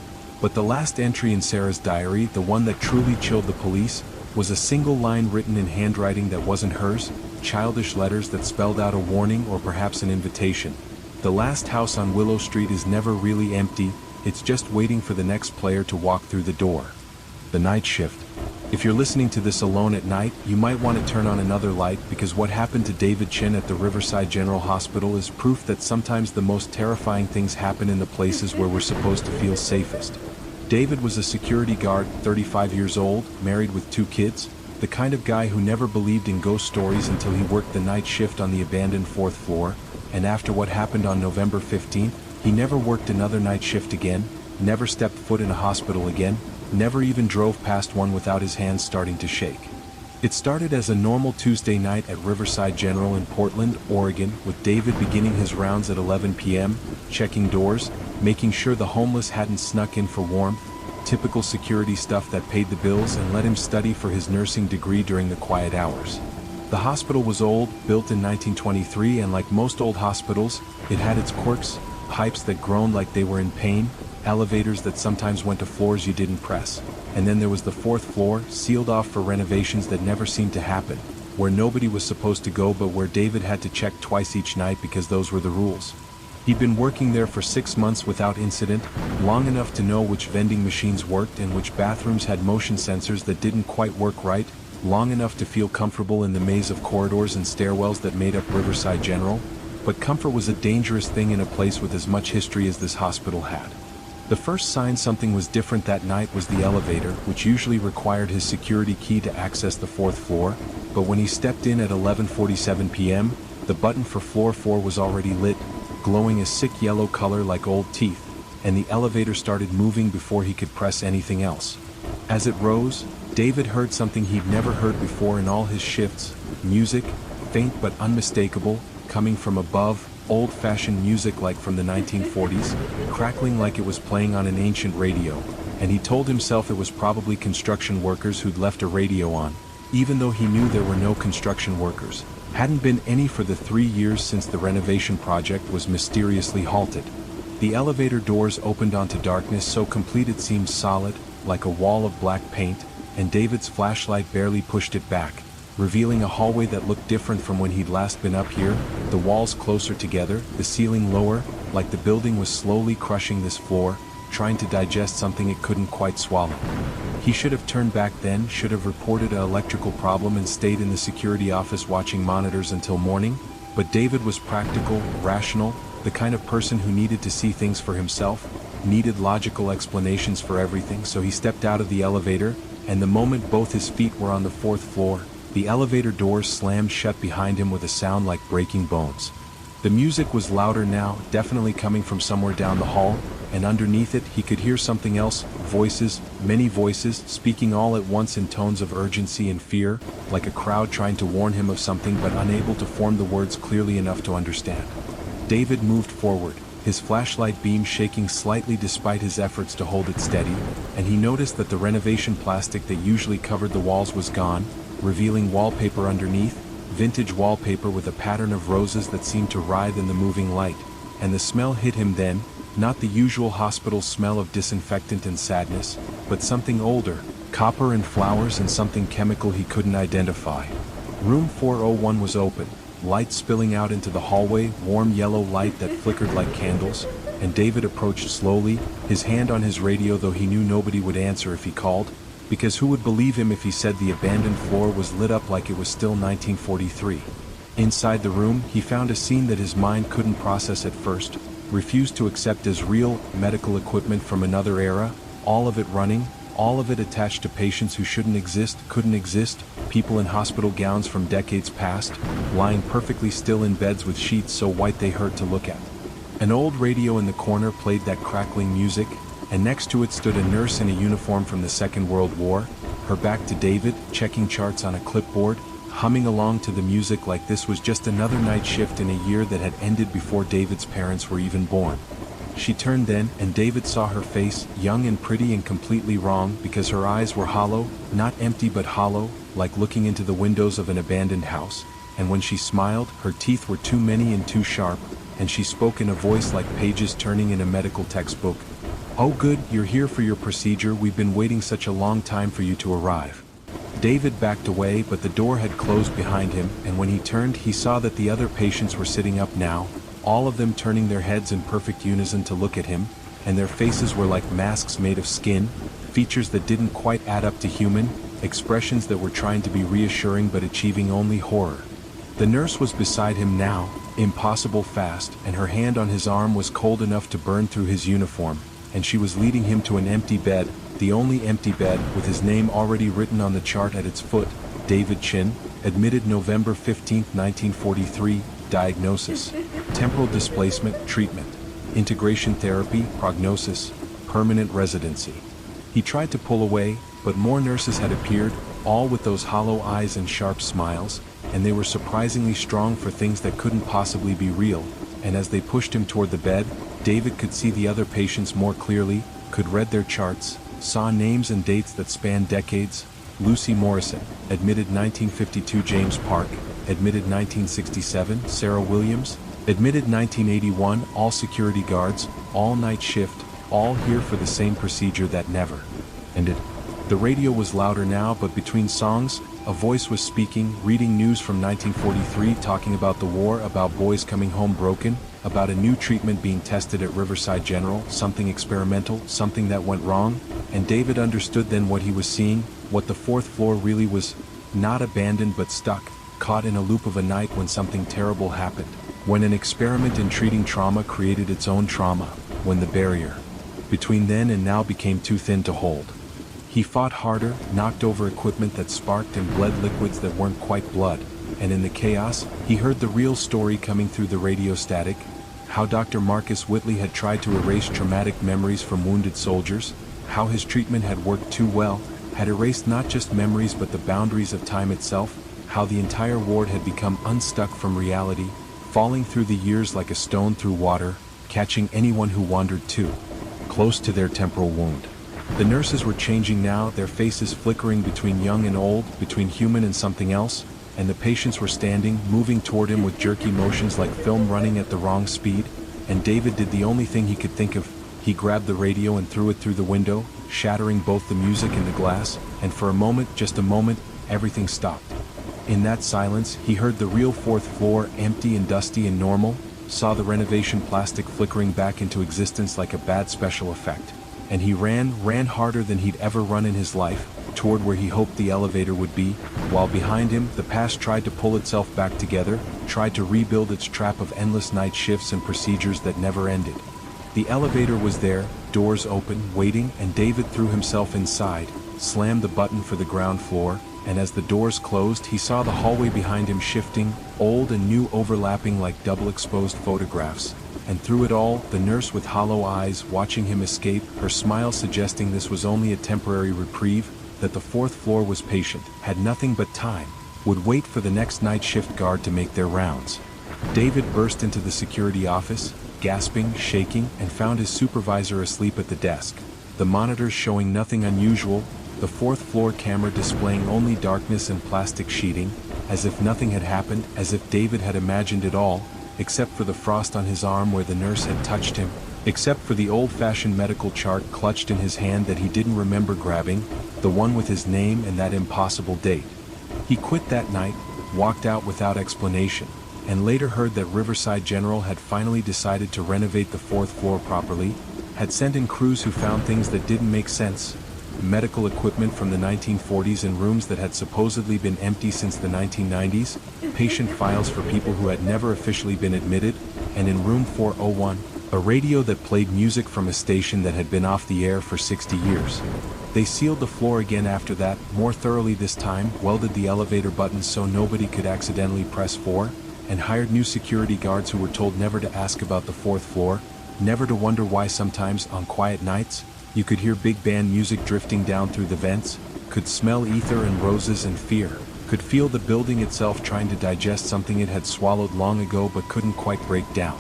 Speaker 1: But the last entry in Sarah's diary, the one that truly chilled the police, was a single line written in handwriting that wasn't hers, childish letters that spelled out a warning or perhaps an invitation. The last house on Willow Street is never really empty, it's just waiting for the next player to walk through the door. The night shift. If you're listening to this alone at night, you might want to turn on another light, because what happened to David Chin at the Riverside General Hospital is proof that sometimes the most terrifying things happen in the places where we're supposed to feel safest. David was a security guard, 35 years old, married with 2 kids, the kind of guy who never believed in ghost stories until he worked the night shift on the abandoned 4th floor, and after what happened on November 15th, he never worked another night shift again, never stepped foot in a hospital again, never even drove past one without his hands starting to shake. It started as a normal Tuesday night at Riverside General in Portland, Oregon, with David beginning his rounds at 11 p.m., checking doors, making sure the homeless hadn't snuck in for warmth, typical security stuff that paid the bills and let him study for his nursing degree during the quiet hours. The hospital was old, built in 1923, and like most old hospitals, it had its quirks, pipes that groaned like they were in pain, elevators that sometimes went to floors you didn't press, and then there was the 4th floor, sealed off for renovations that never seemed to happen, where nobody was supposed to go but where David had to check twice each night because those were the rules. He'd been working there for 6 months without incident, long enough to know which vending machines worked and which bathrooms had motion sensors that didn't quite work right, long enough to feel comfortable in the maze of corridors and stairwells that made up Riverside General, but comfort was a dangerous thing in a place with as much history as this hospital had. The first sign something was different that night was the elevator, which usually required his security key to access the 4th floor, but when he stepped in at 11:47 p.m., the button for floor 4 was already lit, glowing a sick yellow color like old teeth, and the elevator started moving before he could press anything else. As it rose, David heard something he'd never heard before in all his shifts, music, faint but unmistakable, coming from above, old-fashioned music like from the 1940s, crackling like it was playing on an ancient radio, and he told himself it was probably construction workers who'd left a radio on, even though he knew there were no construction workers, hadn't been any for the 3 years since the renovation project was mysteriously halted. The elevator doors opened onto darkness so complete it seemed solid, like a wall of black paint, and David's flashlight barely pushed it back, revealing a hallway that looked different from when he'd last been up here, the walls closer together, the ceiling lower, like the building was slowly crushing this floor, trying to digest something it couldn't quite swallow. He should have turned back then, should have reported an electrical problem and stayed in the security office watching monitors until morning, but David was practical, rational, the kind of person who needed to see things for himself, needed logical explanations for everything, so he stepped out of the elevator, and the moment both his feet were on the 4th floor, the elevator doors slammed shut behind him with a sound like breaking bones. The music was louder now, definitely coming from somewhere down the hall, and underneath it he could hear something else, voices, many voices, speaking all at once in tones of urgency and fear, like a crowd trying to warn him of something but unable to form the words clearly enough to understand. David moved forward, his flashlight beam shaking slightly despite his efforts to hold it steady, and he noticed that the renovation plastic that usually covered the walls was gone, revealing wallpaper underneath, vintage wallpaper with a pattern of roses that seemed to writhe in the moving light, and the smell hit him then, not the usual hospital smell of disinfectant and sadness, but something older, copper and flowers and something chemical he couldn't identify. Room 401 was open, light spilling out into the hallway, warm yellow light that flickered like candles, and David approached slowly, his hand on his radio, though he knew nobody would answer if he called, because who would believe him if he said the abandoned floor was lit up like it was still 1943. Inside the room, he found a scene that his mind couldn't process at first, refused to accept as real, medical equipment from another era, all of it running, all of it attached to patients who shouldn't exist, couldn't exist, people in hospital gowns from decades past, lying perfectly still in beds with sheets so white they hurt to look at. An old radio in the corner played that crackling music, and next to it stood a nurse in a uniform from the Second World War, her back to David, checking charts on a clipboard, humming along to the music like this was just another night shift in a year that had ended before David's parents were even born. She turned then, and David saw her face, young and pretty and completely wrong, because her eyes were hollow, not empty but hollow, like looking into the windows of an abandoned house, and when she smiled, her teeth were too many and too sharp, and she spoke in a voice like pages turning in a medical textbook. "Oh good, you're here for your procedure, we've been waiting such a long time for you to arrive." David backed away, but the door had closed behind him, and when he turned he saw that the other patients were sitting up now, all of them turning their heads in perfect unison to look at him, and their faces were like masks made of skin, features that didn't quite add up to human, expressions that were trying to be reassuring but achieving only horror. The nurse was beside him now, impossible fast, and her hand on his arm was cold enough to burn through his uniform, and she was leading him to an empty bed, the only empty bed, with his name already written on the chart at its foot, David Chin, admitted November 15, 1943, diagnosis, temporal displacement, treatment, integration therapy, prognosis, permanent residency. He tried to pull away, but more nurses had appeared, all with those hollow eyes and sharp smiles, and they were surprisingly strong for things that couldn't possibly be real, and as they pushed him toward the bed, David could see the other patients more clearly, could read their charts, saw names and dates that spanned decades. Lucy Morrison, admitted 1952. James Park, admitted 1967. Sarah Williams, admitted 1981. All security guards, all night shift, all here for the same procedure that never ended. The radio was louder now, but between songs, a voice was speaking, reading news from 1943, talking about the war, about boys coming home broken, about a new treatment being tested at Riverside General, something experimental, something that went wrong, and David understood then what he was seeing, what the fourth floor really was, not abandoned but stuck, caught in a loop of a night when something terrible happened, when an experiment in treating trauma created its own trauma, when the barrier between then and now became too thin to hold. He fought harder, knocked over equipment that sparked and bled liquids that weren't quite blood, and in the chaos, he heard the real story coming through the radio static, how Dr. Marcus Whitley had tried to erase traumatic memories from wounded soldiers, how his treatment had worked too well, had erased not just memories but the boundaries of time itself, how the entire ward had become unstuck from reality, falling through the years like a stone through water, catching anyone who wandered too close to their temporal wound. The nurses were changing now, their faces flickering between young and old, between human and something else, and the patients were standing, moving toward him with jerky motions like film running at the wrong speed, and David did the only thing he could think of. He grabbed the radio and threw it through the window, shattering both the music and the glass, and for a moment, just a moment, everything stopped. In that silence, he heard the real fourth floor, empty and dusty and normal, saw the renovation plastic flickering back into existence like a bad special effect. And he ran harder than he'd ever run in his life, toward where he hoped the elevator would be, while behind him, the past tried to pull itself back together, tried to rebuild its trap of endless night shifts and procedures that never ended. The elevator was there, doors open, waiting, and David threw himself inside, slammed the button for the ground floor, and as the doors closed, he saw the hallway behind him shifting, old and new overlapping like double-exposed photographs. And through it all, the nurse with hollow eyes watching him escape, her smile suggesting this was only a temporary reprieve, that the fourth floor was patient, had nothing but time, would wait for the next night shift guard to make their rounds. David burst into the security office, gasping, shaking, and found his supervisor asleep at the desk, the monitors showing nothing unusual, the fourth floor camera displaying only darkness and plastic sheeting, as if nothing had happened, as if David had imagined it all, except for the frost on his arm where the nurse had touched him, except for the old-fashioned medical chart clutched in his hand that he didn't remember grabbing, the one with his name and that impossible date. He quit that night, walked out without explanation, and later heard that Riverside General had finally decided to renovate the 4th floor properly, had sent in crews who found things that didn't make sense, medical equipment from the 1940s in rooms that had supposedly been empty since the 1990s, patient files for people who had never officially been admitted, and in room 401, a radio that played music from a station that had been off the air for 60 years. They sealed the floor again after that, more thoroughly this time, welded the elevator buttons so nobody could accidentally press 4, and hired new security guards who were told never to ask about the 4th floor, never to wonder why sometimes, on quiet nights, you could hear big band music drifting down through the vents, could smell ether and roses and fear, could feel the building itself trying to digest something it had swallowed long ago but couldn't quite break down.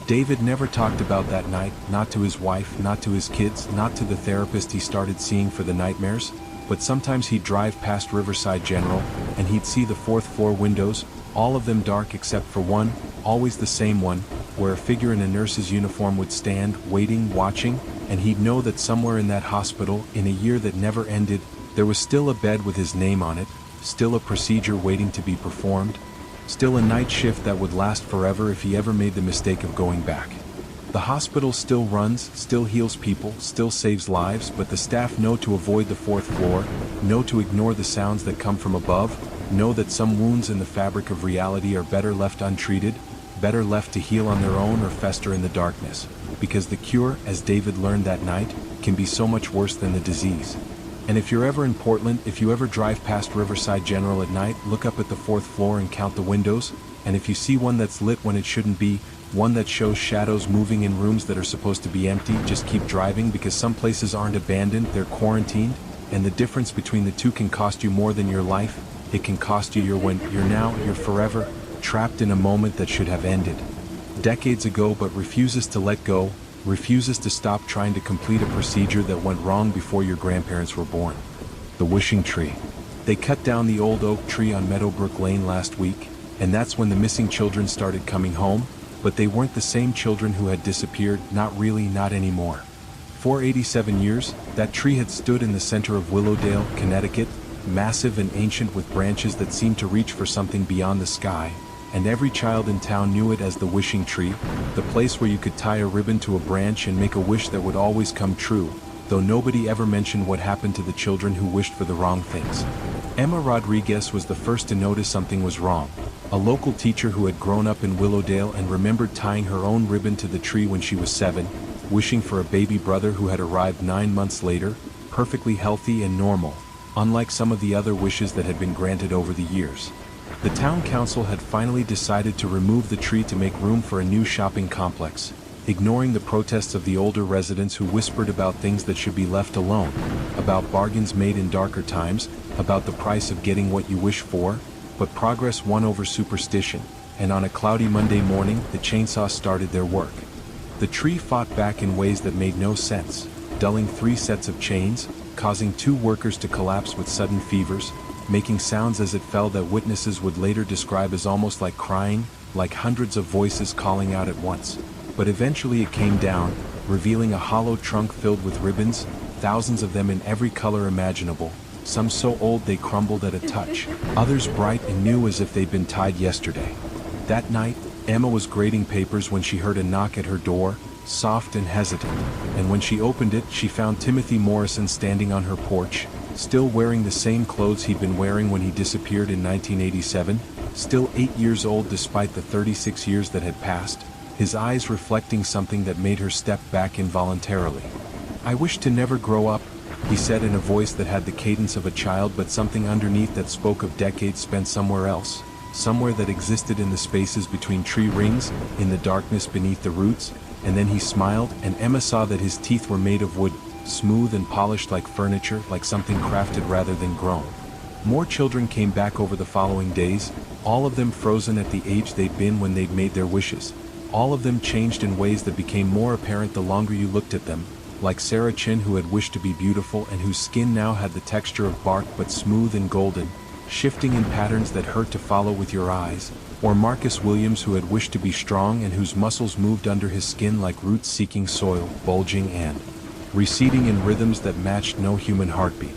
Speaker 1: David never talked about that night, not to his wife, not to his kids, not to the therapist he started seeing for the nightmares, but sometimes he'd drive past Riverside General, and he'd see the 4th floor windows, all of them dark except for one, always the same one, where a figure in a nurse's uniform would stand, waiting, watching, and he'd know that somewhere in that hospital, in a year that never ended, there was still a bed with his name on it, still a procedure waiting to be performed, still a night shift that would last forever if he ever made the mistake of going back. The hospital still runs, still heals people, still saves lives, but the staff know to avoid the 4th floor, know to ignore the sounds that come from above, know that some wounds in the fabric of reality are better left untreated, better left to heal on their own or fester in the darkness, because the cure, as David learned that night, can be so much worse than the disease. And if you're ever in Portland, if you ever drive past Riverside General at night, look up at the 4th floor and count the windows, and if you see one that's lit when it shouldn't be, one that shows shadows moving in rooms that are supposed to be empty, just keep driving, because some places aren't abandoned, they're quarantined, and the difference between the two can cost you more than your life. It can cost you your forever, trapped in a moment that should have ended decades ago but refuses to let go, refuses to stop trying to complete a procedure that went wrong before your grandparents were born. The wishing tree. They cut down the old oak tree on Meadowbrook Lane last week, and that's when the missing children started coming home, but they weren't the same children who had disappeared, not really, not anymore. For 87 years, that tree had stood in the center of Willowdale, Connecticut, massive and ancient with branches that seemed to reach for something beyond the sky, and every child in town knew it as the wishing tree, the place where you could tie a ribbon to a branch and make a wish that would always come true, though nobody ever mentioned what happened to the children who wished for the wrong things. Emma Rodriguez was the first to notice something was wrong. A local teacher who had grown up in Willowdale and remembered tying her own ribbon to the tree when she was 7, wishing for a baby brother who had arrived 9 months later, perfectly healthy and normal, unlike some of the other wishes that had been granted over the years. The town council had finally decided to remove the tree to make room for a new shopping complex, ignoring the protests of the older residents who whispered about things that should be left alone, about bargains made in darker times, about the price of getting what you wish for, but progress won over superstition, and on a cloudy Monday morning, the chainsaws started their work. The tree fought back in ways that made no sense, dulling 3 sets of chains, causing 2 workers to collapse with sudden fevers, making sounds as it fell that witnesses would later describe as almost like crying, like hundreds of voices calling out at once. But eventually it came down, revealing a hollow trunk filled with ribbons, thousands of them in every color imaginable, some so old they crumbled at a touch, others bright and new as if they'd been tied yesterday. That night, Emma was grading papers when she heard a knock at her door, soft and hesitant, and when she opened it, she found Timothy Morrison standing on her porch, still wearing the same clothes he'd been wearing when he disappeared in 1987, still 8 years old despite the 36 years that had passed, his eyes reflecting something that made her step back involuntarily. "I wish to never grow up," he said in a voice that had the cadence of a child but something underneath that spoke of decades spent somewhere else, somewhere that existed in the spaces between tree rings, in the darkness beneath the roots, and then he smiled, and Emma saw that his teeth were made of wood, smooth and polished like furniture, like something crafted rather than grown. More children came back over the following days, all of them frozen at the age they'd been when they'd made their wishes. All of them changed in ways that became more apparent the longer you looked at them, like Sarah Chin, who had wished to be beautiful and whose skin now had the texture of bark but smooth and golden, shifting in patterns that hurt to follow with your eyes, or Marcus Williams, who had wished to be strong and whose muscles moved under his skin like roots seeking soil, bulging and receding in rhythms that matched no human heartbeat.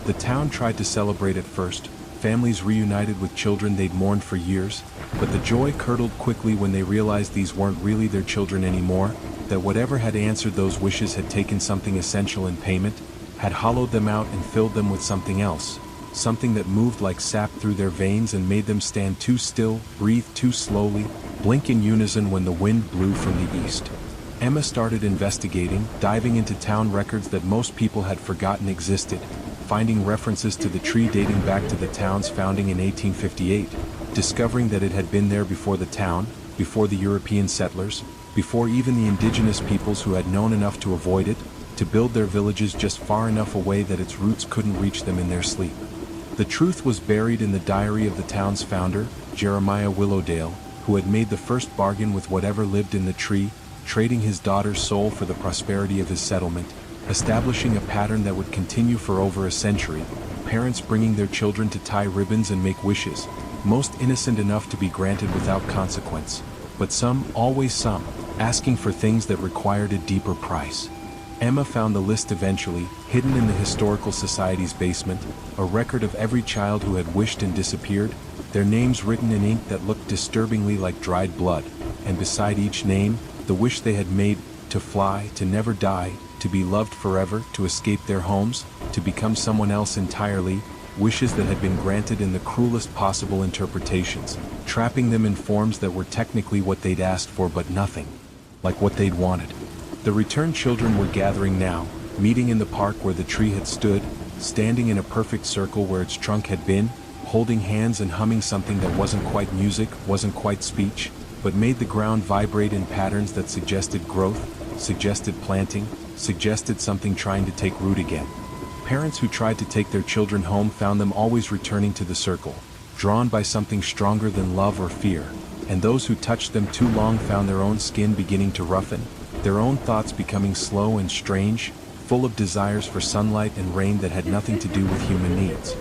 Speaker 1: The town tried to celebrate at first, families reunited with children they'd mourned for years, but the joy curdled quickly when they realized these weren't really their children anymore, that whatever had answered those wishes had taken something essential in payment, had hollowed them out and filled them with something else, something that moved like sap through their veins and made them stand too still, breathe too slowly, blink in unison when the wind blew from the east. Emma started investigating, diving into town records that most people had forgotten existed, finding references to the tree dating back to the town's founding in 1858, discovering that it had been there before the town, before the European settlers, before even the indigenous peoples who had known enough to avoid it, to build their villages just far enough away that its roots couldn't reach them in their sleep. The truth was buried in the diary of the town's founder, Jeremiah Willowdale, who had made the first bargain with whatever lived in the tree, trading his daughter's soul for the prosperity of his settlement, establishing a pattern that would continue for over a century, parents bringing their children to tie ribbons and make wishes, most innocent enough to be granted without consequence, but some, always some, asking for things that required a deeper price. Emma found the list eventually, hidden in the Historical Society's basement, a record of every child who had wished and disappeared, their names written in ink that looked disturbingly like dried blood, and beside each name, the wish they had made: to fly, to never die, to be loved forever, to escape their homes, to become someone else entirely, wishes that had been granted in the cruelest possible interpretations, trapping them in forms that were technically what they'd asked for but nothing like what they'd wanted. The returned children were gathering now, meeting in the park where the tree had stood, standing in a perfect circle where its trunk had been, holding hands and humming something that wasn't quite music, wasn't quite speech, but made the ground vibrate in patterns that suggested growth, suggested planting, suggested something trying to take root again. Parents who tried to take their children home found them always returning to the circle, drawn by something stronger than love or fear, and those who touched them too long found their own skin beginning to roughen, their own thoughts becoming slow and strange, full of desires for sunlight and rain that had nothing to do with human needs.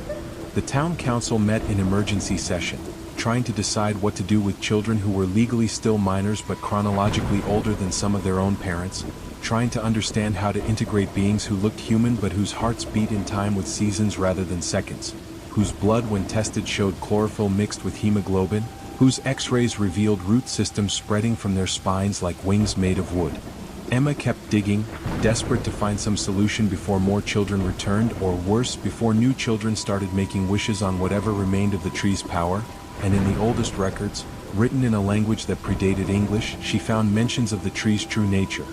Speaker 1: The town council met in emergency session, trying to decide what to do with children who were legally still minors but chronologically older than some of their own parents, trying to understand how to integrate beings who looked human but whose hearts beat in time with seasons rather than seconds, whose blood when tested showed chlorophyll mixed with hemoglobin, whose X-rays revealed root systems spreading from their spines like wings made of wood. Emma kept digging, desperate to find some solution before more children returned, or worse, before new children started making wishes on whatever remained of the tree's power, and in the oldest records, written in a language that predated English, she found mentions of the tree's true nature.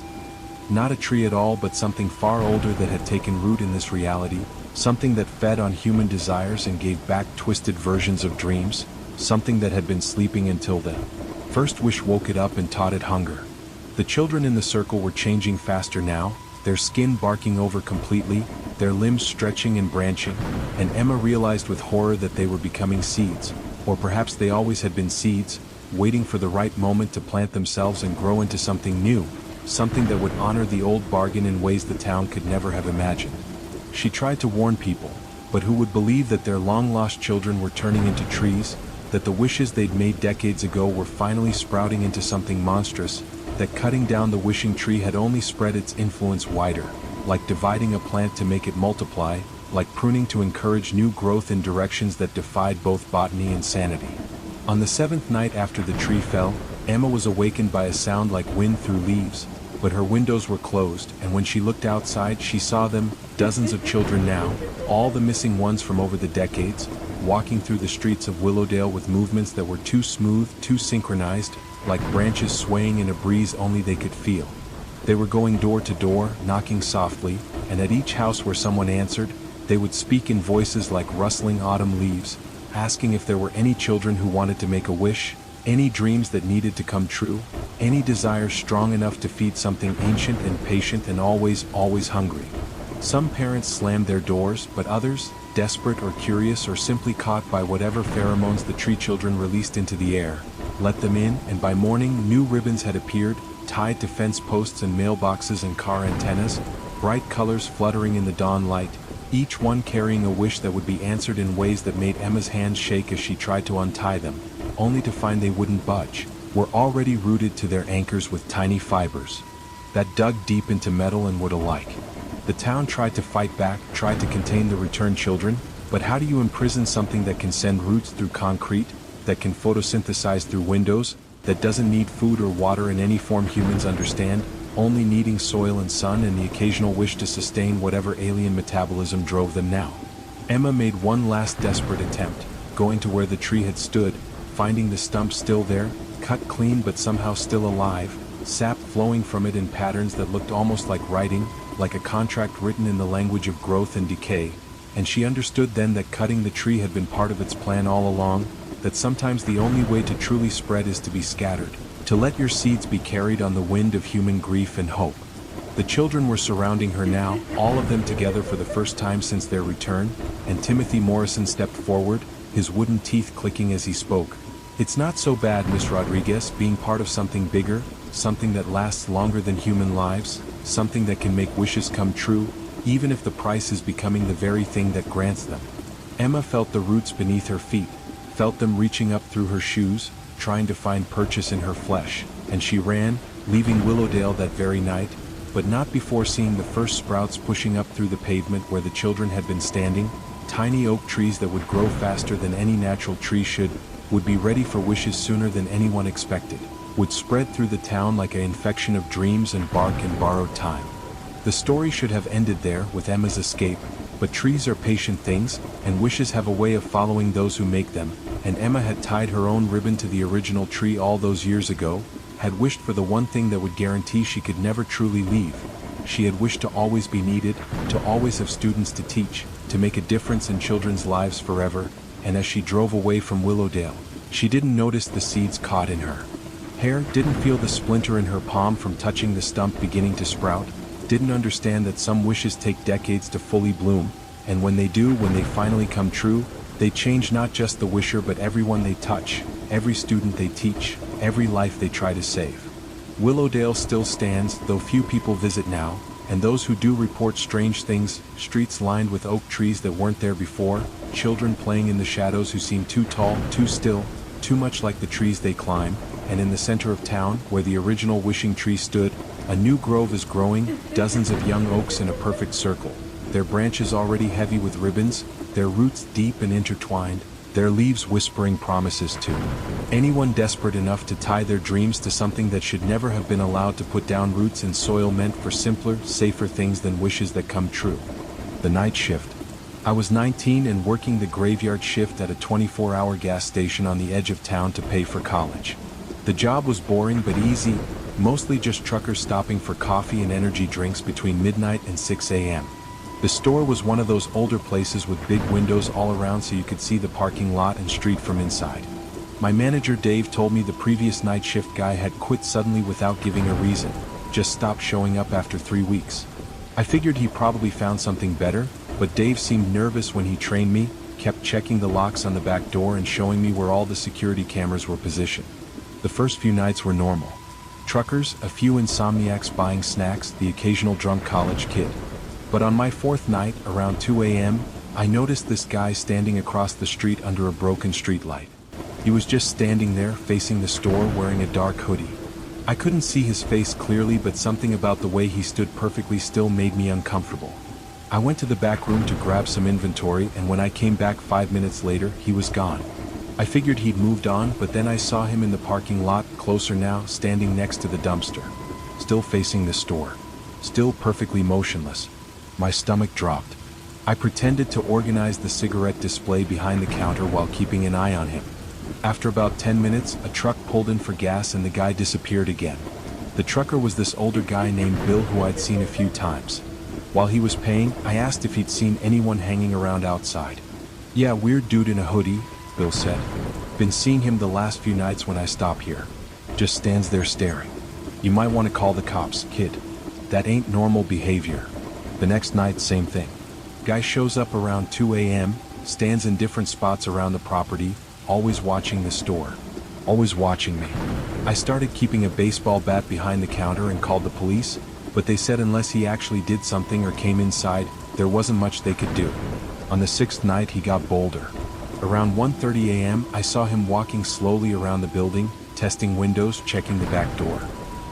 Speaker 1: Not a tree at all, but something far older that had taken root in this reality, something that fed on human desires and gave back twisted versions of dreams, something that had been sleeping until the first wish woke it up and taught it hunger. The children in the circle were changing faster now, their skin barking over completely, their limbs stretching and branching, and Emma realized with horror that they were becoming seeds, or perhaps they always had been seeds, waiting for the right moment to plant themselves and grow into something new, something that would honor the old bargain in ways the town could never have imagined. She tried to warn people, but who would believe that their long-lost children were turning into trees, that the wishes they'd made decades ago were finally sprouting into something monstrous, that cutting down the wishing tree had only spread its influence wider, like dividing a plant to make it multiply, like pruning to encourage new growth in directions that defied both botany and sanity. On the seventh night after the tree fell, Emma was awakened by a sound like wind through leaves, but her windows were closed, and when she looked outside she saw them, dozens of children now, all the missing ones from over the decades, walking through the streets of Willowdale with movements that were too smooth, too synchronized, like branches swaying in a breeze only they could feel. They were going door to door, knocking softly, and at each house where someone answered, they would speak in voices like rustling autumn leaves, asking if there were any children who wanted to make a wish, any dreams that needed to come true, any desires strong enough to feed something ancient and patient and always, always hungry. Some parents slammed their doors, but others, desperate or curious or simply caught by whatever pheromones the tree children released into the air, let them in, and by morning new ribbons had appeared, tied to fence posts and mailboxes and car antennas, bright colors fluttering in the dawn light, each one carrying a wish that would be answered in ways that made Emma's hands shake as she tried to untie them, only to find they wouldn't budge, were already rooted to their anchors with tiny fibers that dug deep into metal and wood alike. The town tried to fight back, tried to contain the returned children, but how do you imprison something that can send roots through concrete, that can photosynthesize through windows, that doesn't need food or water in any form humans understand, only needing soil and sun and the occasional wish to sustain whatever alien metabolism drove them now? Emma made one last desperate attempt, going to where the tree had stood, finding the stump still there, cut clean but somehow still alive, sap flowing from it in patterns that looked almost like writing, like a contract written in the language of growth and decay. And she understood then that cutting the tree had been part of its plan all along, that sometimes the only way to truly spread is to be scattered, to let your seeds be carried on the wind of human grief and hope. The children were surrounding her now, all of them together for the first time since their return, and Timothy Morrison stepped forward, his wooden teeth clicking as he spoke. "It's not so bad, Miss Rodriguez, being part of something bigger, something that lasts longer than human lives, something that can make wishes come true, even if the price is becoming the very thing that grants them." Emma felt the roots beneath her feet, felt them reaching up through her shoes, trying to find purchase in her flesh, and she ran, leaving Willowdale that very night, but not before seeing the first sprouts pushing up through the pavement where the children had been standing, tiny oak trees that would grow faster than any natural tree should, would be ready for wishes sooner than anyone expected, would spread through the town like an infection of dreams and bark and borrowed time. The story should have ended there, with Emma's escape, but trees are patient things, and wishes have a way of following those who make them, and Emma had tied her own ribbon to the original tree all those years ago, had wished for the one thing that would guarantee she could never truly leave. She had wished to always be needed, to always have students to teach, to make a difference in children's lives forever, and as she drove away from Willowdale, she didn't notice the seeds caught in her hair, didn't feel the splinter in her palm from touching the stump beginning to sprout, didn't understand that some wishes take decades to fully bloom, and when they do, when they finally come true, they change not just the wisher but everyone they touch, every student they teach, every life they try to save. Willowdale still stands, though few people visit now, and those who do report strange things, streets lined with oak trees that weren't there before, children playing in the shadows who seem too tall, too still, too much like the trees they climb, and in the center of town, where the original wishing tree stood, a new grove is growing, dozens of young oaks in a perfect circle, their branches already heavy with ribbons, their roots deep and intertwined, their leaves whispering promises to anyone desperate enough to tie their dreams to something that should never have been allowed to put down roots in soil meant for simpler, safer things than wishes that come true. The night shift. I was 19 and working the graveyard shift at a 24-hour gas station on the edge of town to pay for college. The job was boring but easy, mostly just truckers stopping for coffee and energy drinks between midnight and 6 a.m. The store was one of those older places with big windows all around so you could see the parking lot and street from inside. My manager Dave told me the previous night shift guy had quit suddenly without giving a reason, just stopped showing up after 3 weeks. I figured he probably found something better, but Dave seemed nervous when he trained me, kept checking the locks on the back door and showing me where all the security cameras were positioned. The first few nights were normal. Truckers, a few insomniacs buying snacks, the occasional drunk college kid. But on my fourth night, around 2 a.m., I noticed this guy standing across the street under a broken streetlight. He was just standing there, facing the store, wearing a dark hoodie. I couldn't see his face clearly, but something about the way he stood perfectly still made me uncomfortable. I went to the back room to grab some inventory, and when I came back 5 minutes later, he was gone. I figured he'd moved on, but then I saw him in the parking lot, closer now, standing next to the dumpster. Still facing the store. Still perfectly motionless. My stomach dropped. I pretended to organize the cigarette display behind the counter while keeping an eye on him. After about 10 minutes, a truck pulled in for gas and the guy disappeared again. The trucker was this older guy named Bill who I'd seen a few times. While he was paying, I asked if he'd seen anyone hanging around outside. "Yeah, weird dude in a hoodie," Bill said. "Been seeing him the last few nights when I stop here. Just stands there staring. You might want to call the cops, kid. That ain't normal behavior." The next night, same thing. Guy shows up around 2 a.m., stands in different spots around the property, always watching the store. Always watching me. I started keeping a baseball bat behind the counter and called the police, but they said unless he actually did something or came inside, there wasn't much they could do. On the sixth night he got bolder. Around 1:30 a.m. I saw him walking slowly around the building, testing windows, checking the back door.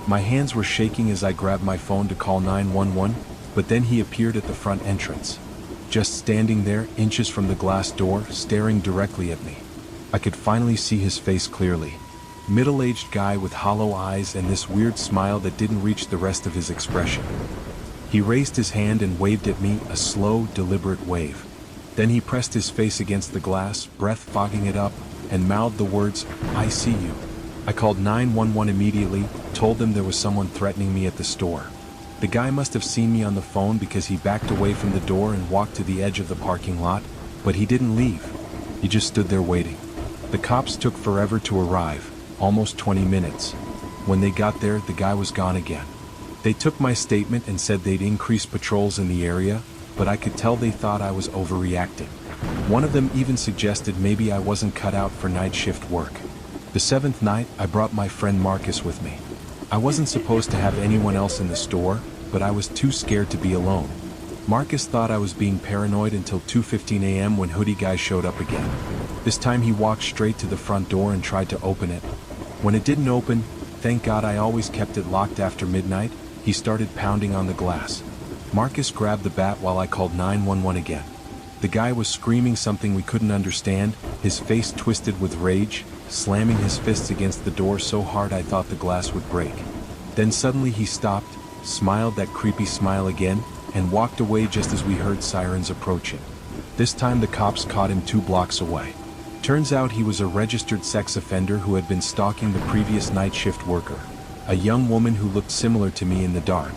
Speaker 1: My hands were shaking as I grabbed my phone to call 911, but then he appeared at the front entrance. Just standing there, inches from the glass door, staring directly at me. I could finally see his face clearly. Middle-aged guy with hollow eyes and this weird smile that didn't reach the rest of his expression. He raised his hand and waved at me, a slow, deliberate wave. Then he pressed his face against the glass, breath fogging it up, and mouthed the words, "I see you." I called 911 immediately, told them there was someone threatening me at the store. The guy must have seen me on the phone because he backed away from the door and walked to the edge of the parking lot, but he didn't leave. He just stood there waiting. The cops took forever to arrive, almost 20 minutes. When they got there, the guy was gone again. They took my statement and said they'd increase patrols in the area, but I could tell they thought I was overreacting. One of them even suggested maybe I wasn't cut out for night shift work. The seventh night, I brought my friend Marcus with me. I wasn't supposed to have anyone else in the store, but I was too scared to be alone. Marcus thought I was being paranoid until 2:15 a.m. when Hoodie Guy showed up again. This time he walked straight to the front door and tried to open it. When it didn't open, thank God I always kept it locked after midnight, he started pounding on the glass. Marcus grabbed the bat while I called 911 again. The guy was screaming something we couldn't understand, his face twisted with rage, slamming his fists against the door so hard I thought the glass would break. Then suddenly he stopped, smiled that creepy smile again, and walked away just as we heard sirens approaching. This time the cops caught him 2 blocks away. Turns out he was a registered sex offender who had been stalking the previous night shift worker, a young woman who looked similar to me in the dark.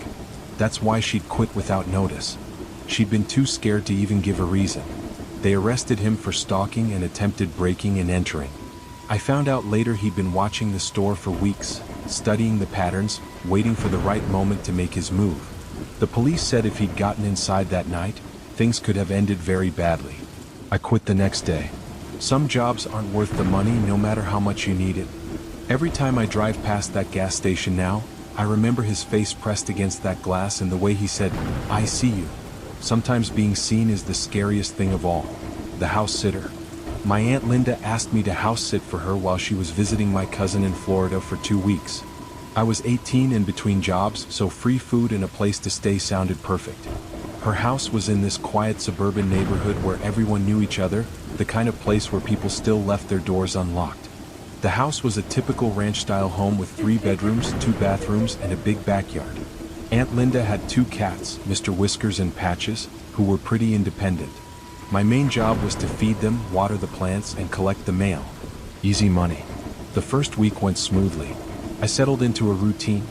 Speaker 1: That's why she'd quit without notice. She'd been too scared to even give a reason. They arrested him for stalking and attempted breaking and entering. I found out later he'd been watching the store for weeks, studying the patterns, waiting for the right moment to make his move. The police said if he'd gotten inside that night, things could have ended very badly. I quit the next day. Some jobs aren't worth the money no matter how much you need it. Every time I drive past that gas station now, I remember his face pressed against that glass and the way he said, "I see you." Sometimes being seen is the scariest thing of all. The house sitter. My Aunt Linda asked me to house sit for her while she was visiting my cousin in Florida for 2 weeks. I was 18 and between jobs, so free food and a place to stay sounded perfect. Her house was in this quiet suburban neighborhood where everyone knew each other, the kind of place where people still left their doors unlocked. The house was a typical ranch-style home with 3 bedrooms, 2 bathrooms, and a big backyard. Aunt Linda had 2 cats, Mr. Whiskers and Patches, who were pretty independent. My main job was to feed them, water the plants, and collect the mail. Easy money. The first week went smoothly. I settled into a routine.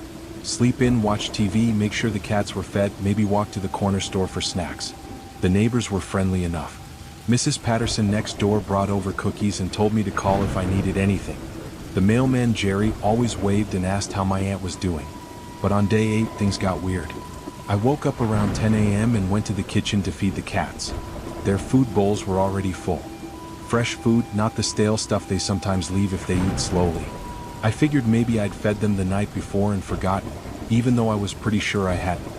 Speaker 1: Sleep in, watch TV, make sure the cats were fed, maybe walk to the corner store for snacks. The neighbors were friendly enough. Mrs. Patterson next door brought over cookies and told me to call if I needed anything. The mailman Jerry always waved and asked how my aunt was doing. But on day 8 things got weird. I woke up around 10 a.m. and went to the kitchen to feed the cats. Their food bowls were already full. Fresh food, not the stale stuff they sometimes leave if they eat slowly. I figured maybe I'd fed them the night before and forgotten, even though I was pretty sure I hadn't.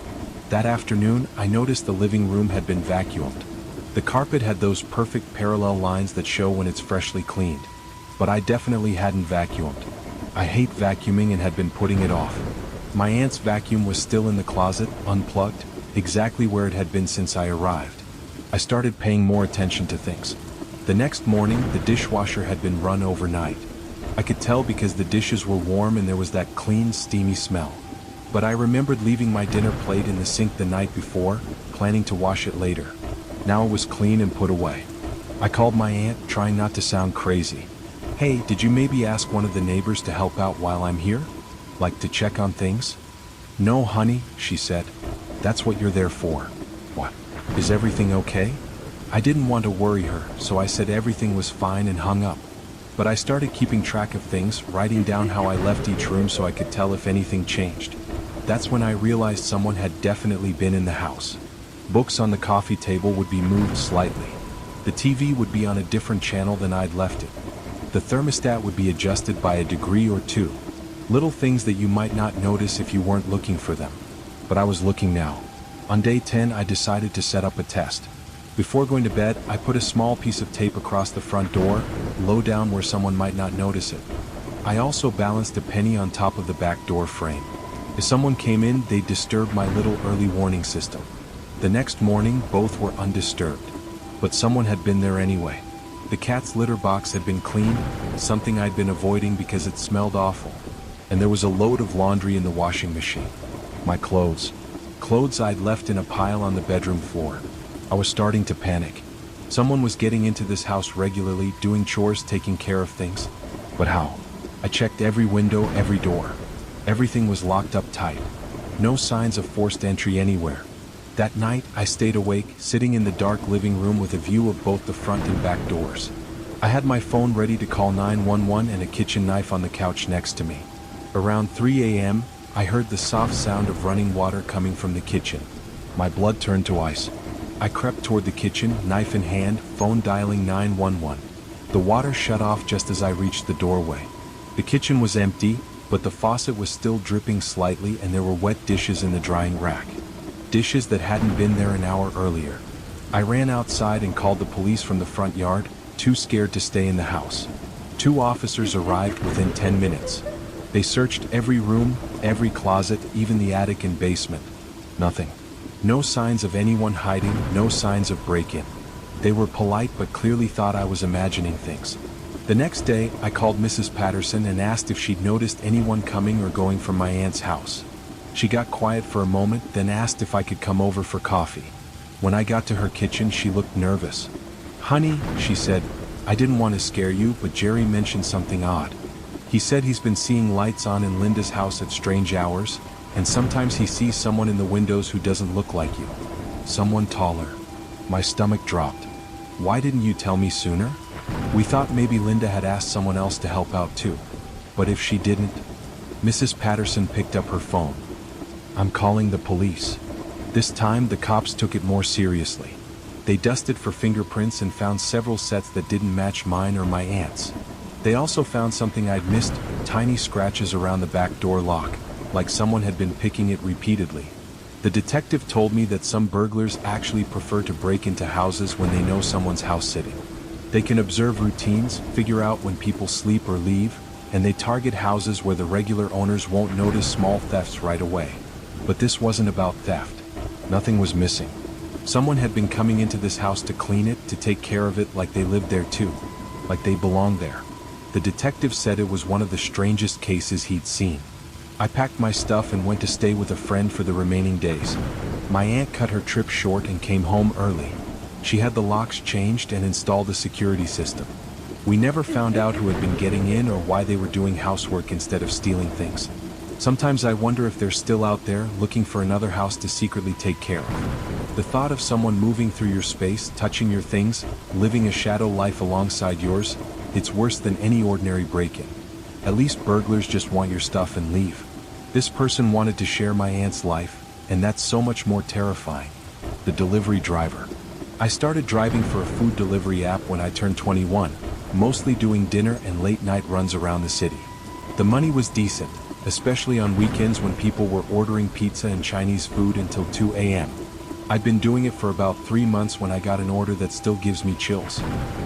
Speaker 1: That afternoon, I noticed the living room had been vacuumed. The carpet had those perfect parallel lines that show when it's freshly cleaned. But I definitely hadn't vacuumed. I hate vacuuming and had been putting it off. My aunt's vacuum was still in the closet, unplugged, exactly where it had been since I arrived. I started paying more attention to things. The next morning, the dishwasher had been run overnight. I could tell because the dishes were warm and there was that clean, steamy smell. But I remembered leaving my dinner plate in the sink the night before, planning to wash it later. Now it was clean and put away. I called my aunt, trying not to sound crazy. "Hey, did you maybe ask one of the neighbors to help out while I'm here? Like to check on things?" "No, honey," she said. "That's what you're there for." "What? Is everything okay?" I didn't want to worry her, so I said everything was fine and hung up. But I started keeping track of things, writing down how I left each room so I could tell if anything changed. That's when I realized someone had definitely been in the house. Books on the coffee table would be moved slightly. The TV would be on a different channel than I'd left it. The thermostat would be adjusted by a degree or 2. Little things that you might not notice if you weren't looking for them. But I was looking now. On day 10, I decided to set up a test. Before going to bed, I put a small piece of tape across the front door, low down where someone might not notice it. I also balanced a penny on top of the back door frame. If someone came in, they'd disturb my little early warning system. The next morning, both were undisturbed. But someone had been there anyway. The cat's litter box had been cleaned, something I'd been avoiding because it smelled awful. And there was a load of laundry in the washing machine. My clothes. Clothes I'd left in a pile on the bedroom floor. I was starting to panic. Someone was getting into this house regularly, doing chores, taking care of things. But how? I checked every window, every door. Everything was locked up tight. No signs of forced entry anywhere. That night, I stayed awake, sitting in the dark living room with a view of both the front and back doors. I had my phone ready to call 911 and a kitchen knife on the couch next to me. Around 3 a.m., I heard the soft sound of running water coming from the kitchen. My blood turned to ice. I crept toward the kitchen, knife in hand, phone dialing 911. The water shut off just as I reached the doorway. The kitchen was empty, but the faucet was still dripping slightly and there were wet dishes in the drying rack. Dishes that hadn't been there an hour earlier. I ran outside and called the police from the front yard, too scared to stay in the house. 2 officers arrived within 10 minutes. They searched every room, every closet, even the attic and basement. Nothing. No signs of anyone hiding, no signs of break-in. They were polite but clearly thought I was imagining things. The next day, I called Mrs. Patterson and asked if she'd noticed anyone coming or going from my aunt's house. She got quiet for a moment, then asked if I could come over for coffee. When I got to her kitchen, she looked nervous. "Honey," she said, "I didn't want to scare you, but Jerry mentioned something odd. He said he's been seeing lights on in Linda's house at strange hours, and sometimes he sees someone in the windows who doesn't look like you. Someone taller." My stomach dropped. "Why didn't you tell me sooner? We thought maybe Linda had asked someone else to help out too. But if she didn't?" Mrs. Patterson picked up her phone. "I'm calling the police." This time the cops took it more seriously. They dusted for fingerprints and found several sets that didn't match mine or my aunt's. They also found something I'd missed, tiny scratches around the back door lock, like someone had been picking it repeatedly. The detective told me that some burglars actually prefer to break into houses when they know someone's house sitting. They can observe routines, figure out when people sleep or leave, and they target houses where the regular owners won't notice small thefts right away. But this wasn't about theft. Nothing was missing. Someone had been coming into this house to clean it, to take care of it like they lived there too, like they belonged there. The detective said it was one of the strangest cases he'd seen. I packed my stuff and went to stay with a friend for the remaining days. My aunt cut her trip short and came home early. She had the locks changed and installed a security system. We never found out who had been getting in or why they were doing housework instead of stealing things. Sometimes I wonder if they're still out there looking for another house to secretly take care of. The thought of someone moving through your space, touching your things, living a shadow life alongside yours, it's worse than any ordinary break-in. At least burglars just want your stuff and leave. This person wanted to share my aunt's life, and that's so much more terrifying. The delivery driver. I started driving for a food delivery app when I turned 21, mostly doing dinner and late-night runs around the city. The money was decent, especially on weekends when people were ordering pizza and Chinese food until 2 a.m. I'd been doing it for about 3 months when I got an order that still gives me chills.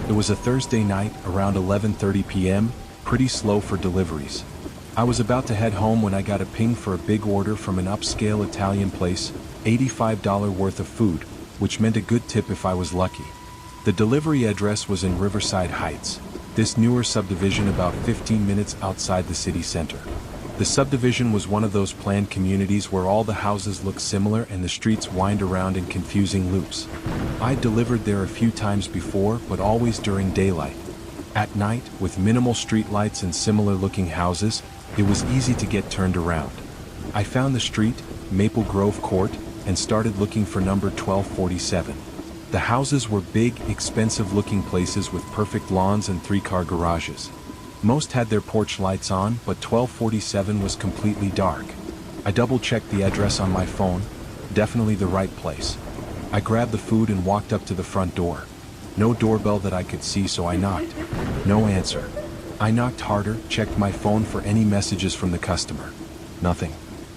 Speaker 1: It was a Thursday night, around 11:30 p.m., pretty slow for deliveries. I was about to head home when I got a ping for a big order from an upscale Italian place, $85 worth of food, which meant a good tip if I was lucky. The delivery address was in Riverside Heights, this newer subdivision about 15 minutes outside the city center. The subdivision was one of those planned communities where all the houses look similar and the streets wind around in confusing loops. I delivered there a few times before, but always during daylight. At night, with minimal streetlights and similar-looking houses, it was easy to get turned around. I found the street, Maple Grove Court, and started looking for number 1247. The houses were big, expensive-looking places with perfect lawns and 3-car garages. Most had their porch lights on, but 1247 was completely dark. I double-checked the address on my phone. Definitely the right place. I grabbed the food and walked up to the front door. No doorbell that I could see, so I knocked. No answer. I knocked harder, checked my phone for any messages from the customer. Nothing.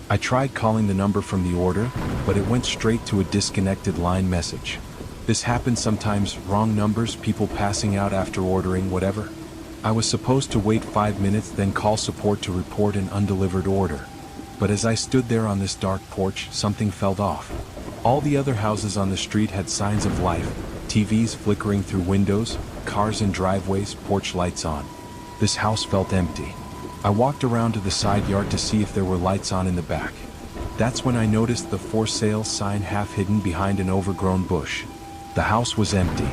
Speaker 1: I tried calling the number from the order, but it went straight to a disconnected line message. This happens sometimes, wrong numbers, people passing out after ordering whatever. I was supposed to wait 5 minutes then call support to report an undelivered order. But as I stood there on this dark porch, something felt off. All the other houses on the street had signs of life, TVs flickering through windows, cars in driveways, porch lights on. This house felt empty. I walked around to the side yard to see if there were lights on in the back. That's when I noticed the for sale sign half hidden behind an overgrown bush. The house was empty.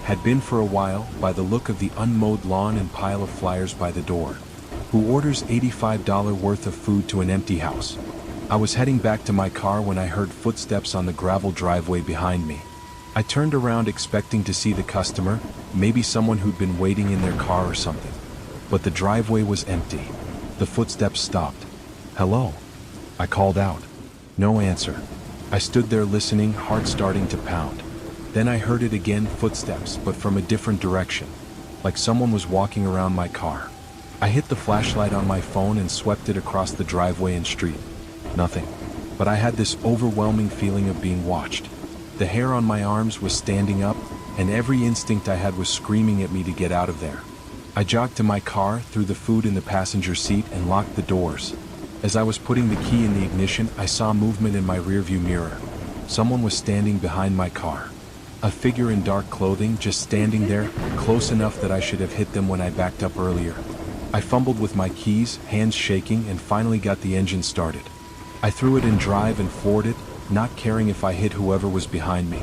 Speaker 1: Had been for a while, by the look of the unmowed lawn and pile of flyers by the door. Who orders $85 worth of food to an empty house? I was heading back to my car when I heard footsteps on the gravel driveway behind me. I turned around expecting to see the customer, maybe someone who'd been waiting in their car or something. But the driveway was empty. The footsteps stopped. "Hello?" I called out. No answer. I stood there listening, heart starting to pound. Then I heard it again, footsteps, but from a different direction. Like someone was walking around my car. I hit the flashlight on my phone and swept it across the driveway and street. Nothing. But I had this overwhelming feeling of being watched. The hair on my arms was standing up, and every instinct I had was screaming at me to get out of there. I jogged to my car, threw the food in the passenger seat, and locked the doors. As I was putting the key in the ignition, I saw movement in my rearview mirror. Someone was standing behind my car. A figure in dark clothing, just standing there, close enough that I should have hit them when I backed up earlier. I fumbled with my keys, hands shaking, and finally got the engine started. I threw it in drive and floored it, not caring if I hit whoever was behind me.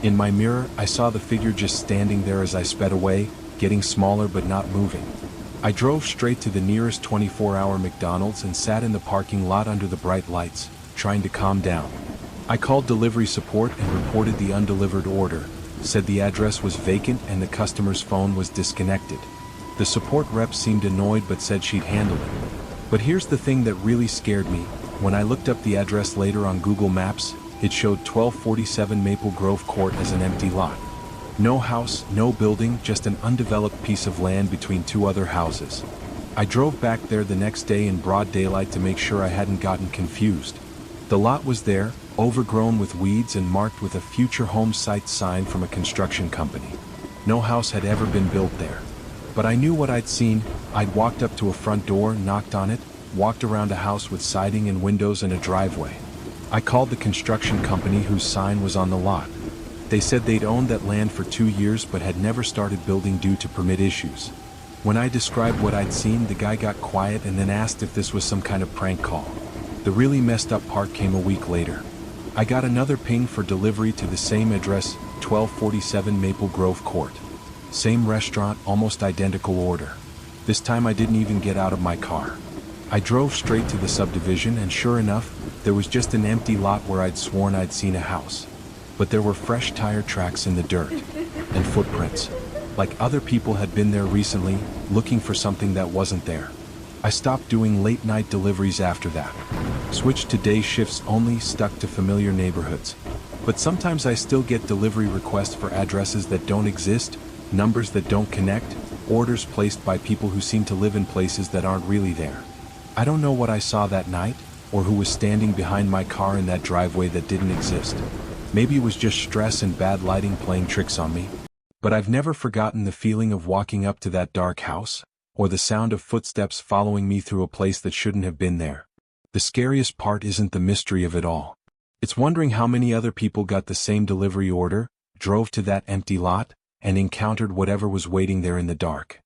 Speaker 1: In my mirror, I saw the figure just standing there as I sped away, getting smaller but not moving. I drove straight to the nearest 24-hour McDonald's and sat in the parking lot under the bright lights, trying to calm down. I called delivery support and reported the undelivered order, said the address was vacant and the customer's phone was disconnected. The support rep seemed annoyed but said she'd handle it. But here's the thing that really scared me. When I looked up the address later on Google Maps, it showed 1247 Maple Grove Court as an empty lot. No house, no building, just an undeveloped piece of land between two other houses. I drove back there the next day in broad daylight to make sure I hadn't gotten confused. The lot was there, overgrown with weeds and marked with a future home site sign from a construction company. No house had ever been built there. But I knew what I'd seen. I'd walked up to a front door, knocked on it, walked around a house with siding and windows and a driveway. I called the construction company whose sign was on the lot. They said they'd owned that land for 2 years but had never started building due to permit issues. When I described what I'd seen, the guy got quiet and then asked if this was some kind of prank call. The really messed up part came a week later. I got another ping for delivery to the same address, 1247 Maple Grove Court. Same restaurant, almost identical order. This time I didn't even get out of my car. I drove straight to the subdivision and sure enough, there was just an empty lot where I'd sworn I'd seen a house. But there were fresh tire tracks in the dirt, and footprints. Like other people had been there recently, looking for something that wasn't there. I stopped doing late night deliveries after that. Switched to day shifts only, stuck to familiar neighborhoods. But sometimes I still get delivery requests for addresses that don't exist, numbers that don't connect, orders placed by people who seem to live in places that aren't really there. I don't know what I saw that night, or who was standing behind my car in that driveway that didn't exist. Maybe it was just stress and bad lighting playing tricks on me. But I've never forgotten the feeling of walking up to that dark house, or the sound of footsteps following me through a place that shouldn't have been there. The scariest part isn't the mystery of it all. It's wondering how many other people got the same delivery order, drove to that empty lot, and encountered whatever was waiting there in the dark.